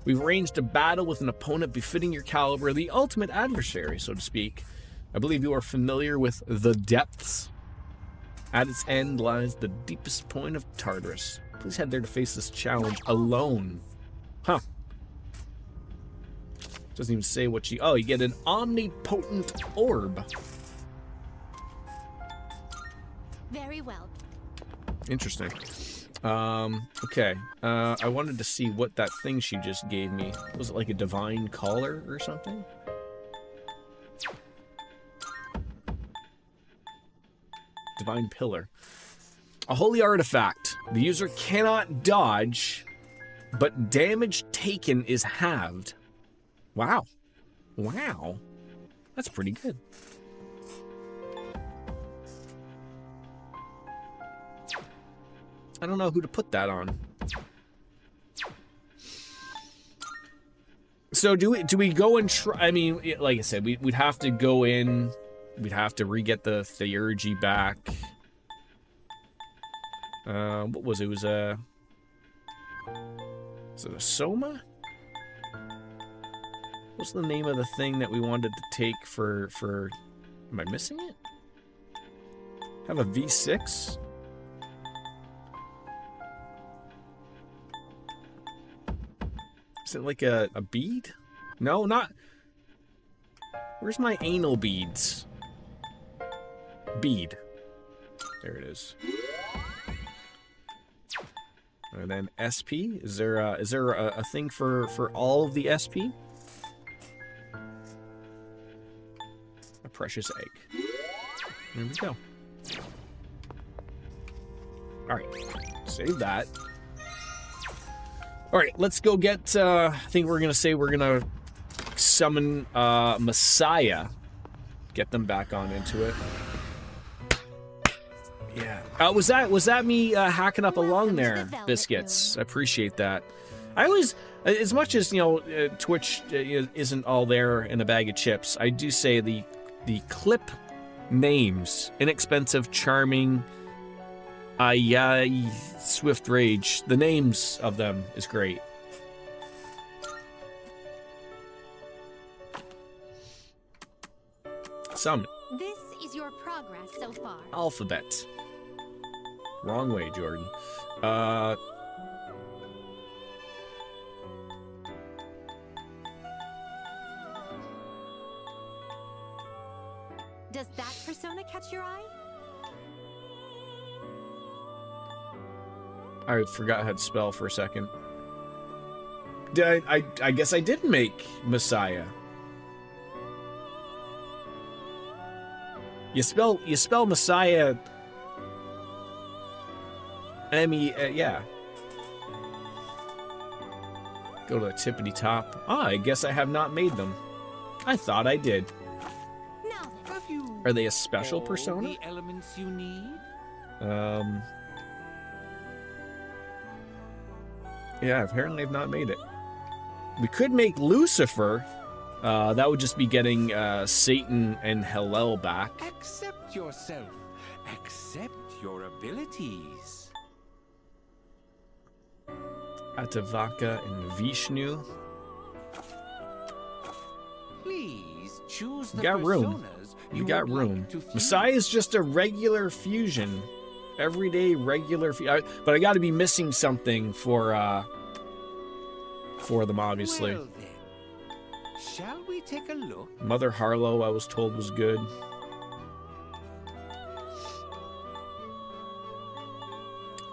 We've arranged a battle with an opponent befitting your caliber, the ultimate adversary, so to speak. I believe you are familiar with the depths. At its end lies the deepest point of Tartarus. Please head there to face this challenge alone. Huh. Doesn't even say what you... Oh, you get an omnipotent orb. Very well. Interesting. Okay. I wanted to see what that thing she just gave me. Was it like a divine collar or something? Divine Pillar. A holy artifact. The user cannot dodge, but damage taken is halved. Wow. Wow. That's pretty good. I don't know who to put that on. So do we go and try? I mean, like I said, we'd have to go in. We'd have to re-get the Theurgy back. What was it? It was a... Is it a Soma? What's the name of the thing that we wanted to take for... Am I missing it? Have a V6? Is it like a bead? No, not... Where's my anal beads? Bead. There it is. And then SP? Is there a thing for all of the SP? A precious egg. There we go. Alright. Save that. Alright, let's go get, I think we're gonna summon, Messiah. Get them back on into it. Yeah. Was that me hacking up along there, Biscuits? I appreciate that. I always, as much as, Twitch isn't all there in a bag of chips, I do say the clip names, inexpensive, charming, Swift Rage, the names of them is great. Summon. This is your progress so far. Alphabet. Wrong way, Jordan. Does that persona catch your eye? I forgot how to spell for a second. I guess I did make Messiah. You spell Messiah. Yeah. Go to the tippity top. I guess I have not made them. I thought I did. Now then. Are they a special All persona? the elements you need? Yeah, apparently I've not made it. We could make Lucifer. That would just be getting Satan and Hillel back. Accept yourself. Accept your abilities. Atavaka and Vishnu. Please choose the You got room. personas You got would room. like to fuse. Messiah is just a regular fusion. Everyday regular but I got to be missing something for them, obviously. Well then, shall we take a look? Mother Harlow, I was told, was good.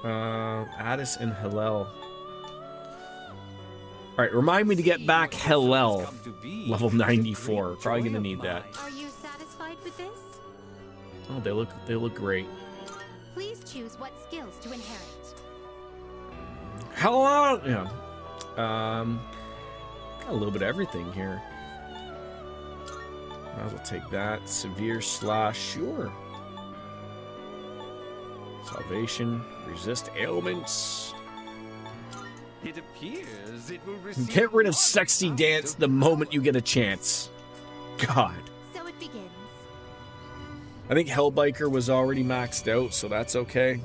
Addis and Hillel. Alright, remind me to get back Hillel. Level 94. Probably gonna need that. Are you satisfied with this? Oh, they look great. Please choose what skills to inherit. Hello! Yeah. Got a little bit of everything here. Might as well take that. Severe slash, sure. Salvation, resist ailments. It appears it will receive Get rid of large sexy amounts dance of the moment you get a chance. God. So it begins. I think Hellbiker was already maxed out, so that's okay.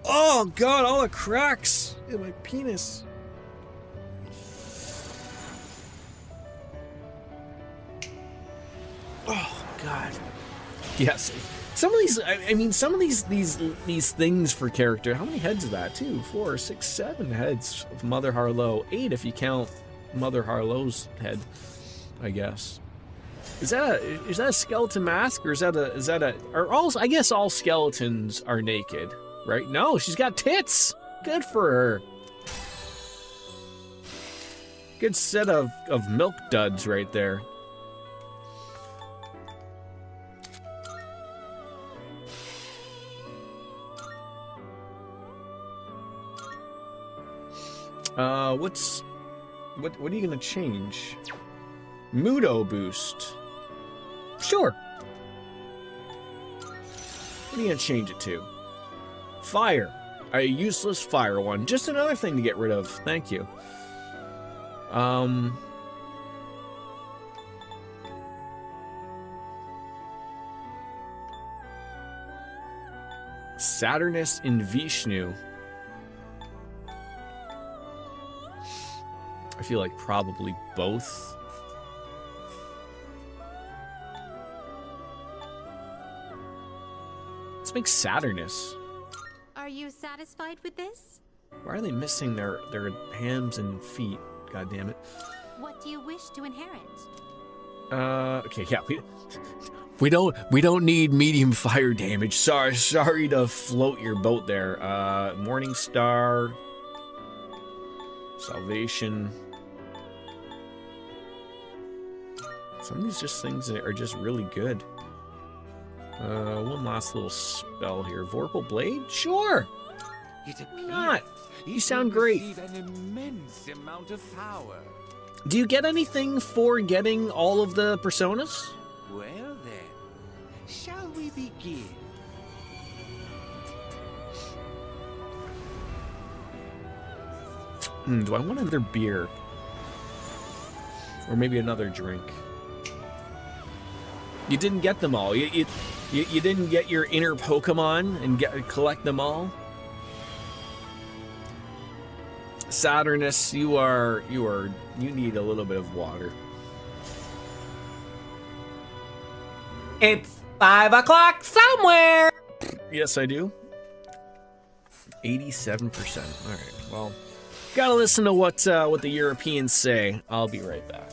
Oh God, all the cracks in my penis. Oh God. Yes. Some of these, I mean, some of these things for character. How many heads is that? 2, 4, 6, 7 heads of Mother Harlow. 8 if you count Mother Harlow's head, I guess. Is that a skeleton mask, or is that a or all? I guess all skeletons are naked, right? No, she's got tits. Good for her. Good set of milk duds right there. What are you gonna change? Mudo boost. Sure. What are you gonna change it to? Fire. A useless fire one. Just another thing to get rid of. Thank you. Saturnus and Vishnu. I feel like probably both. Let's make Saturnus. Are you satisfied with this? Why are they missing their hands and feet? God damn it. What do you wish to inherit? Okay, yeah, we don't need medium fire damage. Sorry to float your boat there. Morning Star, Salvation. Some of these just things that are just really good. One last little spell here. Vorpal Blade? Sure! Why not? You sound great. An immense amount of power. Do you get anything for getting all of the personas? Well then, shall we begin? Do I want another beer? Or maybe another drink? You didn't get them all. You didn't get your inner Pokemon and collect them all? Saturnus, you need a little bit of water. It's 5 o'clock somewhere. Yes, I do. 87%. All right. Well, gotta listen to what the Europeans say. I'll be right back.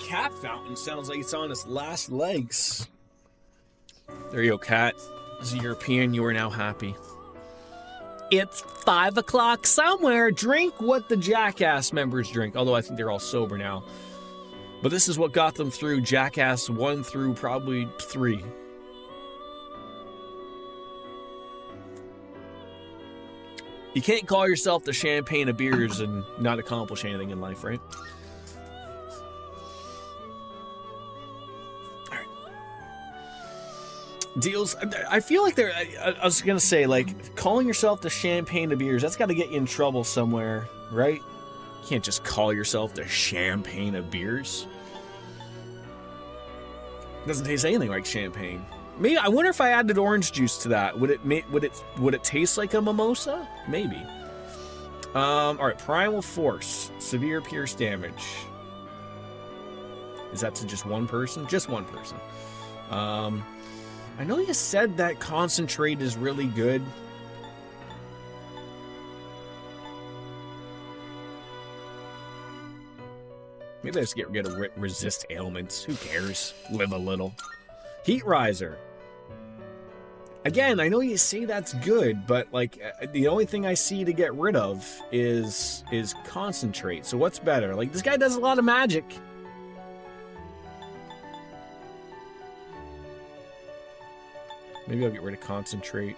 Cat fountain sounds like it's on its last legs. There you go, cat. As a European, you are now happy. It's 5 o'clock somewhere. Drink what the Jackass members drink. Although I think they're all sober now. But this is what got them through Jackass 1 through probably 3. You can't call yourself the champagne of beers and not accomplish anything in life, right? Deals. I feel like they're. I was gonna say, like, calling yourself the champagne of beers, that's got to get you in trouble somewhere, right? You can't just call yourself the champagne of beers. It doesn't taste anything like champagne. Maybe I wonder if I added orange juice to that, would it taste like a mimosa? Maybe. All right, primal force, severe pierce damage. Is that to just one person? Just one person. I know you said that concentrate is really good. Maybe I just get rid of resist ailments. Who cares? Live a little. Heat riser. Again, I know you say that's good, but like the only thing I see to get rid of is concentrate. So what's better? Like, this guy does a lot of magic. Maybe I'll get rid of concentrate.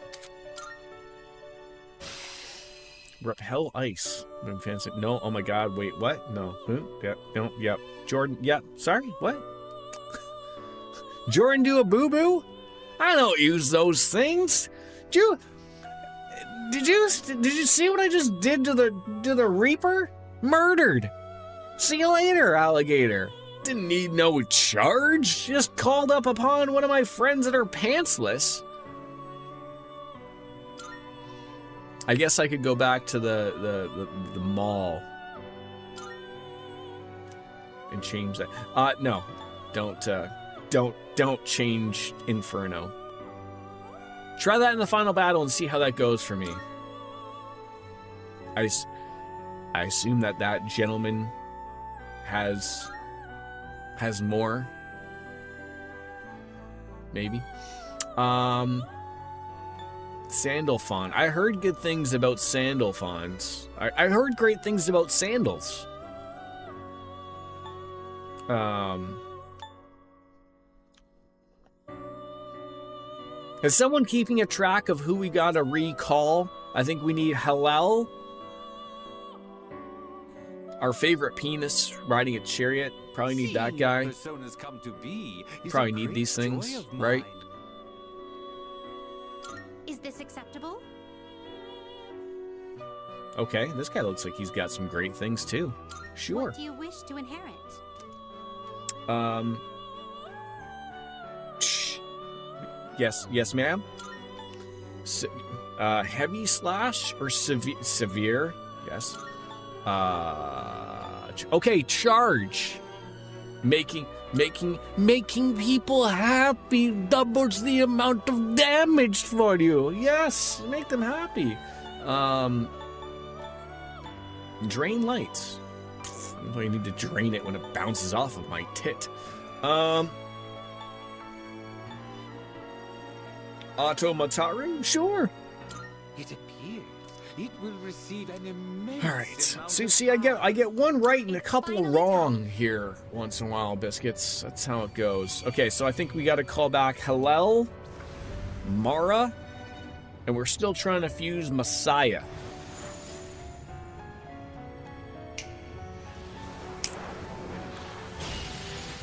Repel ice. I'm fancy. No, oh my god, wait, what? No. Yep, no, yep. Jordan, yep. Sorry, what? Jordan do a boo-boo? I don't use those things. Did you see what I just did to the Reaper? Murdered. See you later, alligator. Didn't need no charge. Just called up upon one of my friends that are pantsless. I guess I could go back to the mall and change that. No, don't change Inferno. Try that in the final battle and see how that goes for me. I assume that gentleman has more. Maybe. Sandalphon. I heard good things about Sandalphons. I heard great things about sandals. Is someone keeping a track of who we gotta recall? I think we need Hallel. Our favorite penis riding a chariot. Probably need that guy. Probably need these things, right? Is this acceptable? Okay, this guy looks like he's got some great things too. Sure. What do you wish to inherit? Yes, ma'am. Heavy slash or severe? Yes. Okay, charge. Making people happy doubles the amount of damage for you. Yes, make them happy. Drain lights. I need to drain it when it bounces off of my tit. Automataru? Sure. It appears it will receive an immense. All right. amount So of see, I get one right and a couple Finally wrong here once in a while, biscuits. That's how it goes. Okay, so I think we got to call back Hallel, Mara, and we're still trying to fuse Messiah.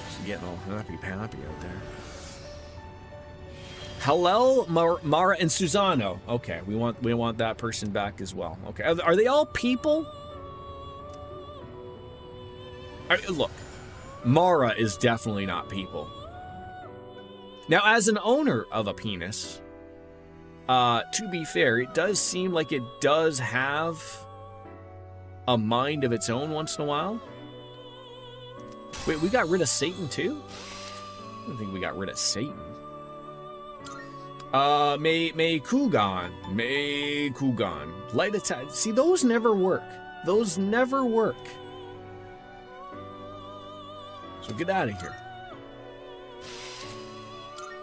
She's getting all happy out there. Hallel, Mara, and Susano. Okay, we want that person back as well. Okay, are they all people? Look, Mara is definitely not people. Now, as an owner of a penis, to be fair, it does seem like it does have a mind of its own once in a while. Wait, we got rid of Satan too? I don't think we got rid of Satan. May Kugan. Light attack. See, those never work. Those never work. So get out of here.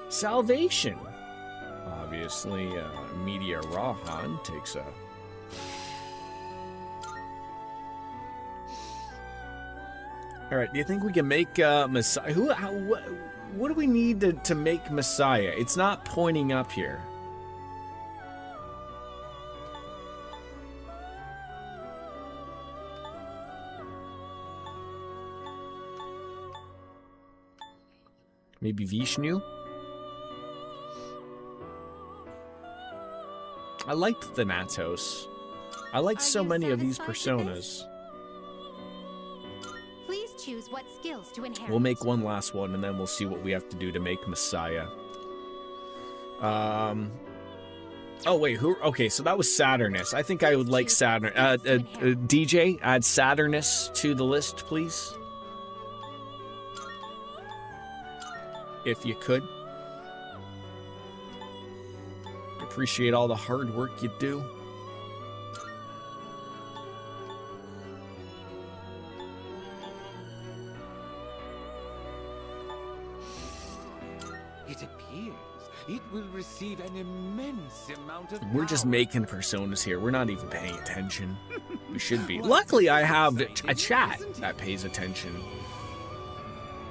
Salvation. Obviously, Media Rahan takes a... Alright, do you think we can make Messiah? What do we need to make Messiah? It's not pointing up here. Maybe Vishnu? I liked Thanatos. I like so many of these personas. Please choose what skills to inherit. We'll make one last one, and then we'll see what we have to do to make Messiah. Oh wait, who? Okay, so that was Saturnus. I think I would like Saturn. DJ, add Saturnus to the list, please. If you could. Appreciate all the hard work you do. It appears it will receive an immense amount of We're just power. making personas here. We're not even paying attention. We should be. Luckily, I have a chat that pays attention.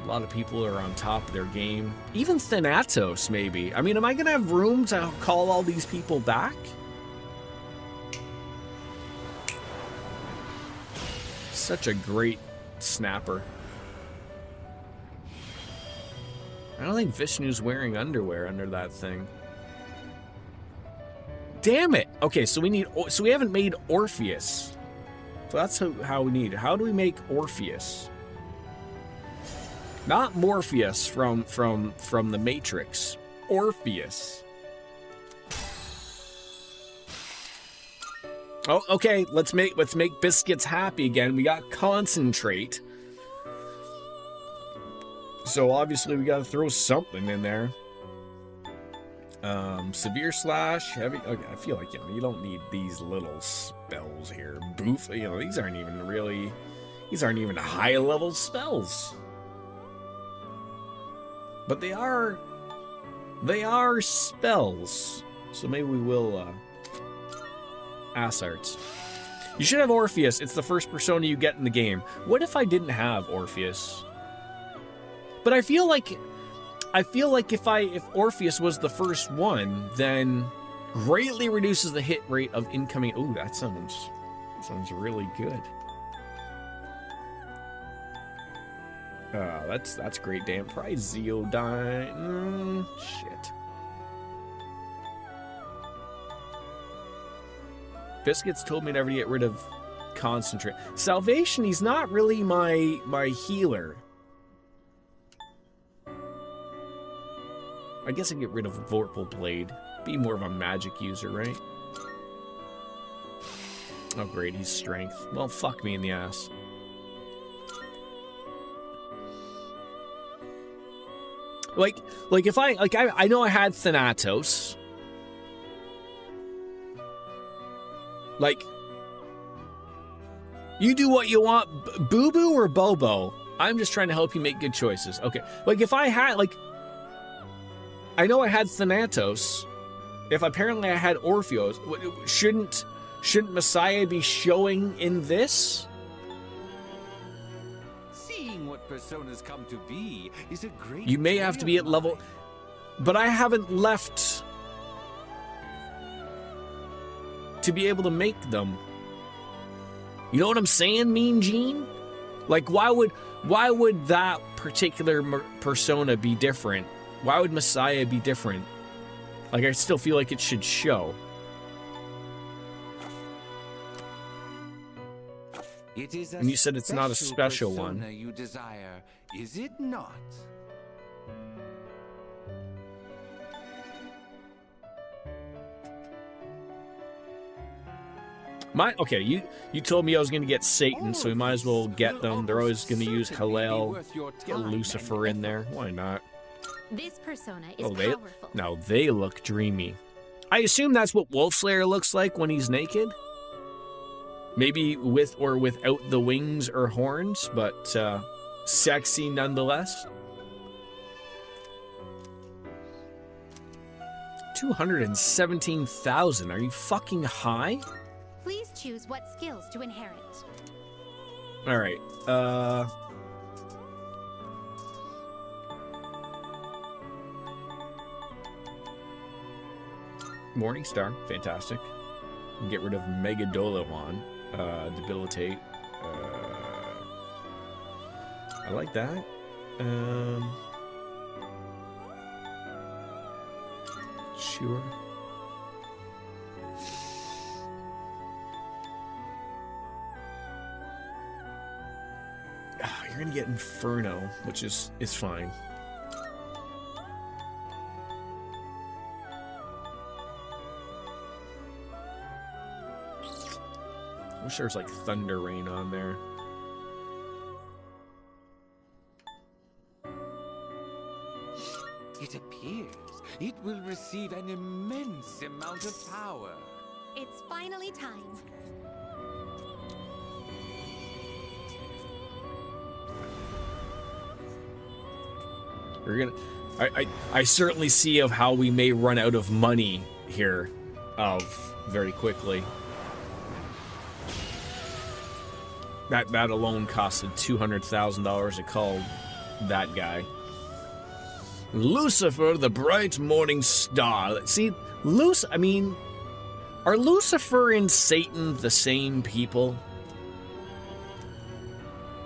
A lot of people are on top of their game. Even Thanatos, maybe. I mean, am I going to have room to call all these people back? Such a great snapper. I don't think Vishnu's wearing underwear under that thing. Damn it! Okay, so we haven't made Orpheus. So that's how we need it. How do we make Orpheus? Not Morpheus from the Matrix. Orpheus. Oh, okay. Let's make biscuits happy again. We got concentrate. So obviously we got to throw something in there. Severe slash, heavy. Okay, I feel like you don't need these little spells here. Boof. These aren't even high level spells. But they are spells. So maybe we will ass arts. You should have Orpheus. It's the first persona you get in the game. What if I didn't have Orpheus? But I feel like if Orpheus was the first one, then greatly reduces the hit rate of incoming. Ooh, that sounds really good. That's great. Damn prize, Zeodine. Shit. Biscuits told me never to get rid of concentrate. Salvation, he's not really my healer. I guess I can get rid of Vorpal Blade. Be more of a magic user, right? Oh great, he's strength. Well, fuck me in the ass. Like if I know I had Thanatos. Like, you do what you want, Boo Boo or Bobo. I'm just trying to help you make good choices. Okay, like if I had I know I had Thanatos. If apparently I had Orpheus, shouldn't Messiah be showing in this? Seeing what personas come to be is a great. You may have to be at level, but I haven't left to be able to make them. You know what I'm saying, Mean Gene? Like, why would that particular persona be different? Why would Messiah be different? Like, I still feel like it should show. It is a And you said it's not a special one. persona you desire, is it not? Okay, you told me I was gonna get Satan, so we might as well get them. They're always gonna use Hallel. Get Lucifer in there. Why not? This persona is Oh, powerful. no, they look dreamy. I assume that's what Wolfslayer looks like when he's naked. Maybe with or without the wings or horns, but sexy nonetheless. 217,000. Are you fucking high? Please choose what skills to inherit. All right. Morningstar, fantastic. Get rid of Megadolawan. Debilitate. I like that. Sure. You're gonna get Inferno, which is fine. Wish there was like Thunder Rain on there. It appears it will receive an immense amount of power. It's finally time. We're gonna. I certainly see of how we may run out of money here, very quickly. That alone costed $200,000 to call that guy. Lucifer, the bright morning star. See, I mean, are Lucifer and Satan the same people?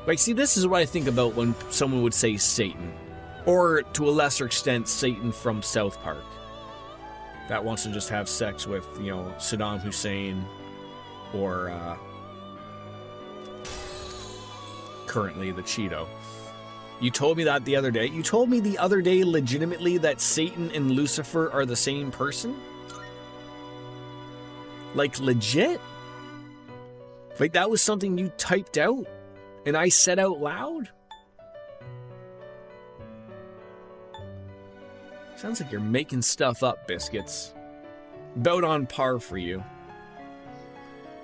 Like, see, this is what I think about when someone would say Satan. Or, to a lesser extent, Satan from South Park. That wants to just have sex with, Saddam Hussein. Or, currently the Cheeto. You told me that the other day. You told me the other day legitimately that Satan and Lucifer are the same person? Like, legit? Like, that was something you typed out and I said out loud? Sounds like you're making stuff up, Biscuits. About on par for you.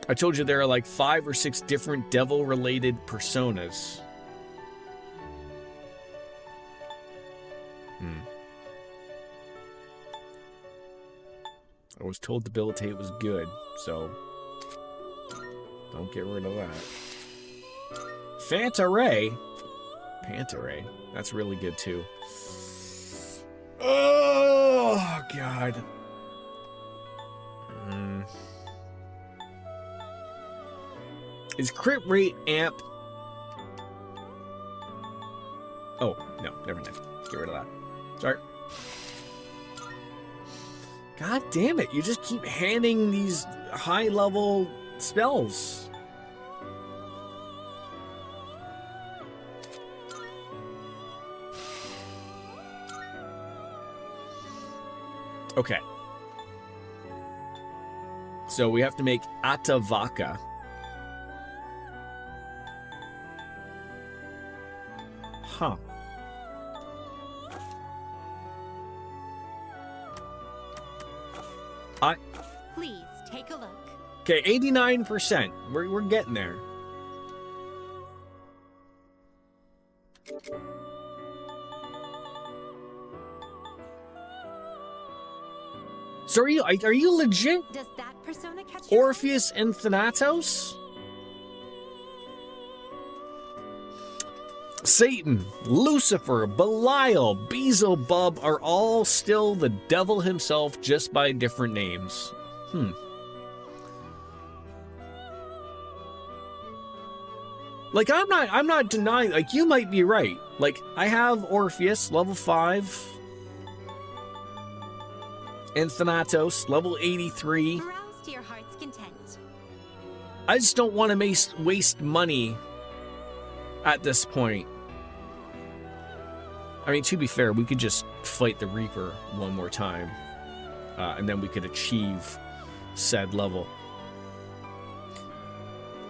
I told you there are like 5 or 6 different devil-related personas. I was told Debilitate was good, so don't get rid of that. Phanta Ray. Panta Ray. That's really good too. Oh, God. Is crit rate amp? Oh, no, never mind. Get rid of that. Sorry. God damn it, you just keep handing these high-level spells. Okay. So we have to make Atavaka. Huh. Please take a look. Okay, 89%. We're getting there. So are you legit? Does that persona catch your Orpheus and Thanatos? Satan, Lucifer, Belial, Beelzebub are all still the devil himself, just by different names. Like, I'm not denying, like, you might be right. Like, I have Orpheus, level 5. And Thanatos, level 83. Browse to your heart's content. I just don't want to waste money at this point. I mean, to be fair, we could just fight the Reaper one more time, and then we could achieve said level.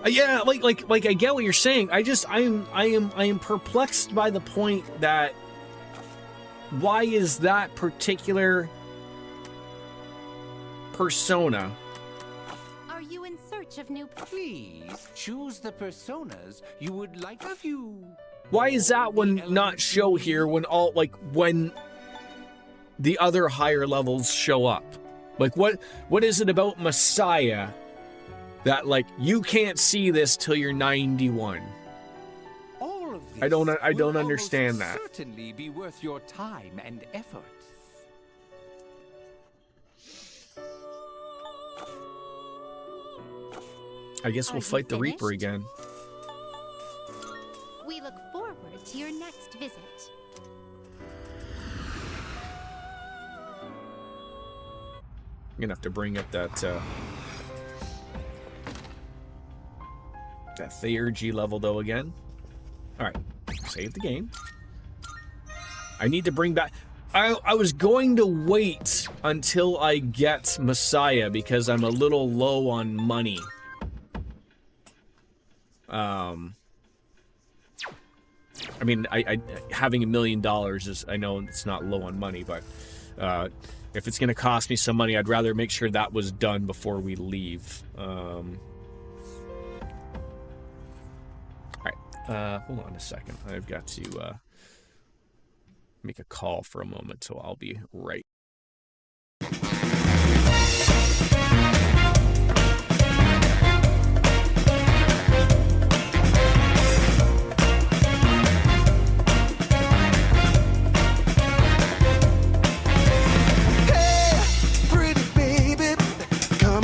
Yeah, like I get what you're saying. I am perplexed by the point that why is that particular persona? Are you in search of new... Please choose the personas you would like to view. Why is that one not show here when when the other higher levels show up? Like what is it about Messiah that like you can't see this till you're 91? All of this I don't will understand almost that. Certainly be worth your time and effort. I guess we'll Are you fight the Reaper finished? again. We look forward to your next visit. I'm gonna have to bring up that Theurgy level though again. All right, save the game. I need to bring back. I was going to wait until I get Messiah because I'm a little low on money. I mean, I having $1 million is, I know it's not low on money, but if it's going to cost me some money, I'd rather make sure that was done before we leave. All right, hold on a second. I've got to make a call for a moment, so I'll be right.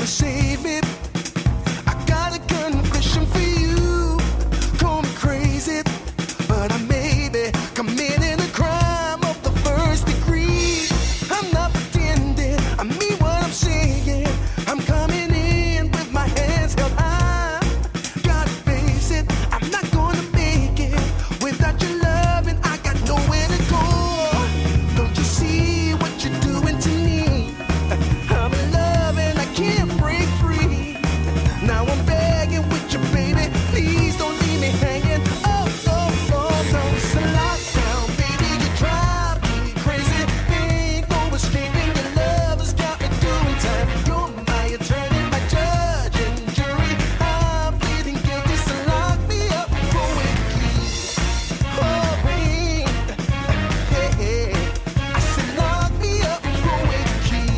Save me. I got a confession for you. Call me crazy, but I may be committing a crime of the first degree. I'm not pretending, I mean what I'm saying. I'm coming in with my hands held high. Gotta face it, I'm not gonna make it without your love, and I got nowhere to go. Don't you see what you're doing to me? I'm in love and I can't break free. Now I'm begging with you, baby. Please don't leave me hanging. Oh, oh, oh, no. It's a lockdown, baby. You drive me crazy. Ain't no escaping. Your love has got me doing time. You're my attorney, my judge and jury. I'm pleading guilty, so lock me up for a key. Oh, wait. Hey, I said lock me up for a key.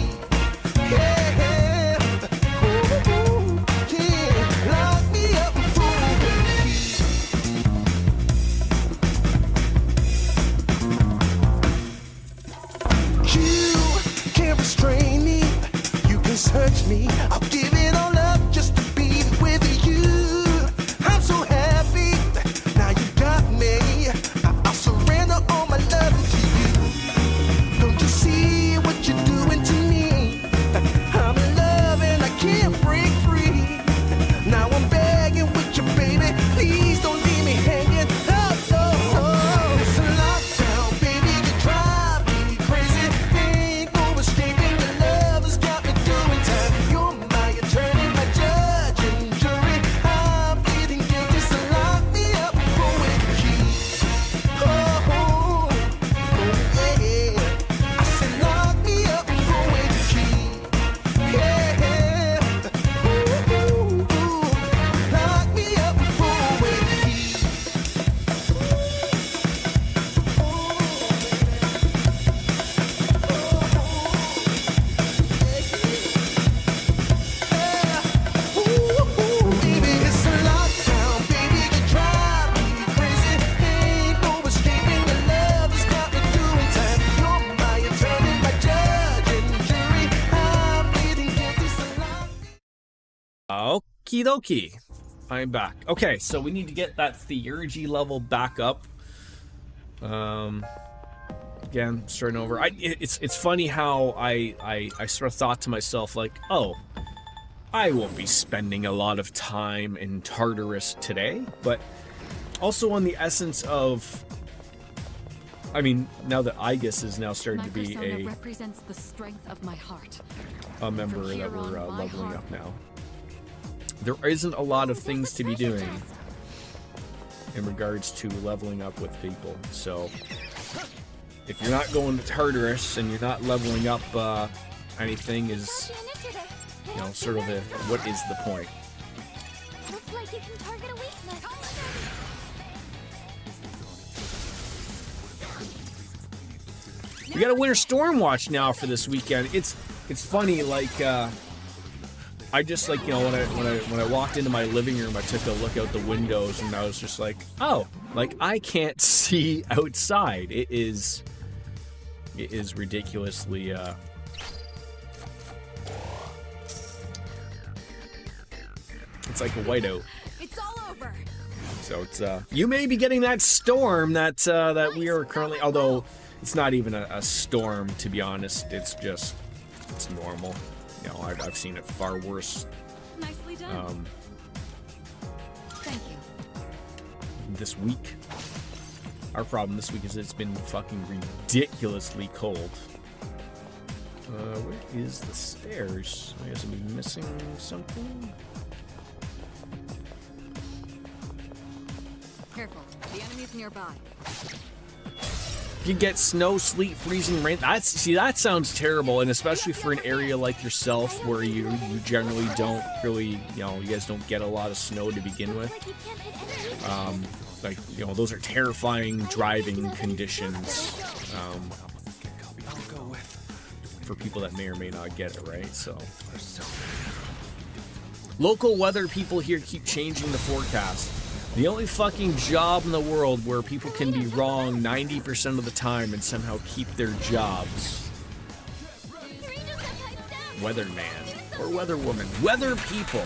Yeah, ooh, yeah, lock me up for a key. You can't restrain me. You can search me. I'll give it all up just to be with you. I'm so happy. Now you got me. I'll surrender all my love to you. Don't you see what you're doing to me? I'm in love and I can't break free. Now I'm begging with you, baby. Please don't leave me hanging. Oh, oh, oh. It's a lockdown, baby. You drive me crazy. Ain't no escaping. Your love has got me doing time. You're my attorney, my judge and jury. I'm pleading guilty, so lock me up for a key. Oh, oh, oh, yeah. I said lock me up for a key. Yeah, ooh, ooh, ooh. Lock me up for a key. Ooh, baby, it's a lockdown, baby. You drive me crazy. Ain't no escaping. Your love has got me doing time. You're my attorney, my judge and jury. I'm pleading guilty, so lock me. Okie dokie. I'm back. Okay, so we need to get that Theurgy level back up. Again, starting over. It's funny how I sort of thought to myself like, oh, I won't be spending a lot of time in Tartarus today, but also on the essence of, I mean, now that Igus is now starting to be persona represents the strength of my heart. a member From that here we're on, my leveling heart- up now. There isn't a lot of things to be doing in regards to leveling up with people, so if you're not going to Tartarus and you're not leveling up anything, is, you know, sort of what is the point? Looks like you can target a weakness. We got a Winter Storm watch now for this weekend. It's funny, like I just, like, you know, when I walked into my living room, I took a look out the windows and I was just like, oh, like I can't see outside. It is ridiculously it's like a whiteout. It's all over. So it's you may be getting that storm that that we are currently, although it's not even a storm, to be honest. It's just, it's normal. You know, I've seen it far worse. Nicely done. Thank you. This week. Our problem this week is it's been fucking ridiculously cold. Where is the stairs? I guess I'm missing something. Careful. The enemy's nearby. You get snow, sleet, freezing rain. That sounds terrible, and especially for an area like yourself where you generally don't really, you know, you guys don't get a lot of snow to begin with. Like, you know, those are terrifying driving conditions for people that may or may not get it, right? So, local weather people here keep changing the forecast. The only fucking job in the world where people can be wrong 90% of the time and somehow keep their jobs. Weatherman or weatherwoman. Weather people.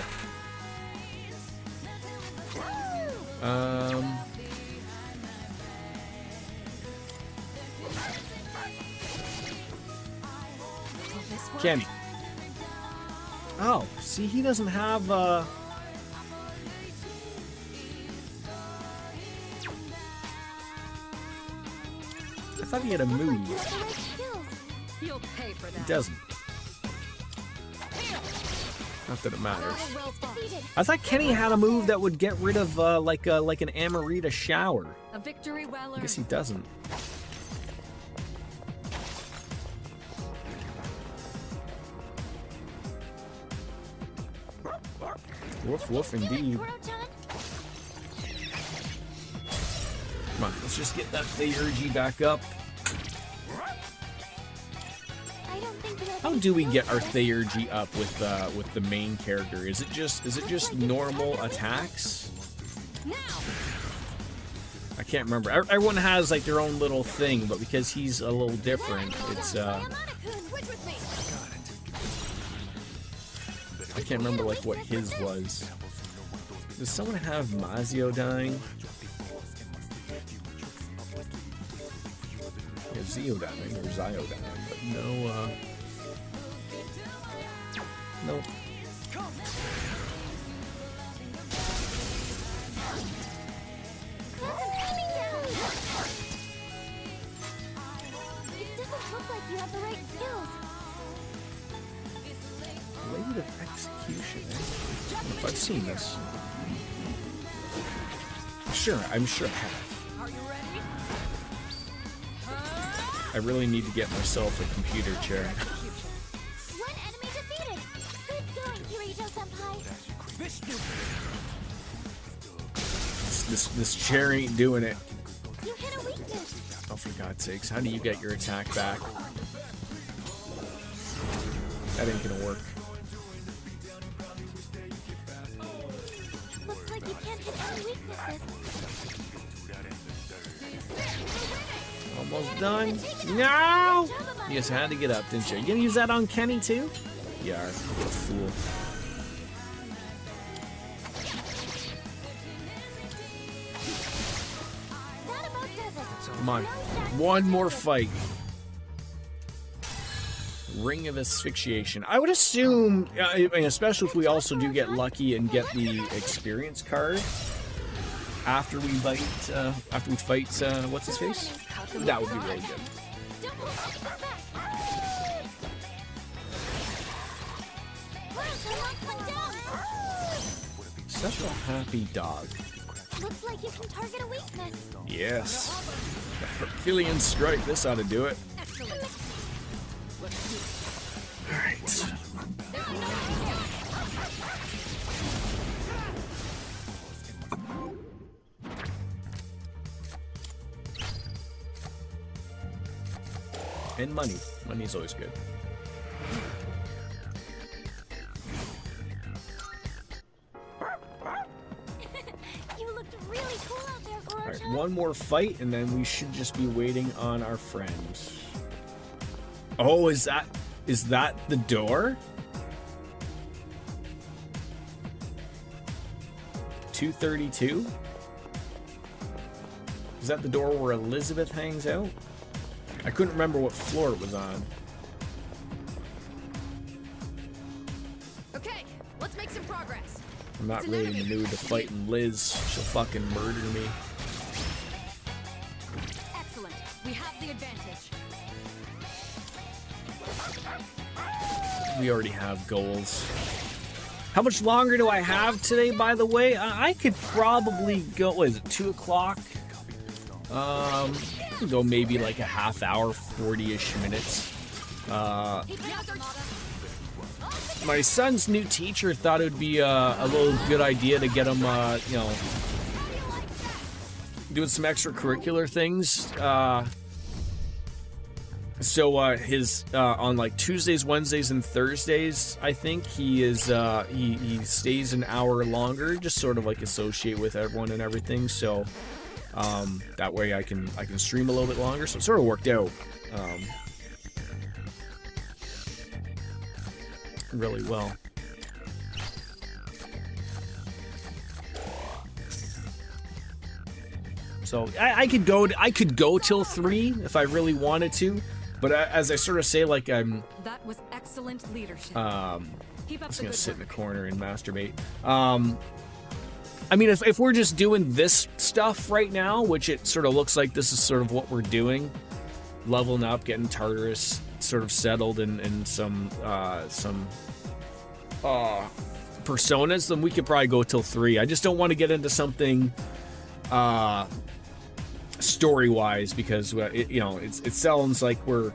Kenny. Oh, see, he doesn't have I thought he had a move. You'll pay for that. He doesn't. Not that it matters. I thought Kenny had a move that would get rid of like an Amarita shower. A victory well I guess he earned. doesn't. Woof woof indeed. Come on, let's just get that Theurgy back up. How do we get our Theurgy up with the main character? Is it just normal attacks? I can't remember. Everyone has like their own little thing, but because he's a little different, it's I can't remember like what his was. Does someone have Mazio dying? Yeah, Zio dying or Zio dying, but no nope. Blade of Execution. I don't know if I've seen this. Sure, I'm sure I have. Are you ready? I really need to get myself a computer chair. One enemy defeated. Good going, Kirito-senpai. This chair ain't doing it. You hit a weakness. Oh, for God's sakes, how do you get your attack back? That ain't gonna work. Looks like you can't hit any weaknesses. Almost done. No! You just had to get up, didn't you? You gonna use that on Kenny too? You are. What a fool. That about does it. Come on. One more fight. Ring of Asphyxiation. I would assume, I mean, especially if we also do get lucky and get the experience card after we fight, what's his face? That would be really good. Such a happy dog. Looks like you can target a weakness. Yes. The Herculean strike. This ought to do it. Alright. And money. Money's always good. You looked really cool out there, Goro. Alright, one more fight, and then we should just be waiting on our friends. Oh, is that the door? 232? Is that the door where Elizabeth hangs out? I couldn't remember what floor it was on. Okay, let's make some progress. I'm not really in the mood to fight Liz. She'll fucking murder me. Excellent. We have the advantage. We already have goals. How much longer do I have today, by the way? I could probably go, what is it, 2 o'clock? I could go maybe like a half hour, 40-ish minutes. My son's new teacher thought it would be a little good idea to get him, you know, doing some extracurricular things. So his on like Tuesdays, Wednesdays, and Thursdays, I think he is he stays an hour longer, just sort of like associate with everyone and everything. So that way I can stream a little bit longer. So it sort of worked out really well. So I could go till 3 if I really wanted to. But as I sort of say, like I'm That was excellent leadership. Keep up just the gonna good sit in the work. corner and masturbate. I mean, if we're just doing this stuff right now, which it sort of looks like this is sort of what we're doing, leveling up, getting Tartarus sort of settled and some personas, then we could probably go till 3. I just don't want to get into something story-wise because it sounds like we're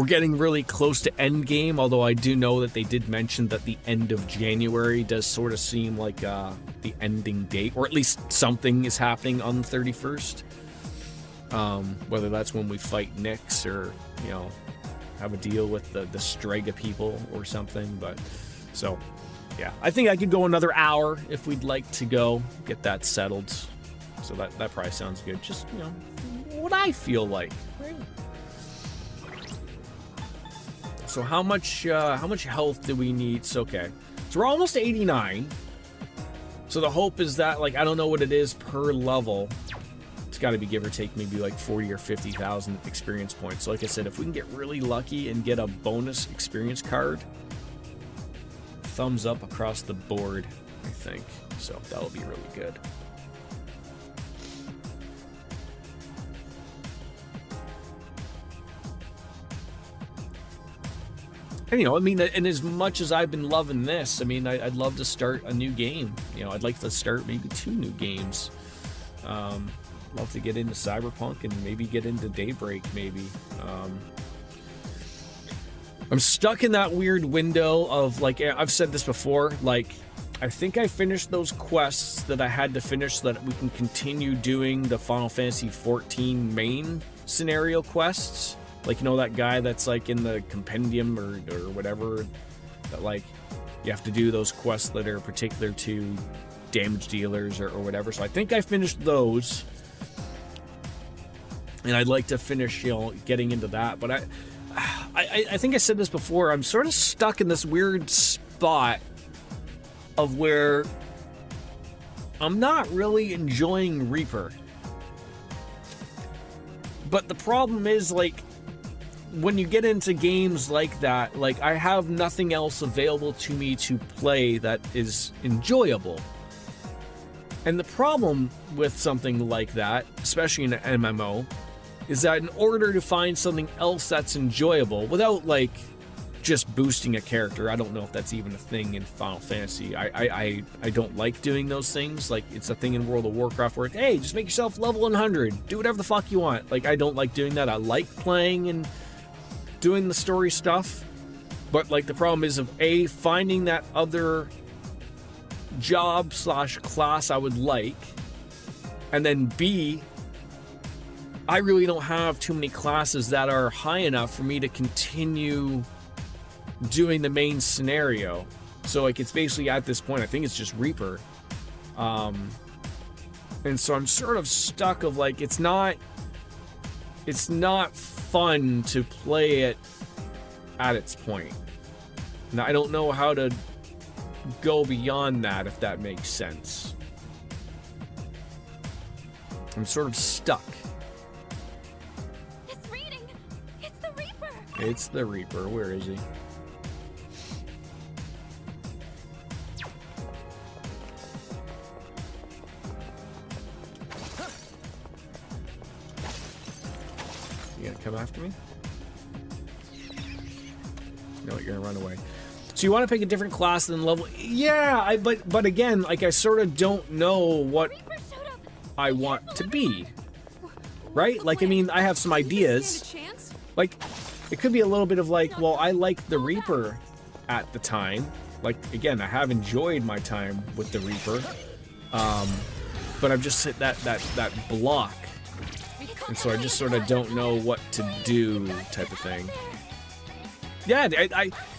getting really close to end game, although I do know that they did mention that the end of January does sort of seem like the ending date, or at least something is happening on the 31st. Whether that's when we fight Nyx or, you know, have a deal with the Strega people or something, but so yeah, I think I could go another hour if we'd like to go get that settled. So that probably sounds good. Just, you know, what I feel like. Right? So how much health do we need? So, okay. So we're almost 89. So the hope is that, like, I don't know what it is per level. It's got to be give or take maybe like 40 or 50,000 experience points. So like I said, if we can get really lucky and get a bonus experience card, thumbs up across the board, I think. So that'll be really good. And, you know, I mean, and as much as I've been loving this, I mean, I'd love to start a new game. You know, I'd like to start maybe 2 new games. Love to get into Cyberpunk and maybe get into Daybreak, maybe. I'm stuck in that weird window of, like, I've said this before, like, I think I finished those quests that I had to finish so that we can continue doing the Final Fantasy XIV main scenario quests. Like, you know, that guy that's like in the compendium or whatever, that like you have to do those quests that are particular to damage dealers or whatever. So I think I finished those, and I'd like to finish, you know, getting into that. But I think I said this before, I'm sort of stuck in this weird spot of where I'm not really enjoying Reaper. But the problem is, like, when you get into games like that, like I have nothing else available to me to play that is enjoyable. And the problem with something like that, especially in an MMO, is that in order to find something else that's enjoyable without like just boosting a character, I don't know if that's even a thing in Final Fantasy. I don't like doing those things. Like it's a thing in World of Warcraft where, hey, just make yourself level 100, do whatever the fuck you want. Like I don't like doing that. I like playing and doing the story stuff, but like the problem is of A, finding that other job / class I would like, and then B, I really don't have too many classes that are high enough for me to continue doing the main scenario. So like it's basically at this point I think it's just Reaper, and so I'm sort of stuck of like it's not fun to play it at its point. Now I don't know how to go beyond that, if that makes sense. I'm sort of stuck. It's reading. It's the Reaper. It's the Reaper. Where is he? You gonna come after me? No, you're gonna run away. So you want to pick a different class than level? Yeah, but again, like I sort of don't know what I want to be, right? Like I mean, I have some ideas. Like it could be a little bit of like, well, I like the Reaper at the time. Like again, I have enjoyed my time with the Reaper, but I've just hit that block, and so I just sort of don't know what to do, type of thing. Yeah,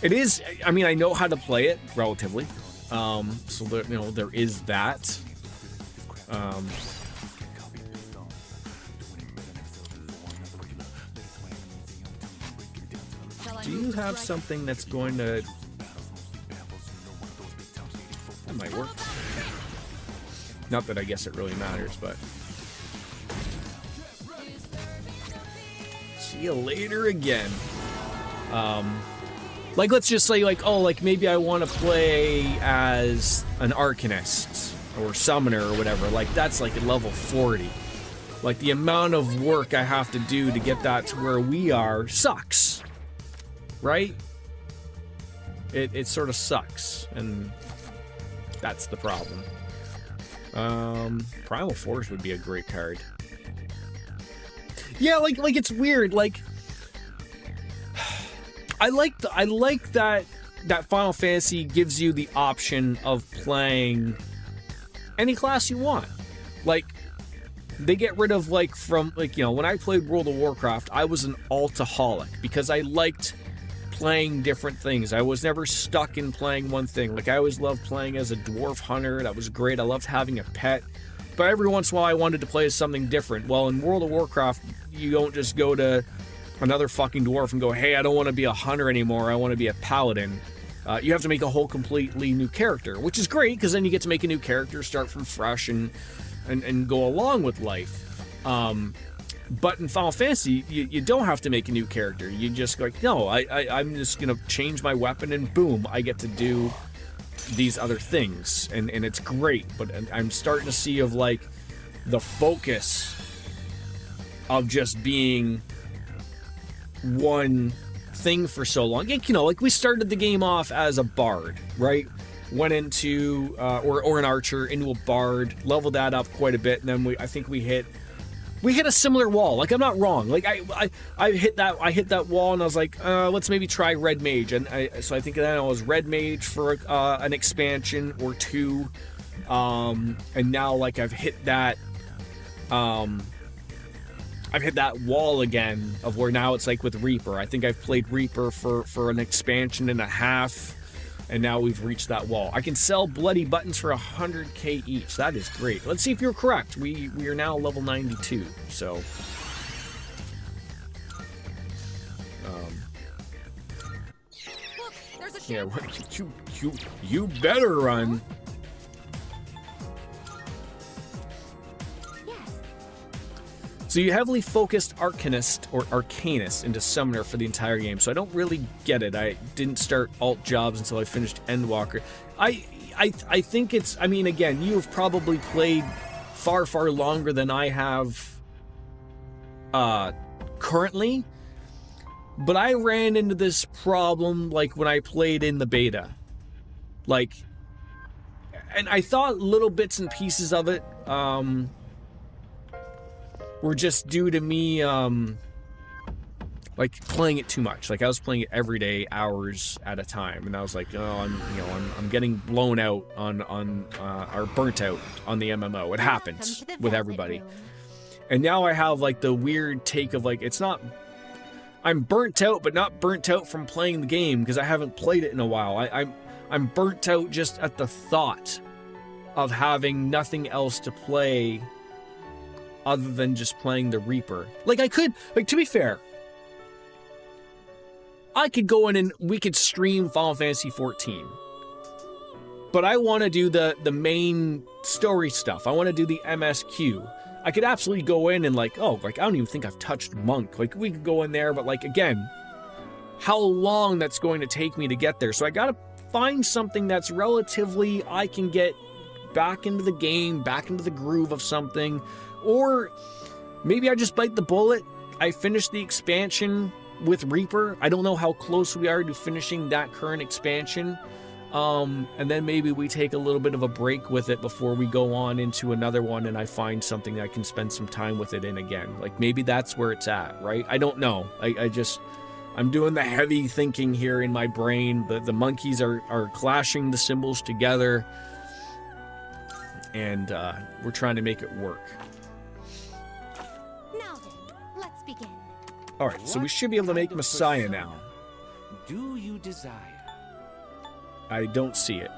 it is. I mean, I know how to play it relatively, so there, you know, there is that. Do you have something that's going to? That might work. Not that I guess it really matters, but. See you later again. Like let's just say like, oh, like maybe I want to play as an Arcanist or Summoner or whatever. Like that's like at level 40. Like the amount of work I have to do to get that to where we are sucks, right? It sort of sucks, and that's the problem. Primal Force would be a great card. Yeah, like it's weird, like I like that Final Fantasy gives you the option of playing any class you want. Like they get rid of like from like, you know, when I played World of Warcraft, I was an altaholic because I liked playing different things. I was never stuck in playing one thing. Like I always loved playing as a dwarf hunter. That was great. I loved having a pet. But every once in a while I wanted to play as something different. Well, in World of Warcraft, you don't just go to another fucking dwarf and go, hey, I don't want to be a hunter anymore, I want to be a paladin. You have to make a whole completely new character, which is great because then you get to make a new character, start from fresh, and go along with life. But in Final Fantasy, you don't have to make a new character. You just go like, no, I'm just gonna change my weapon and boom, I get to do these other things, and it's great. But I'm starting to see of like the focus of just being one thing for so long. You know, like we started the game off as a bard, right? Went into or an archer into a bard, leveled that up quite a bit, and then I think we hit a similar wall. Like I'm not wrong. Like I hit that wall and I was like, let's maybe try red mage, and so I think then I was red mage for an expansion or two, and now like I've hit that wall again of where now it's like with Reaper. I think I've played Reaper for an expansion and a half, and now we've reached that wall. I can sell bloody buttons for 100k each. That is great. Let's see if you're correct. We are now level 92, so. Look, there's a Yeah, you better run. So you heavily focused Arcanist or Arcanist into Summoner for the entire game, so I don't really get it. I didn't start alt jobs until I finished Endwalker. I think it's, I mean, again, you have probably played far, far longer than I have currently, but I ran into this problem like when I played in the beta. Like, and I thought little bits and pieces of it were just due to me like playing it too much. Like I was playing it every day, hours at a time, and I was like, oh, I'm getting blown out on or burnt out on the MMO. It happens with everybody. And now I have like the weird take of like, it's not, I'm burnt out, but not burnt out from playing the game because I haven't played it in a while. I'm burnt out just at the thought of having nothing else to play other than just playing the Reaper. Like I could, like to be fair, I could go in and we could stream Final Fantasy 14. But I want to do the main story stuff. I want to do the MSQ. I could absolutely go in and like, oh, like I don't even think I've touched Monk. Like we could go in there, but like again, how long that's going to take me to get there. So I gotta find something that's relatively, I can get back into the game, back into the groove of something. Or maybe I just bite the bullet. I finish the expansion with Reaper. I don't know how close we are to finishing that current expansion. And then maybe we take a little bit of a break with it before we go on into another one and I find something that I can spend some time with it in again. Like maybe that's where it's at, right? I don't know. I'm doing the heavy thinking here in my brain. The monkeys are clashing the symbols together. And we're trying to make it work. Now then, let's begin. Alright, so we should be able to make Messiah now. Do you desire? I don't see it.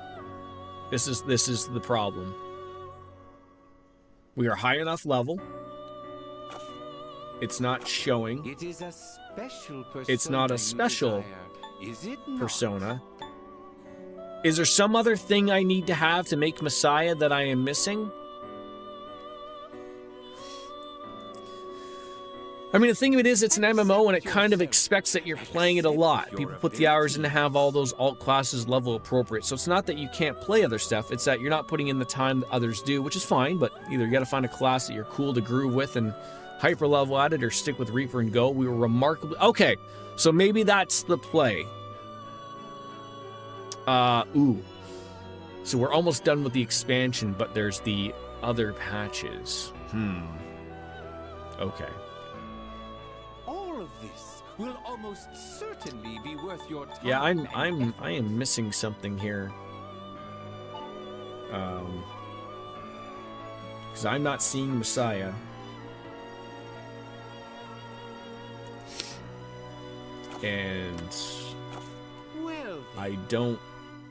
This is the problem. We are high enough level. It's not showing. It is a special persona. It's not a special Is it not? persona. Is there some other thing I need to have to make Messiah that I am missing? I mean, the thing of it is, it's an MMO and it kind of expects that you're playing it a lot. People put the hours in to have all those alt classes level appropriate. So it's not that you can't play other stuff, it's that you're not putting in the time that others do, which is fine, but either you gotta find a class that you're cool to groove with and hyper level at it, or stick with Reaper and go. We were remarkably... Okay, so maybe that's the play. Ooh. So we're almost done with the expansion, but there's the other patches. Okay. All of this will almost certainly be worth your time. Yeah, and I effort. am missing something here. Because I'm not seeing Messiah. And Well, I don't...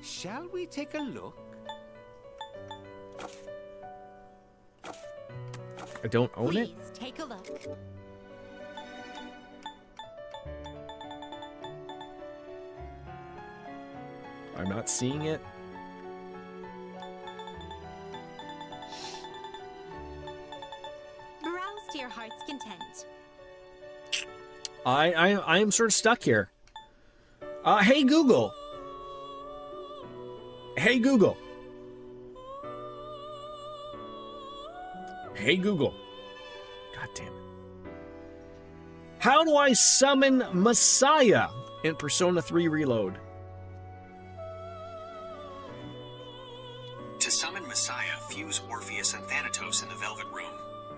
shall we take a look? I don't own Please it? take a look. I'm not seeing it. Browse to your heart's content. I am sort of stuck here. Hey Google. Hey Google. Hey Google. God damn it. How do I summon Messiah in Persona 3 Reload? To summon Messiah, fuse Orpheus and Thanatos in the Velvet Room.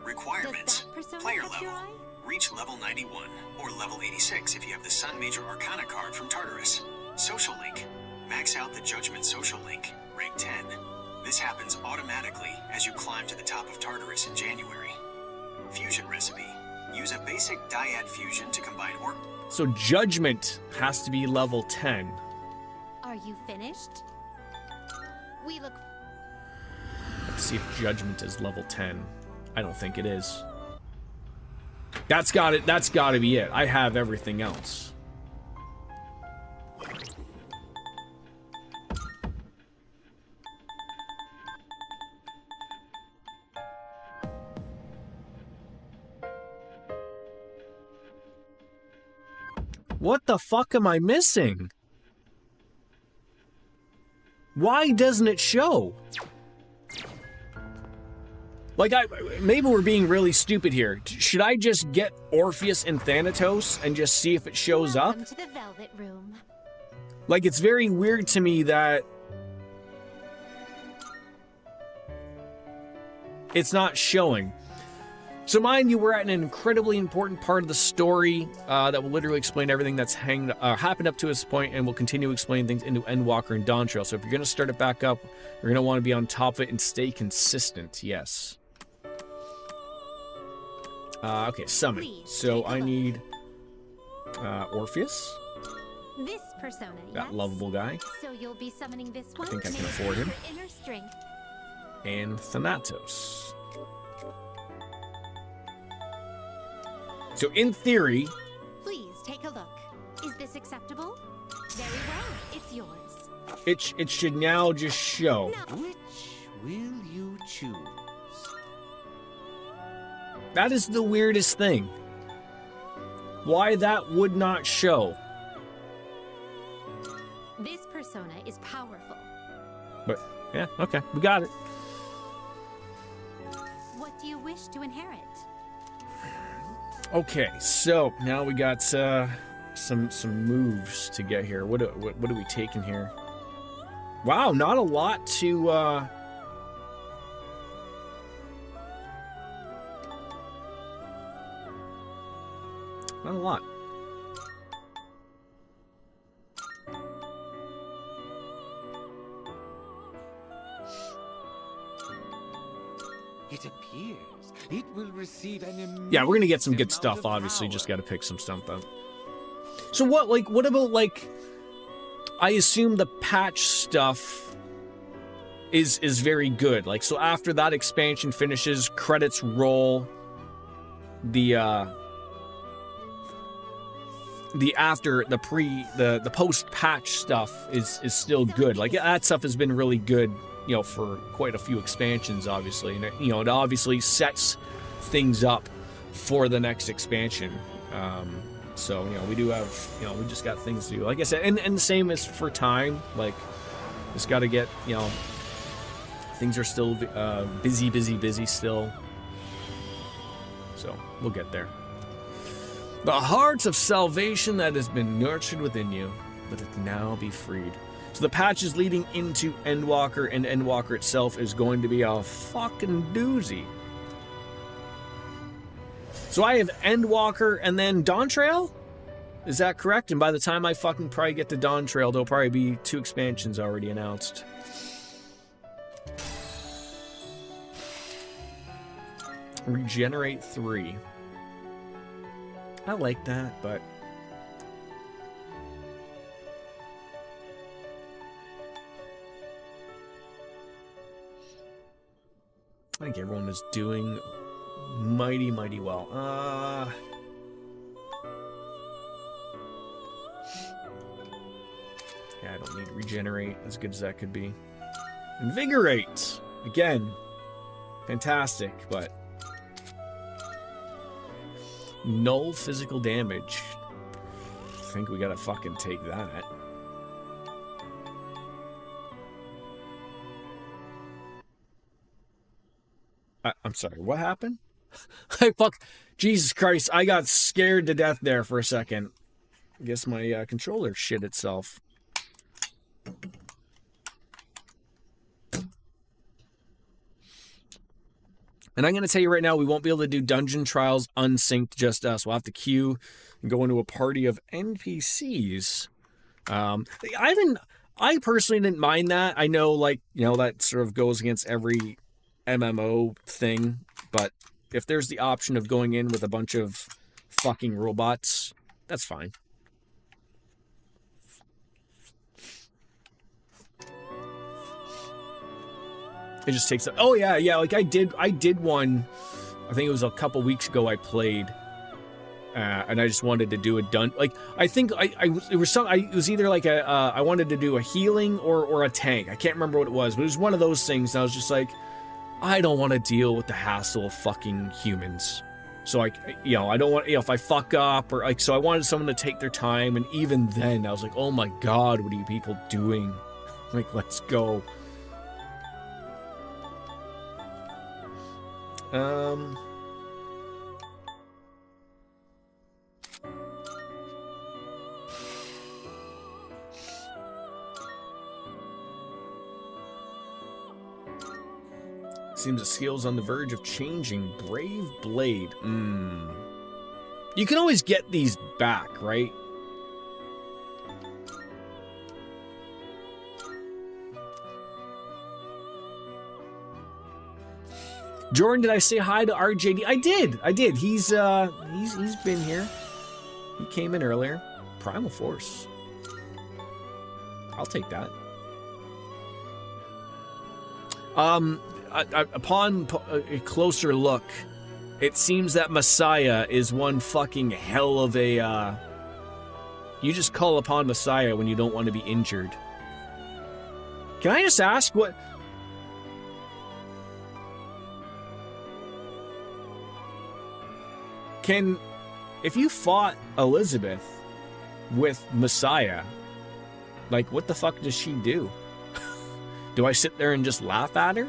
Requirements: Does that persona player catch your level, eye? reach level 91, or level 86 if you have the Sun Major Arcana card from Tartarus. Social link: max out the Judgment social link, rank 10. This happens automatically as you climb to the top of Tartarus in January. Fusion recipe: use a basic dyad fusion to combine So Judgment has to be level 10. Are you finished? We look. Let's see if Judgment is level 10. I don't think it is. That's gotta be it. I have everything else. What the fuck am I missing? Why doesn't it show? Like, maybe we're being really stupid here. Should I just get Orpheus and Thanatos and just see if it shows up? Welcome to the Velvet Room. Like, it's very weird to me that it's not showing. So mind you, we're at an incredibly important part of the story that will literally explain everything that's happened up to this point, and will continue to explain things into Endwalker and Dawntrail. So if you're going to start it back up, you're going to want to be on top of it and stay consistent. Yes. Okay, summon. Please, So take a I look. need Orpheus, This persona, that yes? lovable guy, So you'll be summoning this one? think I can Maybe afford him. for inner strength. and Thanatos. So in theory, Please take a look. Is this acceptable? Very well, it's yours. it should now just show. Which will you choose? That is the weirdest thing. Why that would not show. This persona is powerful. But, yeah, okay, we got it. What do you wish to inherit? Okay, so now we got some moves to get here. What are we taking here? Wow, not a lot to not a lot. It appears it will receive an Yeah, we're gonna get some good immense stuff, amount of obviously, just power. gotta pick some stuff up. So what about, like, I assume the patch stuff is very good. Like, so after that expansion finishes, credits roll, the post patch stuff is still good. Like, that stuff has been really good, you know, for quite a few expansions, obviously, and it obviously sets things up for the next expansion. So we do have, we just got things to do, like I said, and the same as for time. Like, just got to get, things are still busy still. So we'll get there. The hearts of salvation that has been nurtured within you, let it now be freed. So the patches leading into Endwalker and Endwalker itself is going to be a fucking doozy. So I have Endwalker and then Dawntrail? Is that correct? And by the time I fucking probably get to Dawntrail, there'll probably be 2 expansions already announced. Regenerate 3. I like that, but I think everyone is doing mighty well. Yeah, I don't need regenerate, as good as that could be. Invigorate! Again, fantastic, but null physical damage. I think we gotta fucking take that. I'm sorry, what happened? Jesus Christ, I got scared to death there for a second. I guess my controller shit itself. And I'm going to tell you right now, we won't be able to do dungeon trials unsynced, just us. We'll have to queue and go into a party of NPCs. I personally didn't mind that. I know, that sort of goes against every MMO thing, but if there's the option of going in with a bunch of fucking robots, that's fine. It just takes. Oh yeah. Like I did one. I think it was a couple weeks ago. I played, and I just wanted to do a I think it was either like I wanted to do a healing or a tank. I can't remember what it was, but it was one of those things. And I was just like, I don't want to deal with the hassle of fucking humans. So I don't want, if I fuck up or like, so I wanted someone to take their time. And even then I was like, oh my God, what are you people doing? Like, let's go. Seems the skill's on the verge of changing. Brave Blade. You can always get these back, right? Jordan, did I say hi to RJD? I did. He's been here. He came in earlier. Primal Force. I'll take that. Upon a closer look, it seems that Messiah is one fucking hell of a, you just call upon Messiah when you don't want to be injured. Can I just ask what... If you fought Elizabeth with Messiah, like, what the fuck does she do? Do I sit there and just laugh at her?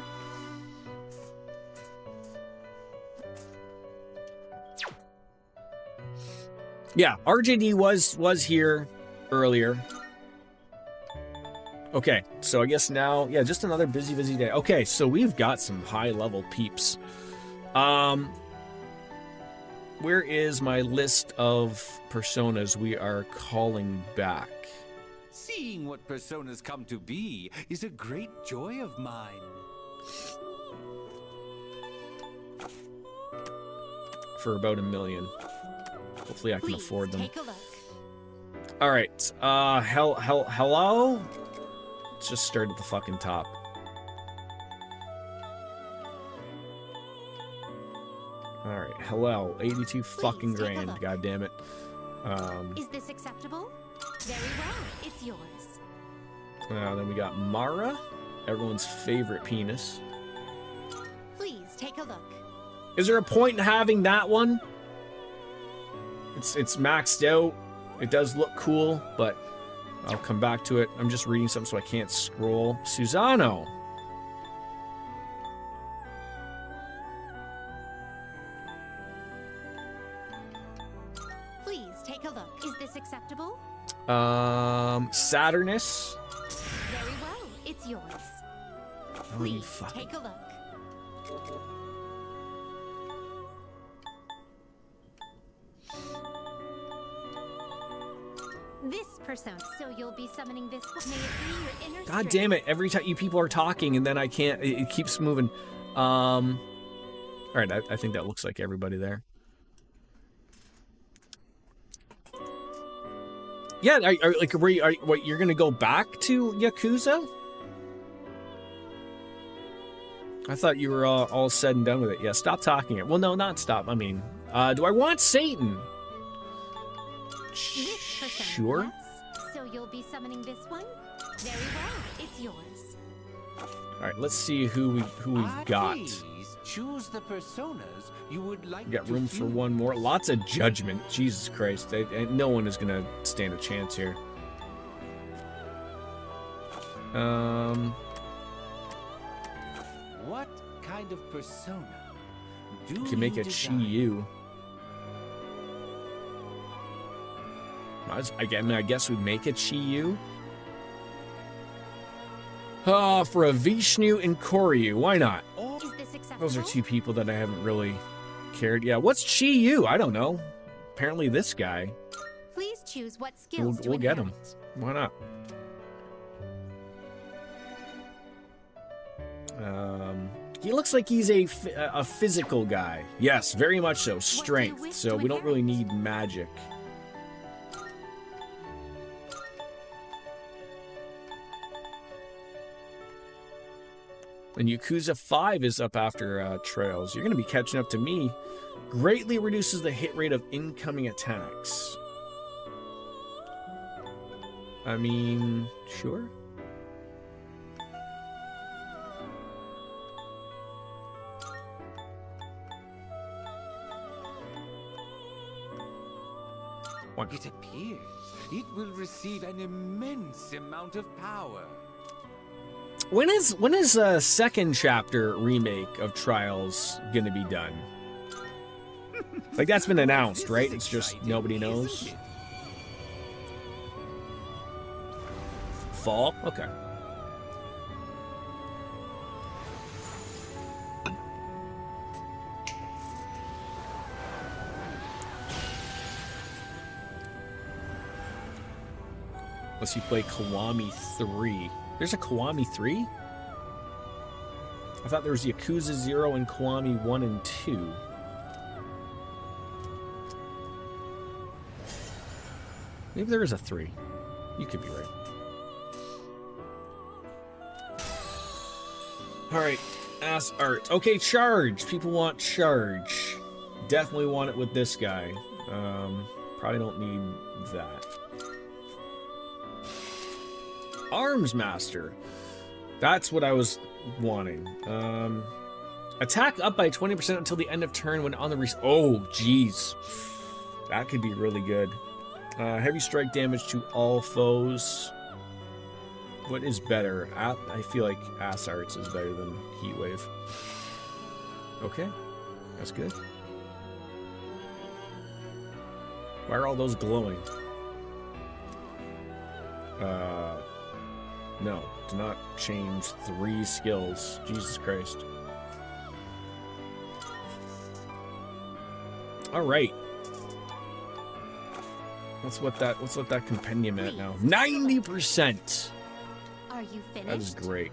Yeah, RJD was here earlier. Okay, so I guess now, yeah, just another busy day. Okay, so we've got some high-level peeps. Where is my list of personas we are calling back? Seeing what personas come to be is a great joy of mine. For about $1 million. Hopefully I can afford them. Take a look. All right. Hello? Let's just start at the fucking top. All right. Hello. 82 fucking grand. God damn it. Is this acceptable? Very well. It's yours. Then we got Mara, everyone's favorite penis. Please take a look. Is there a point in having that one? It's maxed out. It does look cool, but I'll come back to it. I'm just reading something so I can't scroll. Susano. Please take a look. Is this acceptable? Saturnus. Very well. It's yours. Oh, you Please fucking... take a look. This persona, so you'll be summoning this one. May it be your inner God strength. damn it. Every time you people are talking and then I can't, it keeps moving. All right, I think that looks like everybody there. Yeah, what, you're gonna go back to Yakuza? I thought you were all said and done with it. Yeah, stop talking it. Well, no, not stop. I mean, do I want Satan? This persona, Sure. yes. So you'll be summoning this one? Very well. It's yours. All right, let's see who we've got. Please choose the personas you would like. We got to room for view. one more. Lots of judgment. Jesus Christ. No one is going to stand a chance here. What kind of persona do You can make you a desire? Chi-Yu. I guess we'd make a Chi-Yu. For a Vishnu and Koryu. Why not? Is this acceptable? Those are two people that I haven't really cared. Yeah, what's Chi-Yu? I don't know. Apparently this guy. Please choose what skills to We'll get him. inherit. Why not? He looks like he's a physical guy. Yes, very much so. Strength. wish So to we don't really inherit? need magic. And Yakuza 5 is up after Trails. You're going to be catching up to me. Greatly reduces the hit rate of incoming attacks. I mean, sure. What? It appears it will receive an immense amount of power. When is a second chapter remake of Trials gonna be done? Like, that's been announced, right? It's just nobody knows. Fall? Okay. Unless you play Kiwami 3. There's a Kiwami 3? I thought there was Yakuza 0 and Kiwami 1 and 2. Maybe there is a 3. You could be right. Alright, ass art. Okay, charge. People want charge. Definitely want it with this guy. Probably don't need that. Arms Master. That's what I was wanting. Attack up by 20% until the end of turn when on the oh, jeez. That could be really good. Heavy strike damage to all foes. What is better? I feel like Ass Arts is better than Heat Wave. Okay, that's good. Why are all those glowing? No, do not change 3 skills. Jesus Christ. All right. Let's let that compendium at now. 90%. Are you finished? That is great.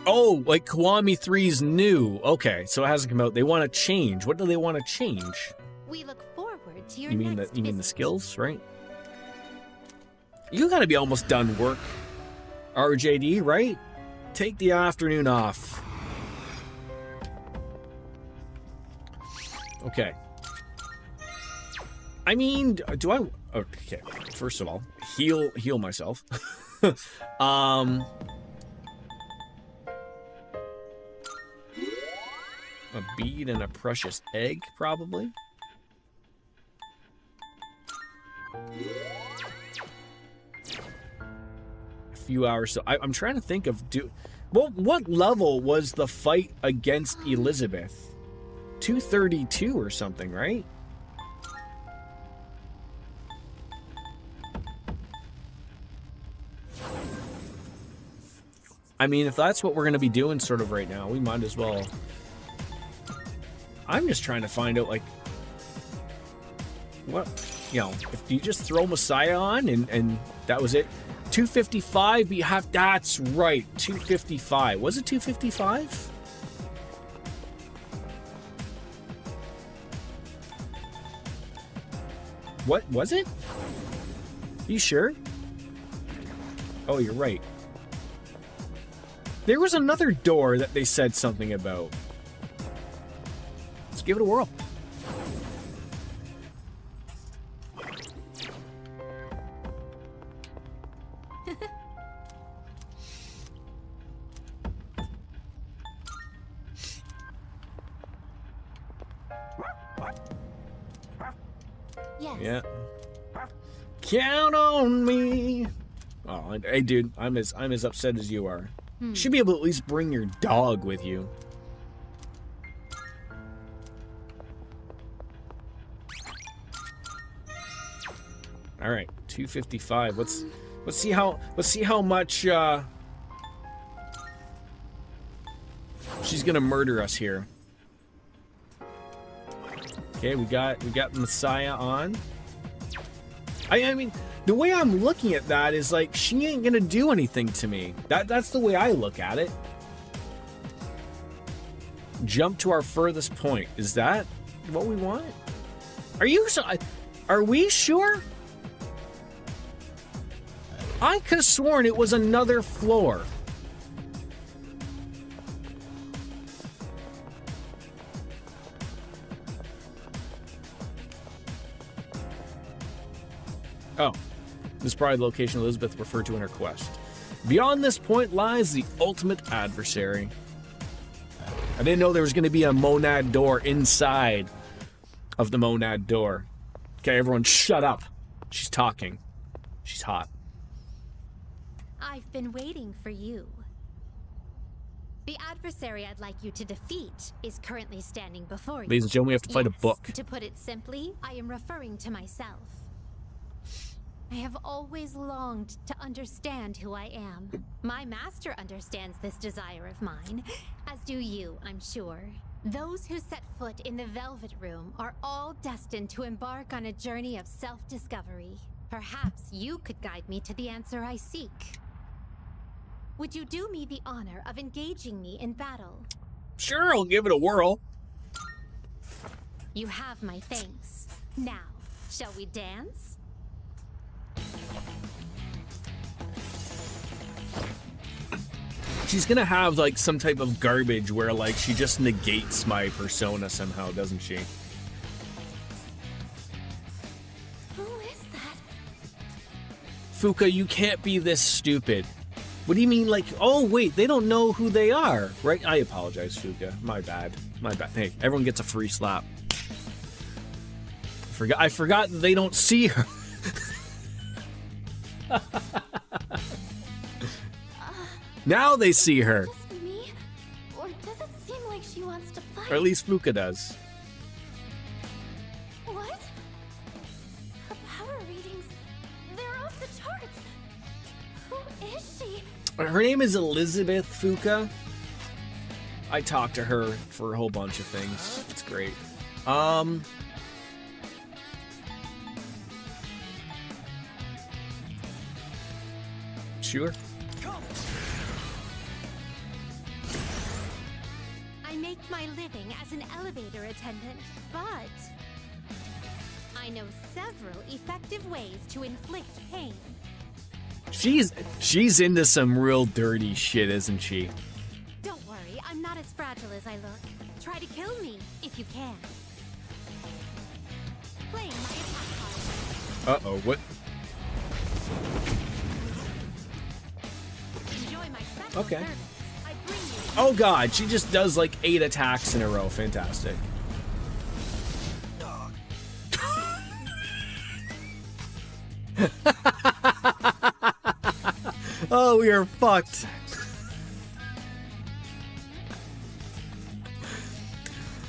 Oh, like Kiwami 3's new. Okay, so it hasn't come out. They want to change. What do they want to change? We look forward to your You mean next the visit. skills, right? You gotta be almost done work, RJD, right? Take the afternoon off. Okay. I mean, do I? Okay. First of all, heal myself. A bead and a precious egg, probably. A few hours. So I'm trying to think of what level was the fight against Elizabeth? 232 or something, right? I mean, if that's what we're going to be doing sort of right now, we might as well. I'm just trying to find out, like, what, you know, if you just throw Messiah on and that was it. 255, but you have, that's right, 255. Was it 255? What was it? You sure? Oh, you're right. There was another door that they said something about. Let's give it a whirl. Yes. Yeah. Count on me. Oh, hey, dude, I'm as upset as you are. You should be able to at least bring your dog with you. All right, 255. Let's see how much she's gonna murder us here. Okay, we got Messiah on. I mean, the way I'm looking at that is like she ain't gonna do anything to me. That's the way I look at it. Jump to our furthest point. Is that what we want? Are we sure? I could have sworn it was another floor. Oh, this is probably the location Elizabeth referred to in her quest. Beyond this point lies the ultimate adversary. I didn't know there was going to be a monad door inside of the monad door. Okay, everyone shut up. She's talking. She's hot. I've been waiting for you. The adversary I'd like you to defeat is currently standing before you. Ladies and gentlemen, we have to fight a Yes, book. To put it simply, I am referring to myself. I have always longed to understand who I am. My master understands this desire of mine, as do you, I'm sure. Those who set foot in the Velvet Room are all destined to embark on a journey of self-discovery. Perhaps you could guide me to the answer I seek. Would you do me the honor of engaging me in battle? Sure, I'll give it a whirl. You have my thanks. Now, shall we dance? She's gonna have like some type of garbage where like she just negates my persona somehow, doesn't she? Who is that? Fuka, you can't be this stupid. What do you mean, like, oh wait, they don't know who they are, right? I apologize, Fuka. My bad. My bad. Hey, everyone gets a free slap. I forgot that they don't see her. Now they see her. Just me? Or does it seem like she wants to fight? Or at least Fuka does. What? Her power readings, they're off the charts. Who is she? Her name is Elizabeth Fuka. I talked to her for a whole bunch of things. It's great. Sure. I make my living as an elevator attendant, but I know several effective ways to inflict pain. She's into some real dirty shit, isn't she? Don't worry, I'm not as fragile as I look. Try to kill me, if you can. Playing my attack card. Uh-oh, what? Enjoy my special Okay. service. I bring you Oh god, she just does like 8 attacks in a row. Fantastic. Oh, we are fucked.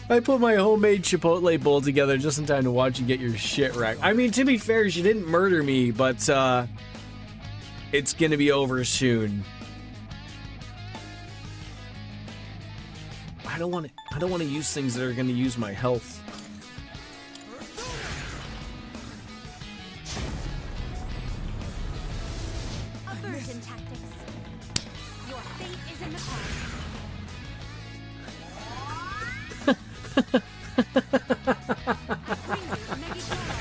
I put my homemade Chipotle bowl together just in time to watch you get your shit wrecked. I mean, to be fair, she didn't murder me, but it's gonna be over soon. I don't want to use things that are gonna use my health. aversion tactics. Your fate is in the cards. I bring you Megidora.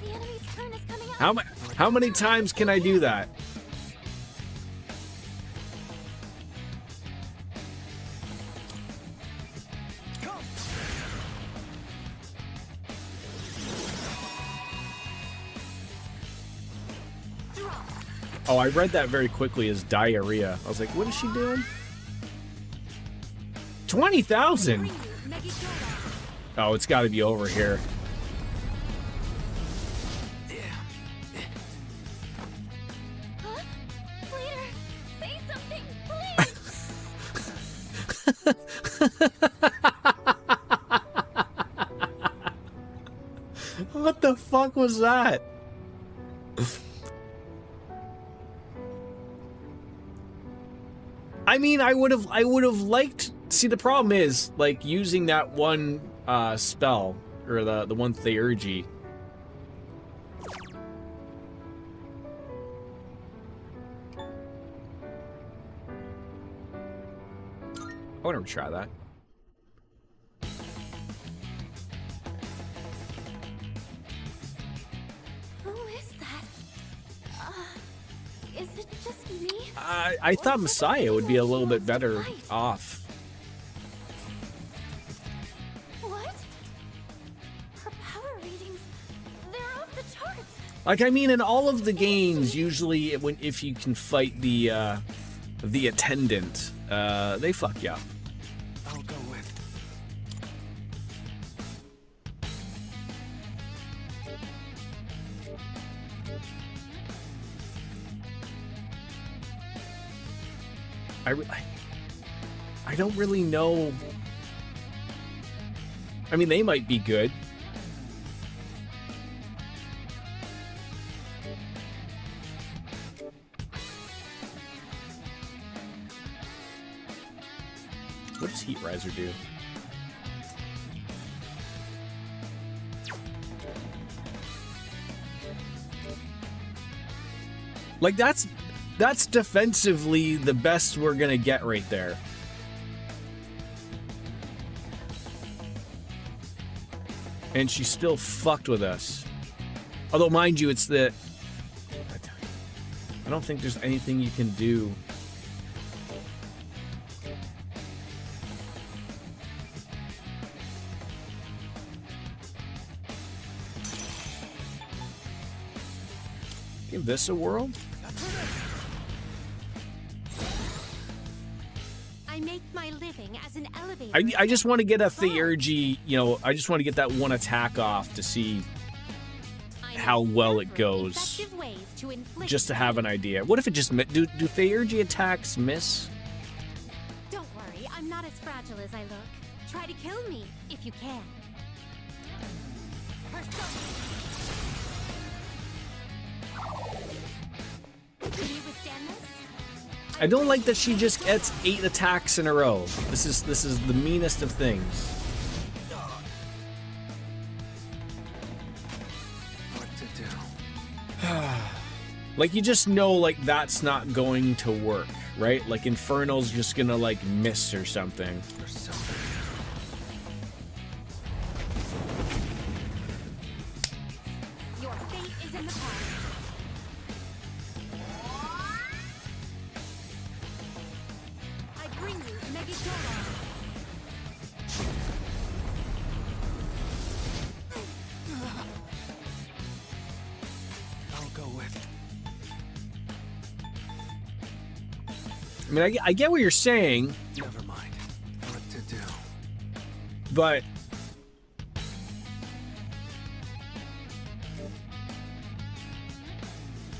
The enemy's turn is coming up. How many times can I do that? Oh, I read that very quickly as diarrhea. I was like, what is she doing? 20,000! Bring you Megidora. Oh, it's got to be over here. Huh? Leader, say something, please. What the fuck was that? I mean, I would have liked. See, the problem is like using that one spell or the one Theurgy. I want to try that. Who is that? Is it just me? I thought Messiah would be a little bit better off. What? Her power readings, they're off the charts. Like, I mean, in all of the games, usually if you can fight the the attendant, they fuck you up. I'll go with. I don't really know. I mean, they might be good. What does Heat Riser do? Like, that's defensively the best we're gonna get right there. And she still fucked with us. Although, mind you, it's the... I don't think there's anything you can do. Give this a whirl. I make my living as an elevator. I just want to get a Theurgy, you know, I just want to get that one attack off to see how well it goes. Just to have an idea. What if it just... Do Theurgy attacks miss? Don't worry, I'm not as fragile as I look. Try to kill me, if you can. Can you withstand this? I don't like that she just gets 8 attacks in a row. This is the meanest of things. What to do? Like, you just know, like, that's not going to work, right? Like, Infernal's just gonna, like, miss or something. Or something. Your fate is in the palm. I bring you Megadoron. I'll go with. I mean, I get what you're saying, Never mind. What to do? but...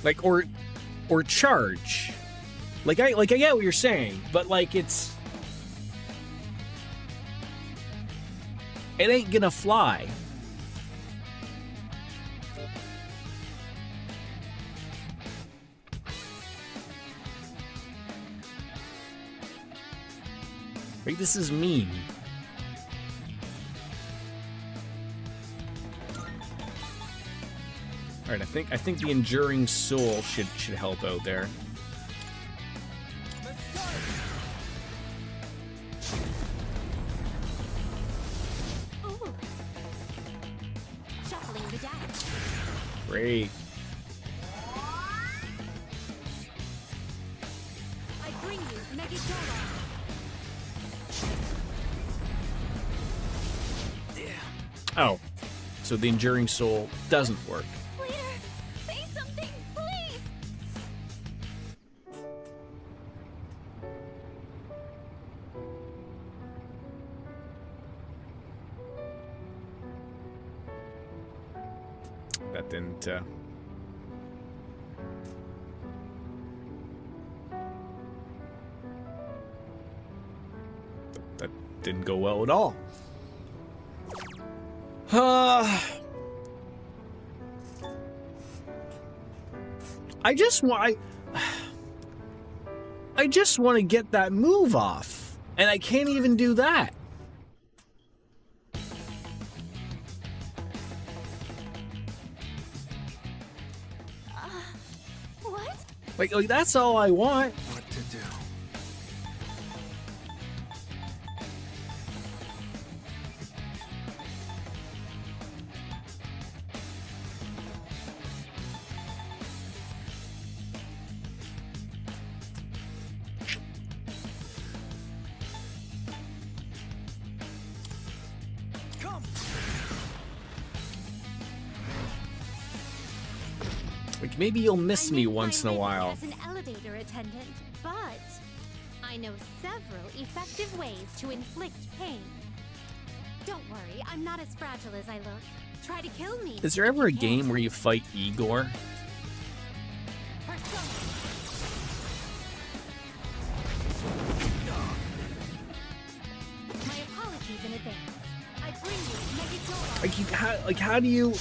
Like, or charge. Like I get what you're saying, but like it ain't gonna fly. Like, this is mean. All right, I think the Enduring Soul should help out there. Ooh. Shuffling the dice. Great. I bring you Megadoron. Oh, so the Enduring Soul doesn't work. Leader, say something, please. That didn't. That didn't go well at all. I just want to get that move off, and I can't even do that. What? Like that's all I want. What to do? Like, maybe you'll miss me I make once my in a living while. As an elevator attendant, but I know several effective ways to inflict pain. Don't worry, I'm not as fragile as I look. Try to kill me. Is there ever a game where you fight Igor? My apologies in advance. I bring you Megadora. Like how do you?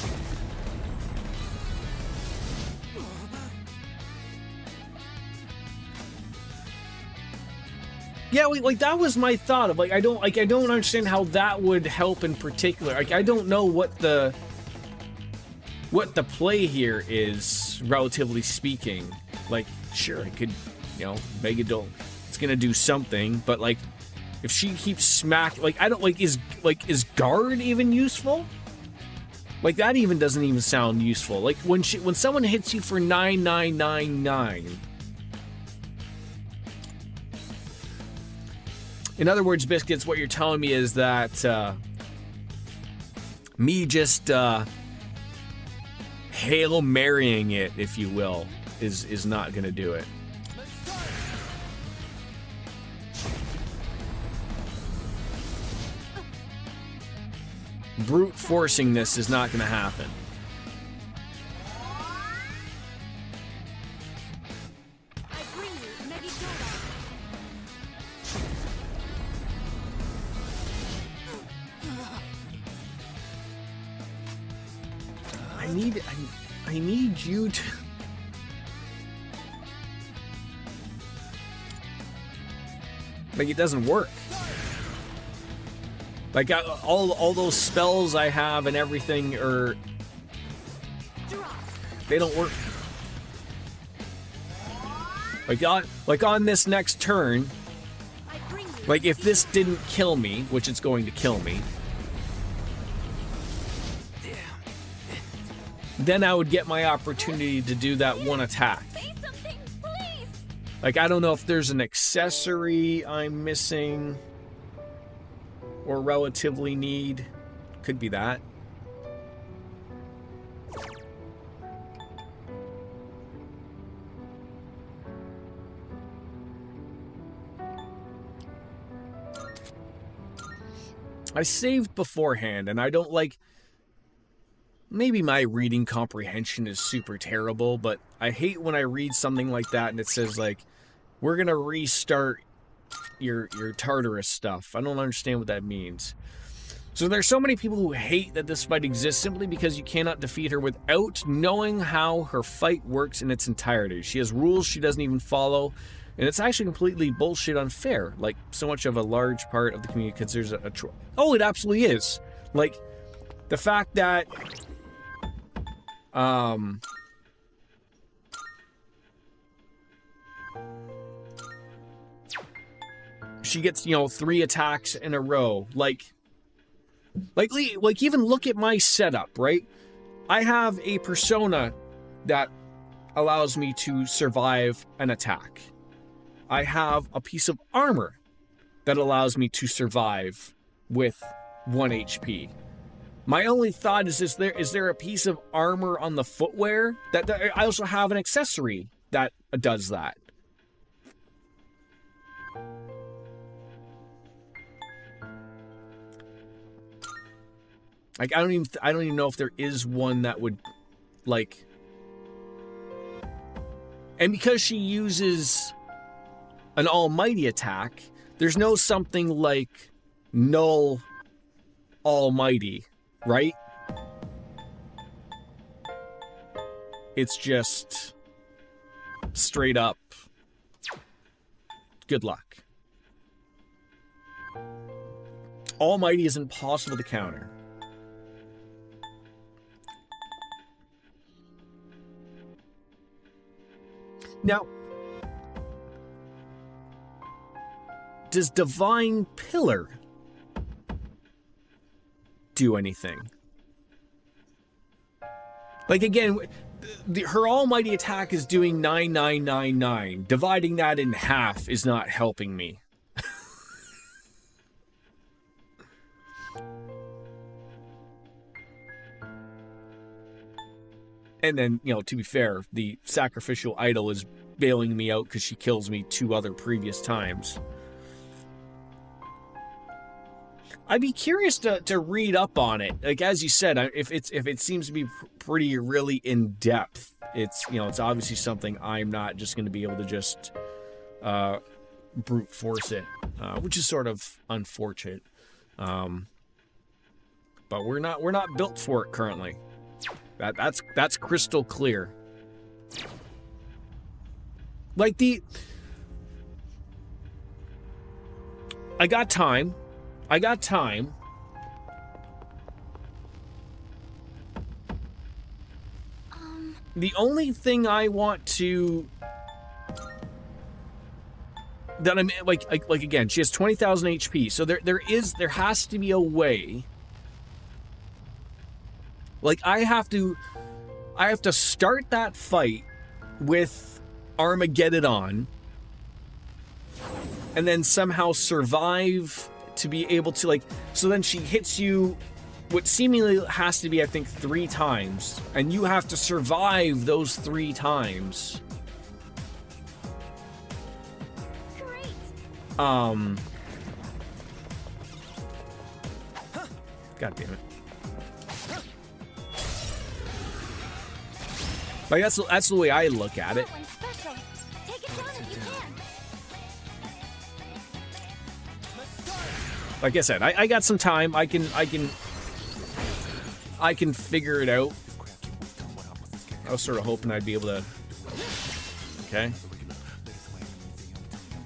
Yeah, like that was my thought of I don't understand how that would help in particular. Like I don't know what the play here is, relatively speaking. Like sure, I could, Megadol, it's gonna do something, but like if she keeps I don't is guard even useful? Like that even doesn't even sound useful. Like when someone hits you for 9999. In other words, Biscuits, what you're telling me is that me just Hail Marrying it, if you will, is not going to do it. Brute forcing this is not going to happen. I need you to... Like, it doesn't work. Like, all those spells I have and everything they don't work. Like on this next turn, like, if this didn't kill me, which it's going to kill me, then I would get my opportunity to do that one attack. Like, I don't know if there's an accessory I'm missing or relatively need. Could be that. I saved beforehand, and I don't like... Maybe my reading comprehension is super terrible, but I hate when I read something like that and it says, like, we're gonna restart your Tartarus stuff. I don't understand what that means. So there's so many people who hate that this fight exists simply because you cannot defeat her without knowing how her fight works in its entirety. She has rules she doesn't even follow, and it's actually completely bullshit unfair. Like, so much of a large part of the community considers it a troll. Oh, it absolutely is. Like, the fact that... she gets, 3 attacks in a row. Like even look at my setup, right? I have a persona that allows me to survive an attack. I have a piece of armor that allows me to survive with 1 HP. My only thought is there a piece of armor on the footwear? That I also have an accessory that does that. Like, I don't even know if there is one that would, like... And because she uses an almighty attack, there's no something like null almighty, right? It's just straight up good luck. Almighty is impossible to counter. Now, does Divine Pillar do anything? Like, again, her almighty attack is doing 9999. Dividing that in half is not helping me. And then, you know, to be fair, the sacrificial idol is bailing me out because she kills me 2 other previous times. I'd be curious to read up on it. Like, as you said, if it seems to be pretty really in depth, it's, you know, it's obviously something I'm not just going to be able to just brute force it, which is sort of unfortunate. But we're not built for it currently. That's crystal clear. Like I got time. The only thing I want to that I'm like again, she has 20,000 HP, so there has to be a way. Like I have to start that fight with Armageddon on, and then somehow survive to be able to, like, so then she hits you what seemingly has to be, I think, 3 times, and you have to survive those 3 times. Great. God damn it. Like that's the way I look at it. Take it down if you can. Like I said, I got some time. I can figure it out. I was sort of hoping I'd be able to. Okay.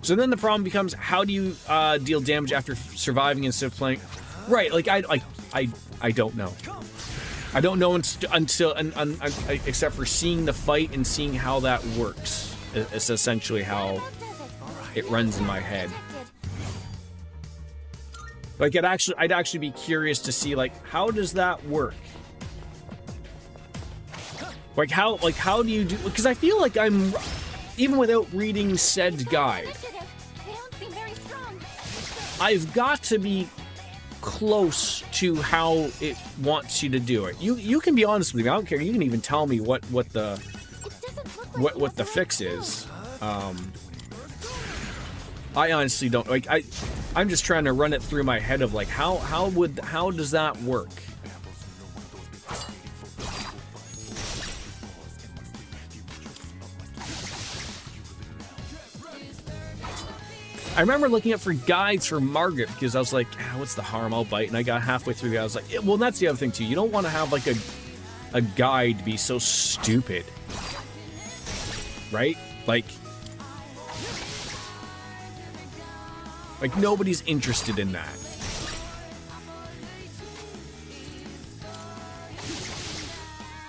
So then the problem becomes, how do you deal damage after surviving instead of playing? Right. Like I don't know. I don't know until except for seeing the fight and seeing how that works. It's essentially how it runs in my head. Like I'd actually be curious to see, like, how does that work? Like how do you do? Because I feel like I'm, even without reading said guide, I've got to be close to how it wants you to do it. You can be honest with me. I don't care. You can even tell me what the fix is. I honestly don't, like, I'm just trying to run it through my head of, like, how does that work? I remember looking up for guides for Margaret because I was like, what's the harm? I'll bite. And I got halfway through. I was like, well, and that's the other thing too. You don't want to have like a guide be so stupid, right? Like nobody's interested in that.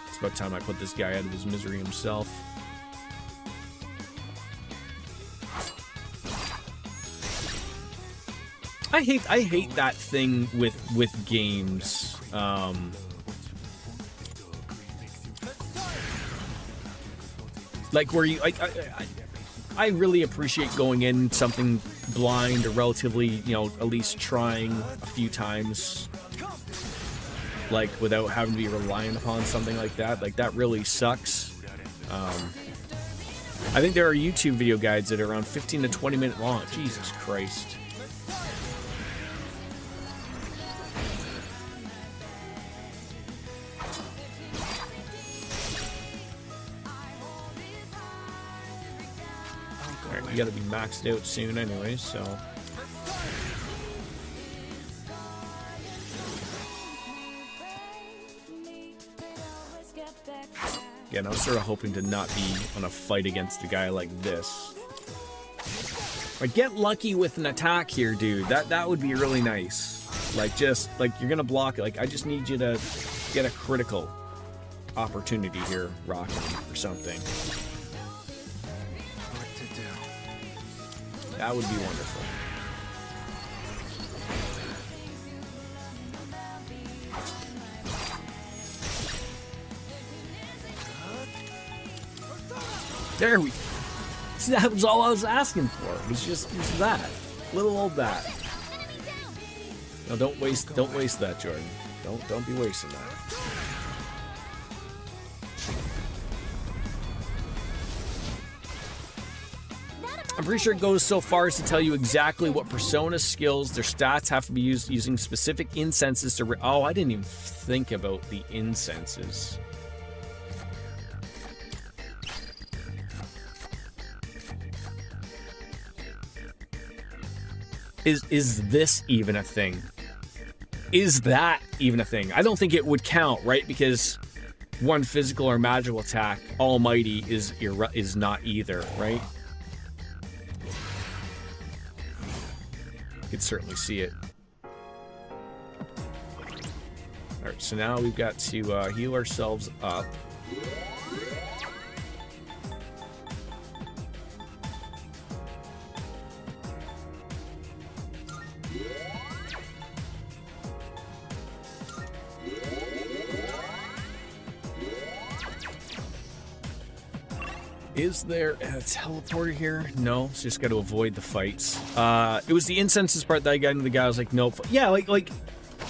It's about time I put this guy out of his misery himself. I hate that thing with games. Like where you, I really appreciate going in something blind or relatively, you know, at least trying a few times, like without having to be reliant upon something like that. Like that really sucks. I think there are YouTube video guides that are around 15 to 20 minute long. Jesus Christ. You gotta be maxed out soon anyway, so. Again, I was sort of hoping to not be on a fight against a guy like this. Like, get lucky with an attack here, dude. That would be really nice. Like, just, like, you're gonna block it. Like, I just need you to get a critical opportunity here, Rockin', or something. That would be wonderful. There we go. See, that was all I was asking for. It was just that. Little old that. No, don't waste that, Jordan. Don't be wasting that. I'm pretty sure it goes so far as to tell you exactly what persona skills, their stats have to be used using specific incenses to... Oh, I didn't even think about the incenses. Is this even a thing? Is that even a thing? I don't think it would count, right? Because one physical or magical attack, Almighty, is not either, right? You could certainly see it. Alright, so now we've got to heal ourselves up. Is there a teleporter here? No, so just got to avoid the fights. It was the incenses part that I got into the guy. I was like, nope. Yeah, like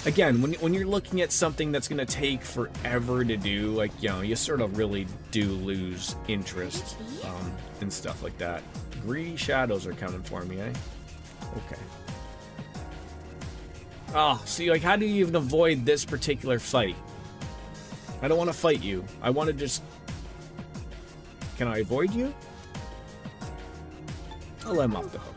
again, when you're looking at something that's gonna take forever to do, like, you know, you sort of really do lose interest in stuff like that. Greedy shadows are coming for me, eh? Okay. Oh, see, like, how do you even avoid this particular fight? I don't want to fight you. I want to just... Can I avoid you? I'll let him off the hook.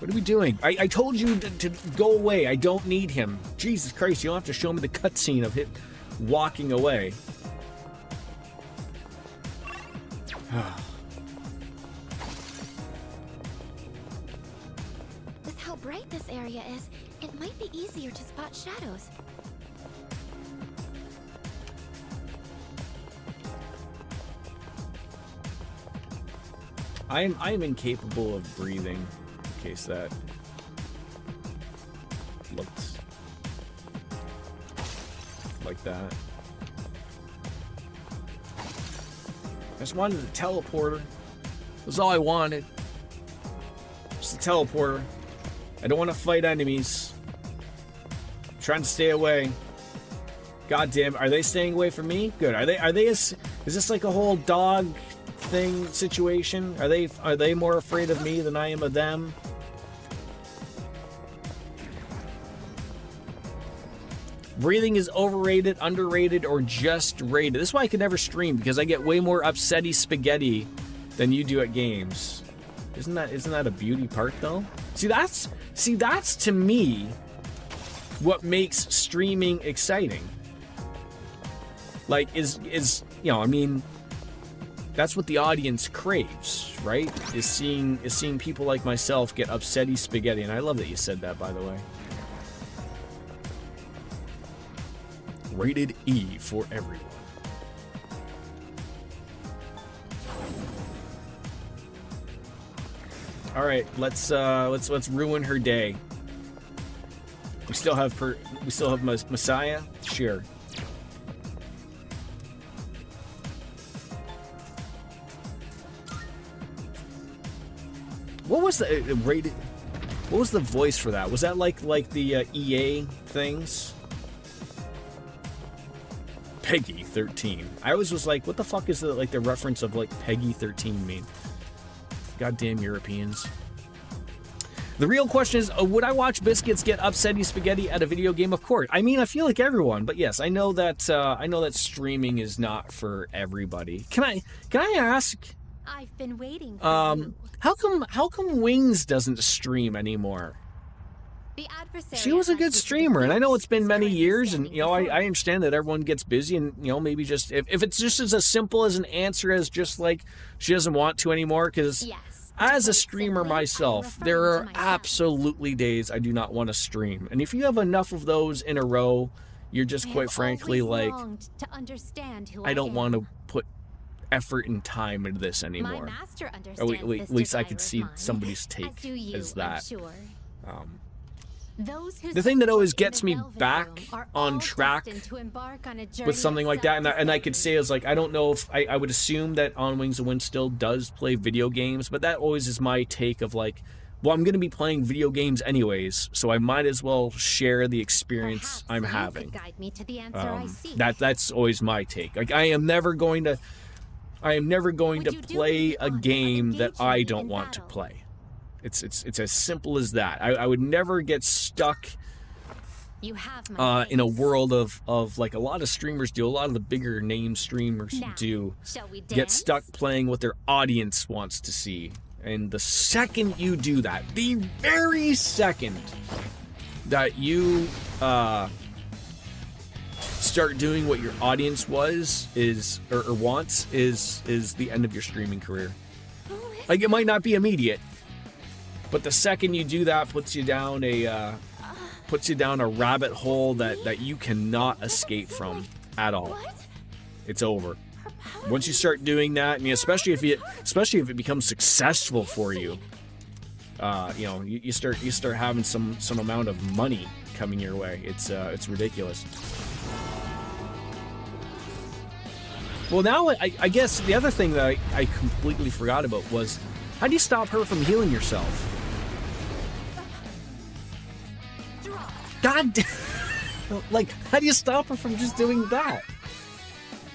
What are we doing? I told you to go away. I don't need him. Jesus Christ, you don't have to show me the cutscene of him walking away. With how bright this area is, it might be easier to spot shadows. I am incapable of breathing, in case that looked like that. I just wanted a teleporter. That's all I wanted. Just a teleporter. I don't want to fight enemies. I'm trying to stay away. God damn, are they staying away from me? Good. Are they is this like a whole dog thing situation? Are they more afraid of me than I am of them? Breathing is overrated, underrated, or just rated. This is why I could never stream, because I get way more upsetty spaghetti than you do at games. Isn't that a beauty part though? See that's to me what makes streaming exciting. Like is you know, I mean, that's what the audience craves, right? Is seeing people like myself get upsetty spaghetti, and I love that you said that, by the way. Rated E for everyone. All right, let's ruin her day. We still have Messiah, sure. What was the rated? What was the voice for that? Was that like the EA things? Peggy 13. I always was like, what the fuck is the reference of like Peggy 13 mean? Goddamn Europeans. The real question is, would I watch Biscuits get upsetty spaghetti at a video game? Of course. I mean, I feel like everyone, but yes, I know that streaming is not for everybody. Can I ask? I've been waiting for you. How come Wings doesn't stream anymore? The adversary She was a good streamer, and I know it's been many years, and you know, I understand that everyone gets busy, and you know, maybe just if it's just as simple as an answer as just like she doesn't want to anymore, because as a streamer myself, there are absolutely days I do not want to stream, and if you have enough of those in a row, you're just quite frankly like, I don't want to put effort and time into this anymore. Or at least I could see somebody's take as that. The thing that always gets me back on track with something like that, and I could say is like, I don't know if I would assume that On Wings of Wind still does play video games, but that always is my take of like, well, I'm going to be playing video games anyways, so I might as well share the experience I'm having. Guide me to the answer I seek. That's always my take. Like, I am never going to play a game that I don't want to play. It's as simple as that. I would never get stuck in a world of like a lot of streamers do, a lot of the bigger name streamers do, get stuck playing what their audience wants to see. And the second you do that, the very second that you start doing what your audience wants is the end of your streaming career. Like, it might not be immediate, but the second you do that puts you down a rabbit hole that you cannot escape from at all. It's over. Once you start doing that, and especially if it becomes successful for you, you start having some amount of money coming your way. It's ridiculous. Well, now I guess the other thing that I completely forgot about was, how do you stop her from healing yourself? God, like, how do you stop her from just doing that?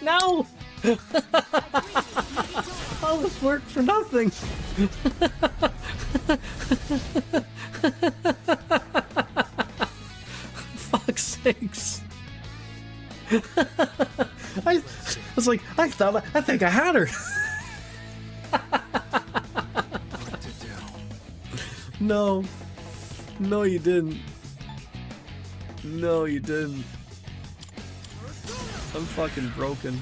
No. All this work for nothing. Fuck's sakes. I was like, I think I had her. No, you didn't. No, you didn't. I'm fucking broken.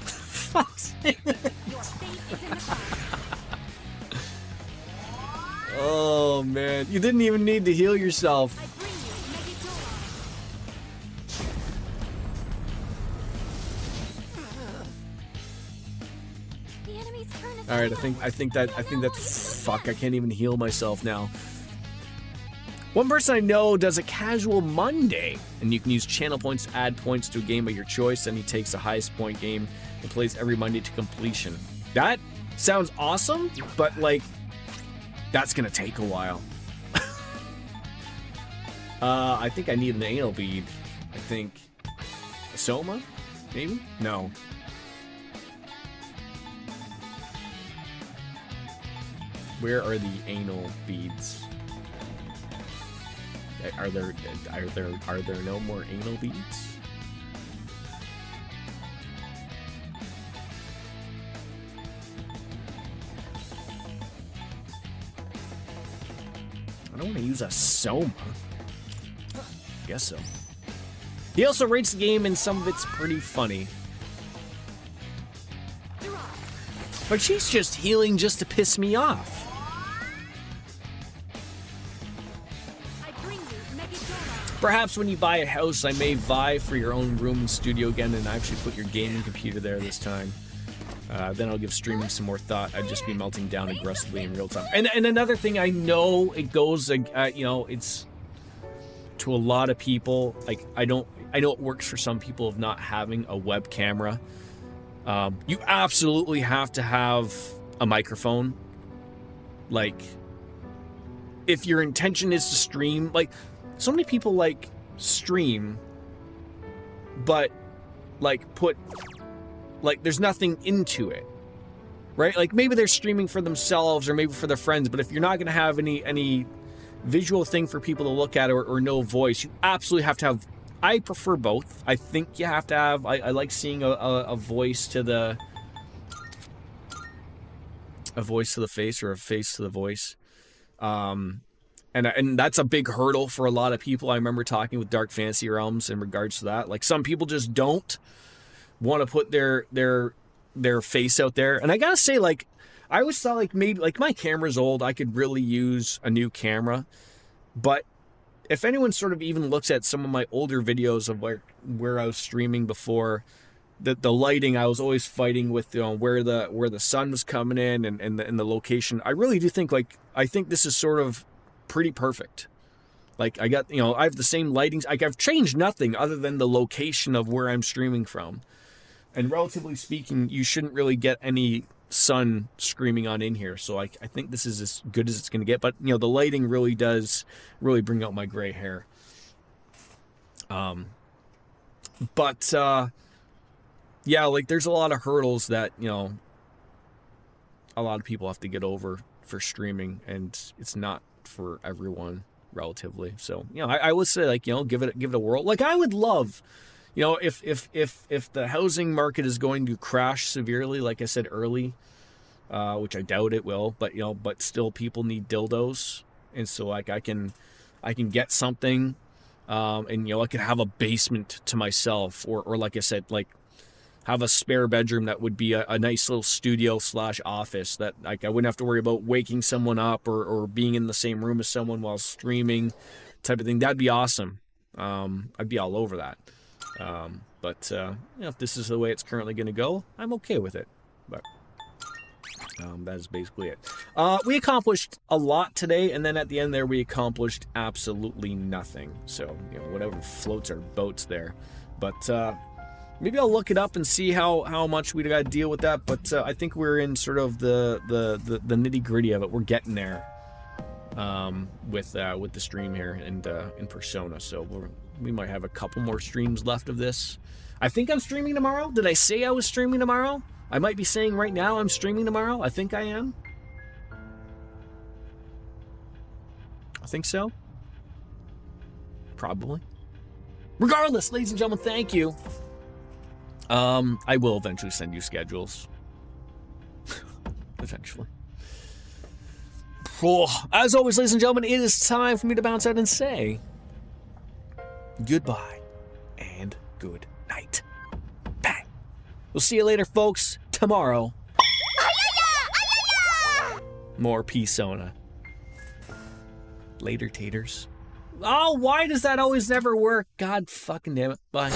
Fuck's sake. Oh man, you didn't even need to heal yourself. All right, I think that fuck, I can't even heal myself now. One person I know does a casual Monday, and you can use channel points to add points to a game of your choice, and he takes the highest point game and plays every Monday to completion. That sounds awesome, but like, that's gonna take a while. I think I need an anal bead. I think a soma, maybe? No. Where are the anal beads? Are there no more anal beads? I don't want to use a soma. Guess so. He also rates the game, and some of it's pretty funny. But she's just healing just to piss me off. Perhaps when you buy a house, I may vie for your own room and studio again and actually put your gaming computer there this time. Then I'll give streaming some more thought. I'd just be melting down aggressively in real time. And another thing, I know it goes, it's to a lot of people. Like, I know it works for some people of not having a web camera. You absolutely have to have a microphone. Like, if your intention is to stream, like, so many people like stream, but like there's nothing into it, right? Like, maybe they're streaming for themselves or maybe for their friends, but if you're not going to have any visual thing for people to look at or no voice, you absolutely have to have. I prefer both. I think you have to have. I like seeing a voice to the face, or a face to the voice. And that's a big hurdle for a lot of people. I remember talking with Dark Fantasy Realms in regards to that. Like, some people just don't want to put their face out there. And I gotta say, like, I always thought, like, maybe, like, my camera's old, I could really use a new camera. But if anyone sort of even looks at some of my older videos of where I was streaming before, the lighting, I was always fighting with, where the sun was coming in and the location. I really do think, like, I think this is sort of pretty perfect. Like, I got, I have the same lightings. Like, I've changed nothing other than the location of where I'm streaming from. And relatively speaking, you shouldn't really get any sun screaming on in here. So I think this is as good as it's going to get. But, you know, the lighting really does really bring out my gray hair. But yeah, like there's a lot of hurdles that, you know, a lot of people have to get over for streaming, and it's not for everyone relatively. So, you know, I would say, like, you know, give it a whirl. Like, I would love, you know, if the housing market is going to crash severely, like I said early, which I doubt it will, but, you know, but still people need dildos. And so, like, I can get something, and, you know, I could have a basement to myself, or like I said, like, have a spare bedroom that would be a nice little studio / office that, like, I wouldn't have to worry about waking someone up or being in the same room as someone while streaming, type of thing. That'd be awesome. I'd be all over that. But you know, if this is the way it's currently going to go, I'm okay with it. But that is basically it. We accomplished a lot today, and then at the end there, we accomplished absolutely nothing. So, you know, whatever floats our boats there. But maybe I'll look it up and see how much we got to deal with that. But I think we're in sort of the nitty gritty of it. We're getting there with the stream here and in Persona. So we might have a couple more streams left of this. I think I'm streaming tomorrow. Did I say I was streaming tomorrow? I might be saying right now I'm streaming tomorrow. I think I am. I think so. Probably. Regardless, ladies and gentlemen, thank you. I will eventually send you schedules. Eventually. Oh, as always, ladies and gentlemen, it is time for me to bounce out and say goodbye and good night. Bang. We'll see you later, folks. Tomorrow. More Persona. Later, taters. Oh, why does that always never work? God fucking damn it. Bye.